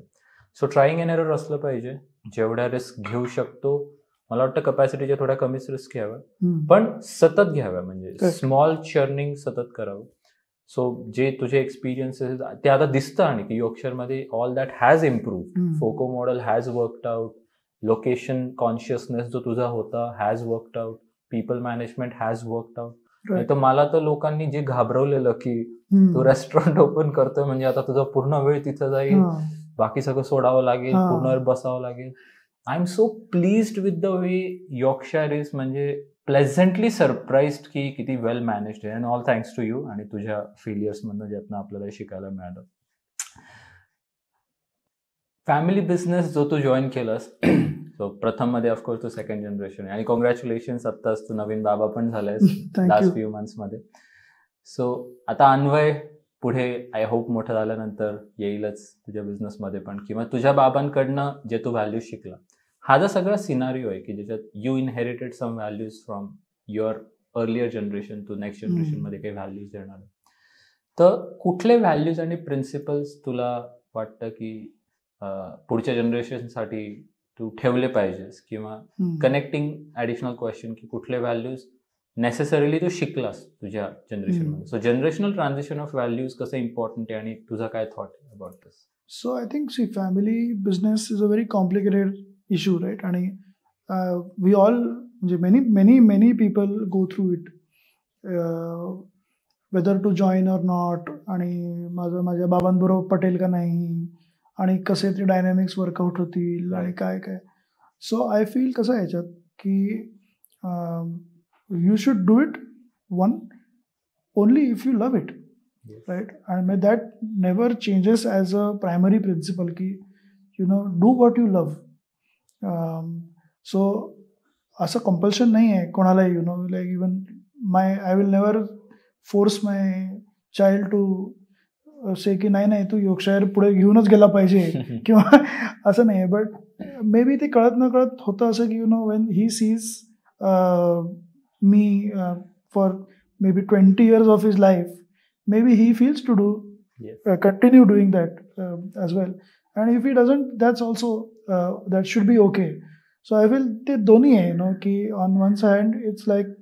सो ट्राईंग एन एरर असलं पाहिजे. जेवढ्या रिस्क घेऊ शकतो मला वाटतं कपॅसिटीच्या थोड्या कमीच रिस्क घ्याव्या, पण सतत घ्याव्या. म्हणजे स्मॉल चर्निंग सतत करावं. सो जे तुझे एक्सपिरियन्सेस ते आता दिसतं आणि की यॉर्कशायरमध्ये all that has improved. FOCO model has worked out. Location consciousness जो तुझा होता has worked out. People management has worked out. नाही तर मला तर लोकांनी जे घाबरवलेलं की तू रेस्टॉरंट ओपन करतोय म्हणजे आता तुझा पूर्ण वेळ तिथं जाईल, बाकी सगळं सोडावं लागेल, पूर्ण वेळ बसावं लागेल. I am so pleased with the way Yorkshire is. म्हणजे प्लेझंटली सरप्राईज्ड की किती वेल मॅनेज्ड आहे. And all thanks to you आणि तुझ्या फेलियर्समधनं ज्यातनं आपल्याला शिकायला मिळालं. फ्यॅमिली बिझनेस जो तू जॉईन केलास सो प्रथम मध्ये ऑफकोर्स तू सेकंड जनरेशन आणि कॉंग्रॅच्युलेशन्स. आत्ताच तू नवीन बाबा पण झालायस लास्ट फ्यू मंथ्समध्ये. सो आता अन्वय पुढे आय होप मोठं झाल्यानंतर येईलच तुझ्या बिझनेसमध्ये पण, किंवा तुझ्या बाबांकडनं जे तू व्हॅल्यूज शिकला. हा जो सगळा सिनारिओ आहे की ज्याच्यात you inherited some values from your earlier generation to next जनरेशनमध्ये काही व्हॅल्यूज देणार. तर कुठले व्हॅल्यूज आणि प्रिन्सिपल्स तुला वाटतं की पुढच्या जनरेशनसाठी तू ठेवले पाहिजेस, किंवा कनेक्टिंग ॲडिशनल क्वेश्चन की कुठले व्हॅल्यूज नेसेसरीली तू शिकलास तुझ्या जनरेशनमध्ये. So generational transition of values कसं इम्पॉर्टंट आहे आणि तुझा काय थॉट आहे about this? So I think family business is a very complicated issue, right? आणि वी ऑल म्हणजे many people go through it, whether to join or not, आणि माझ्या बाबांबरोबर पटेल का नाही, आणि कसे ते डायनॅमिक्स वर्कआउट होतील आणि काय. सो आय फील कसं आहे याच्यात की you should do it only if you love it. Yes. Right? And that never changes as a primary principle ki do what you love. So asa compulsion nahi hai konala, like even I will never force my child to say ki nahi tu Yorkshire pude घेऊनच गेला पाहिजे किंवा असं नाही. But may be ते कळत न कळत होतं असं की when he sees me for maybe 20 years of his life, maybe he feels to do continue doing that as well. And if he doesn't, that's also that should be okay. So I feel the doni hai ki on one side it's like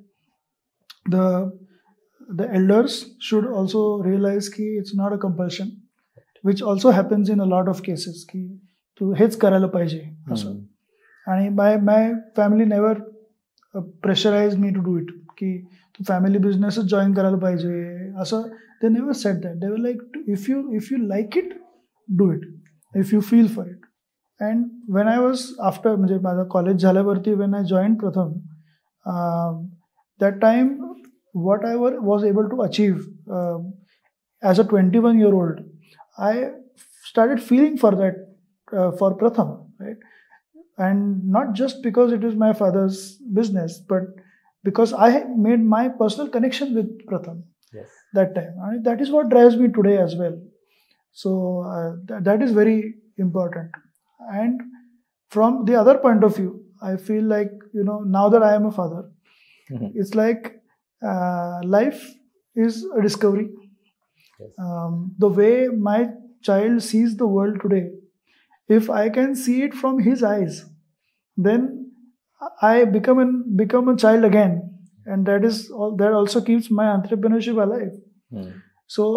the elders should also realize ki it's not a compulsion, which also happens in a lot of cases ki tu हेच करायला पाहिजे असं. आणि my family never pressurise me to do it की तू family बिझनेसच join करायला पाहिजे असं. They never said that. They were like if you like it do it, if you feel for it. And when I was after म्हणजे माझं college झाल्यावरती when I join Pratham, that time what I was able to achieve as a 21-year-old, I started feeling for that, for Pratham, right? And not just because it is my father's business, but because I made my personal connection with Pratham that time. And that is what drives me today as well. So that is very important. And from the other point of view, I feel like, now that I am a father, it's like life is a discovery. The way my child sees the world today, if I can see it from his eyes, then I become a child again, and that also keeps my entrepreneurship alive. So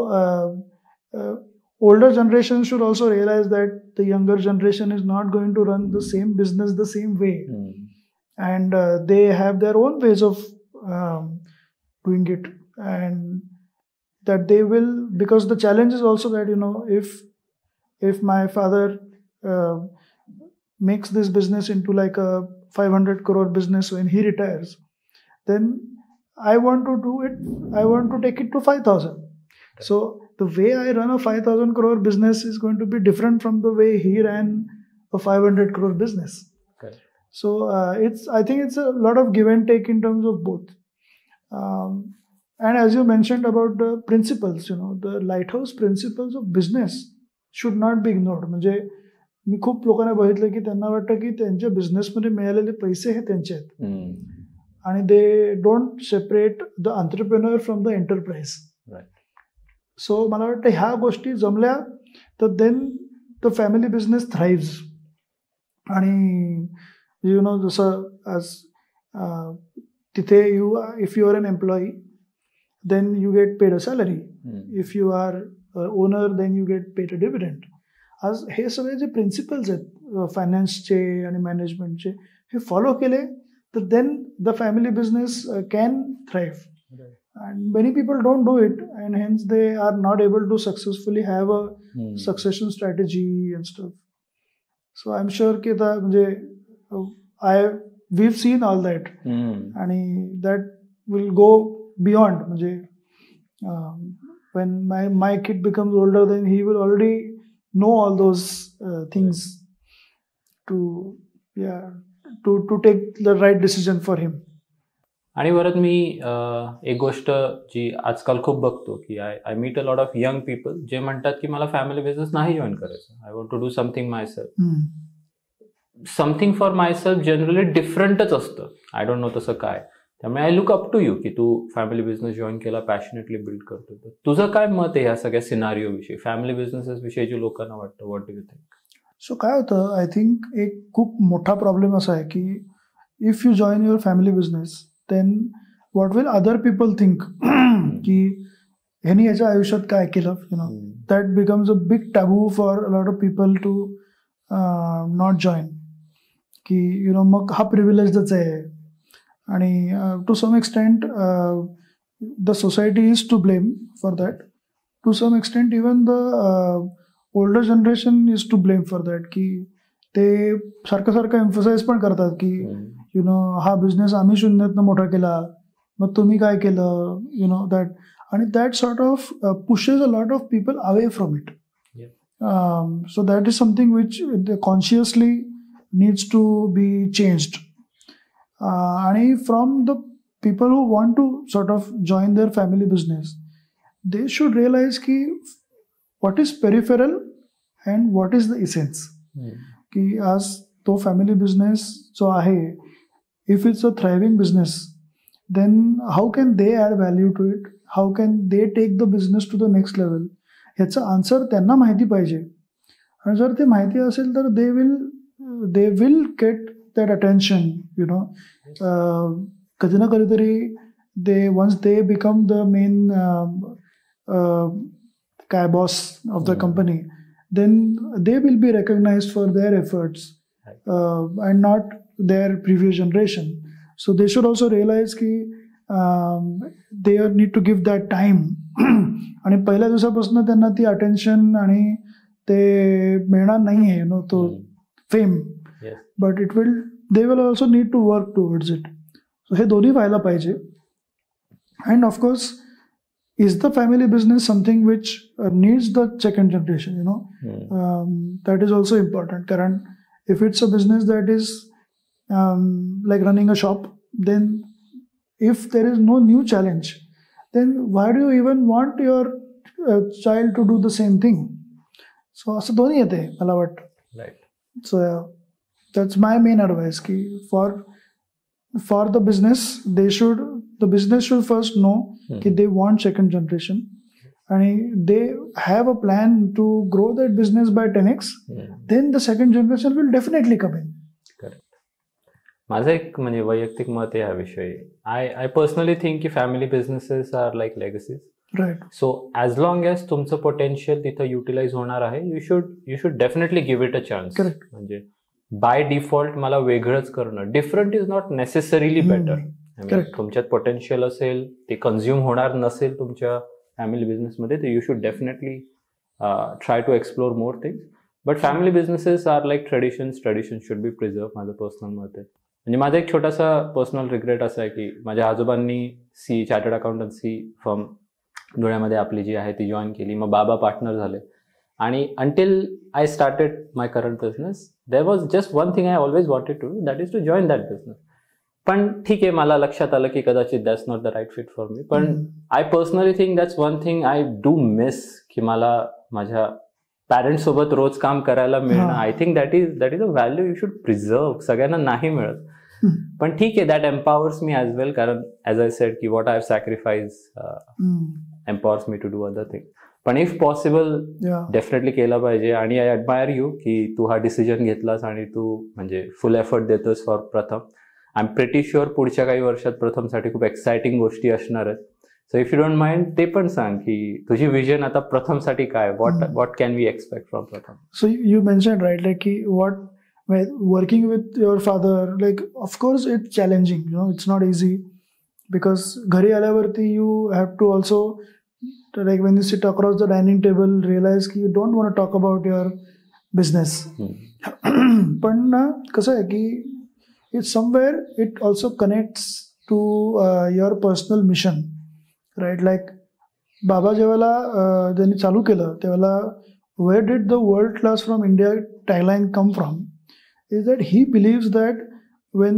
older generation should also realize that the younger generation is not going to run the same business the same way, and they have their own ways of doing it, and that they will, because the challenge is also that, if my father makes this business into like a 500 crore business when he retires, then I want to take it to 5,000. So the way I run a 5,000 crore business is going to be different from the way he ran a 500 crore business. Correct. So I think it's a lot of give and take in terms of both. And as you mentioned about the principles, the lighthouse principles of business should not be ignored. म्हणजे मी खूप लोकांना बघितलं की त्यांना वाटतं की त्यांच्या बिझनेसमध्ये मिळालेले पैसे हे त्यांचे आहेत, आणि they don't separate the entrepreneur from the enterprise. So मला वाटतं ह्या गोष्टी जमल्या तर then the family business thrives. आणि जसं आज तिथे if you are an employee then you get paid a salary. If you are owner, then you get paid a dividend. आज हे सगळे जे प्रिन्सिपल्स आहेत फायनान्सचे आणि मॅनेजमेंटचे, हे फॉलो केले तर then the family business can thrive. And many people don't do it, and hence they are not able to successfully have a succession strategy and stuff. So I am sure की आता म्हणजे we have seen all that, आणि that will go beyond. When my kid becomes older, then he will already know all those things to take the right decision for him. आणि परत मी एक गोष्ट जी आजकाल खूप बघतो की I meet a lot of young people जे म्हणतात की मला फॅमिली बिझनेस नाही जॉईन करायचं, I want to do something myself. Something for myself generally डिफरंटच असतं. आय डोंट नो तसं काय. त्यामुळे I look up to you की तू फॅमिली बिझनेस जॉईन केला, पॅशनेटली बिल्ड करतो. तुझं काय मत आहे ह्या सगळ्या सिनारिओ विषयी, फॅमिली बिझनेसेस विषयी जे लोकांना वाटतं? What do you think? So काय होतं, आय थिंक एक खूप मोठा प्रॉब्लेम असा आहे की if you join your family business then what will other people think, की ह्यांनी याच्या आयुष्यात काय केलं, that becomes a big taboo for a lot of people to not join. की मग हा प्रिव्हिलेजच आहे. आणि to some extent the society is to blame for that. To some extent even the older generation is to blame for that, की ते सारखं emphasise पण करतात की हा बिझनेस आम्ही शून्यातनं मोठा केला, मग तुम्ही काय केलं, दॅट. आणि that sort of pushes a lot of people away from it. So that is something which consciously needs to be changed. आणि from the people who want to sort of join their family business, they should realise की what is peripheral and what is the essence. की आज तो family business जो आहे, if it's a thriving business, then how can they add value to it, how can they take the business to the next level, ह्याचं answer त्यांना माहिती पाहिजे. आणि जर ते माहिती असेल तर they will get that attention, कधी ना कधीतरी once they become the main boss of the company, then they will be recognized for their efforts, and not their previous generation. So they should also realize ki they need to give that time. आणि पहिल्या दिवसापासून त्यांना ती attention आणि ते मिळणार नाही आहे, तो fame. But they will also need to work towards it. So हे दोन्ही व्हायला पाहिजे. And of course, is the family business something which needs the second generation? That is also important. कारण if it's a business that is like running a shop, then if there is no new challenge, then why do you even want your child to do the same thing? So असं दोन्ही येते मला वाटतं. Right. So that's my main advice. Ki for the business, the business should first know कि they want second generation, and they have a plan to grow that business by 10x. Then the second generation will definitely come in. Correct. माझं एक म्हणजे वैयक्तिक मत आहे याविषयी. I personally think की family businesses are like legacies. Right. So as long as तुमचं potential तिथं युटिलाइज होणार आहे, you should definitely give it a chance. म्हणजे बाय डिफॉल्ट मला वेगळंच करणं, different is not necessarily better. तुमच्यात पोटेन्शियल असेल, ते कन्झ्युम होणार नसेल तुमच्या फॅमिली बिझनेसमध्ये, तर you should definitely try to explore more things. But family businesses are like tradition should be preserve, माझं पर्सनल मत आहे. म्हणजे माझा एक छोटासा पर्सनल रिग्रेट असा आहे की माझ्या आजोबांनी चार्टर्ड अकाउंटन्सी फर्म धुळ्यामध्ये आपली जी आहे ती जॉईन केली. मग बाबा पार्टनर झाले, आणि until I started my current business there was just one thing I always wanted to do, that is to join that business. पण ठीक आहे, मला लक्षात आलं की कदाचित that's not the right fit for me. पण I personally think that's one thing I do miss, की मला माझ्या पॅरेंट्स सोबत रोज काम करायला मिळणं. I think that is a value you should preserve. सगळ्यांना नाही मिळत, पण ठीक आहे, दॅट एम्पॉवर्स मी ॲज वेल, कारण ॲज आय सेड की what I have sacrifice empowers me to do other thing. पण इफ पॉसिबल डेफिनेटली केलं पाहिजे. आणि आय ॲडमायर यू की तू हा डिसिजन घेतलास आणि तू म्हणजे फुल एफर्ट देतोस for Pratham. I am pretty sure पुढच्या काही वर्षात प्रथमसाठी खूप एक्साइटिंग गोष्टी असणार आहेत. So if you don't mind, ते पण सांग की तुझी विजन आता प्रथमसाठी काय, what can we expect from Pratham. So you mention right, like की what working with your father, like of course it's challenging, it's not easy, because घरी आल्यावरती you have to also, like when you sit across the dining table, realize की you don't want to talk about your business. पण ना कसं आहे की it's somewhere it also connects to your personal mission, right? Like बाबा जेव्हा त्यांनी चालू केलं तेव्हा where did the world class from India tagline come from? Is that he believes that when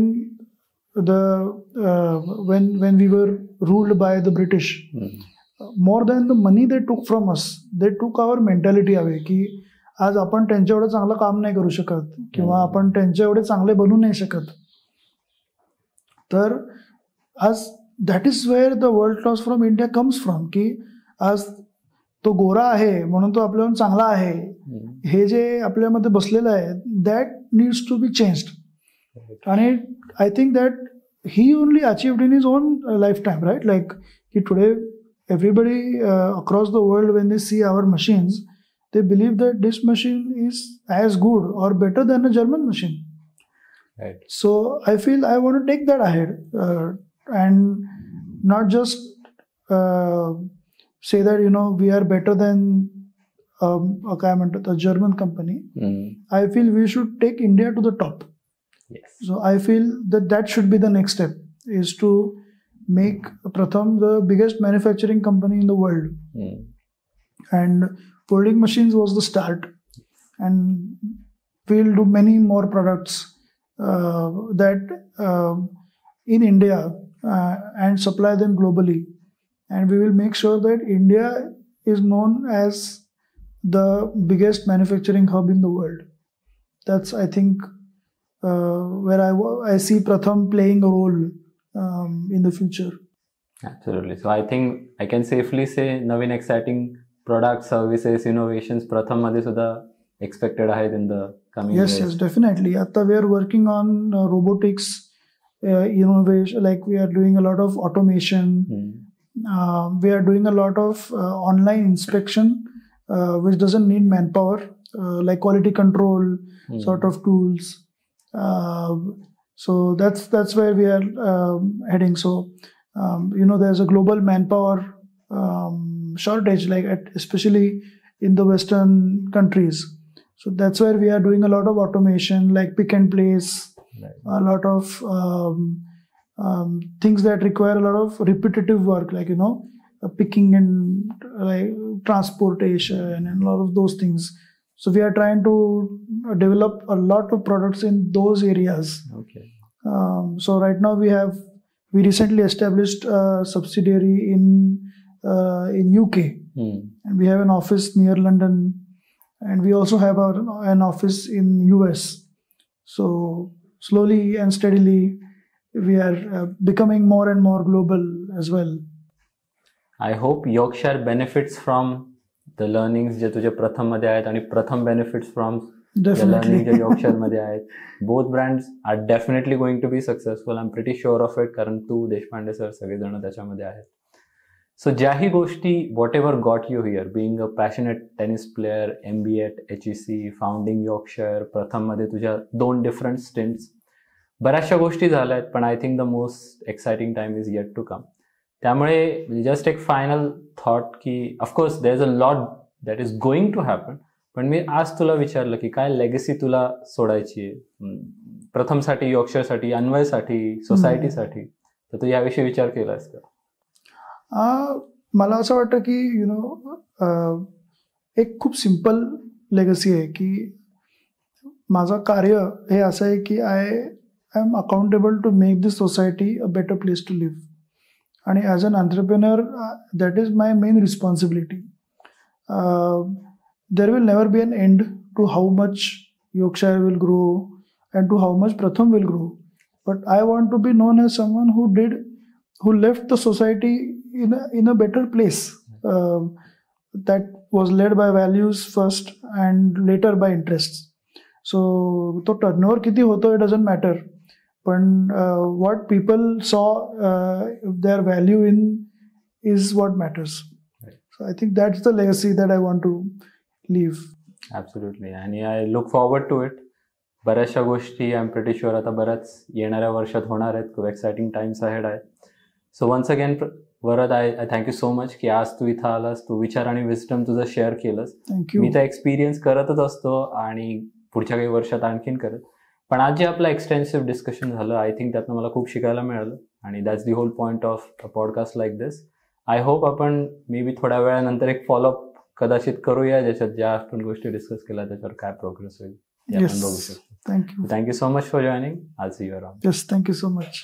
we were ruled by the British, more than the money they took from us, they took our mentality away. की आज आपण त्यांच्या एवढं चांगलं काम नाही करू शकत, किंवा आपण त्यांच्या एवढे चांगले बनू नाही शकत. तर आज that is wear the world class from India comes from. की आज तो गोरा आहे म्हणून तो आपल्याहून चांगला आहे, हे जे आपल्यामध्ये बसलेलं आहे, that needs to be changed. आणि I think that he only achieved in his own lifetime, right? Like की today everybody across the world when they see our machines, they believe that this machine is as good or better than a German machine. Right. So I feel I want to take that ahead and not just say that we are better than a German company. I feel we should take India to the top. Yes. So I feel that should be the next step, is to make Pratham the biggest manufacturing company in the world. And folding machines was the start, and we'll do many more products that in India and supply them globally, and we will make sure that India is known as the biggest manufacturing hub in the world. That's, I think, where I see Pratham playing a role in the future. Absolutely. So I think I can safely say Naveen exciting product, services, innovations Pratham मध्ये सुद्धा expected आहेत in the coming years. Yes, definitely. आता we are working on robotics innovation, like we are doing a lot of automation. We are doing a lot of online inspection, which doesn't need manpower, like quality control sort of tools. So that's where we are heading. So there's a global manpower shortage, like especially in the Western countries. So that's where we are doing a lot of automation, like pick and place, a lot of things that require a lot of repetitive work, like picking and like transportation and a lot of those things. So we are trying to develop a lot of products in those areas. Okay. So right now we recently established a subsidiary in UK, and we have an office near London, and we also have an office in US. So slowly and steadily we are becoming more and more global as well. I hope Yorkshire benefits from the learnings जे तुझे प्रथम मध्ये आहेत, आणि प्रथम benefits from the learning जे Yorkshire मध्ये आहेत. Both brands are definitely going to be successful. I'm pretty sure of it, कारण तू, देशपांडे सर, सगळेजण त्याच्यामध्ये आहेत. सो ज्याही गोष्टी whatever got you here, being a passionate tennis player, MBA at HEC, founding Yorkshire, प्रथममध्ये तुझ्या 2 डिफरंट स्टिंट्स, बऱ्याचशा गोष्टी झाल्या आहेत, पण I think the most exciting time is yet to come. त्यामुळे जस्ट एक फायनल थॉट की of course there is a lot that is going to happen, पण मी आज तुला विचारलं की काय लेगसी तुला सोडायची आहे प्रथमसाठी, यॉर्कशायरसाठी, अन्वयसाठी, सोसायटीसाठी, तर तू याविषयी विचार केलास का? मला असं वाटतं की एक खूप सिम्पल लेगसी आहे की माझं कार्य हे असं आहे की I am accountable to make this society a better place to live. आणि as an entrepreneur that is my main responsibility. There will never be an end to how much Yorkshire will grow and to how much Pratham will grow. But I want to be known as someone who left the society in a better place, that was led by values first and later by interests. So to turnover kiti hoto it doesn't matter, but what people saw their value in is what matters. Right. So I think that's the legacy that I want to leave. Absolutely, and I look forward to it. बऱ्याचशा गोष्टी I am pretty sure आता बऱ्याच येणाऱ्या वर्षात होणार आहेत. खूप exciting times ahead आहेत. So once again Varad, I thank you so much की आज तू इथं आलास, तू विचार आणि विस्डम तुझं शेअर केलंस. मी तर एक्सपिरियन्स करतच असतो आणि पुढच्या काही वर्षात आणखीन करत, पण आज जे आपलं एक्सटेन्सिव्ह डिस्कशन झालं, आय थिंक त्यातनं मला खूप शिकायला मिळालं आणि that's the whole point of a podcast like this. I hope आपण मे बी थोड्या वेळानंतर एक फॉलोअप कदाचित करूया, ज्याच्यात ज्या आपण गोष्टी डिस्कस केल्या त्याच्यावर काय प्रोग्रेस होईल ते आपण बघू शकतो. Thank you. Thank you so much for joining. I'll see you around. Yes, thank you so much.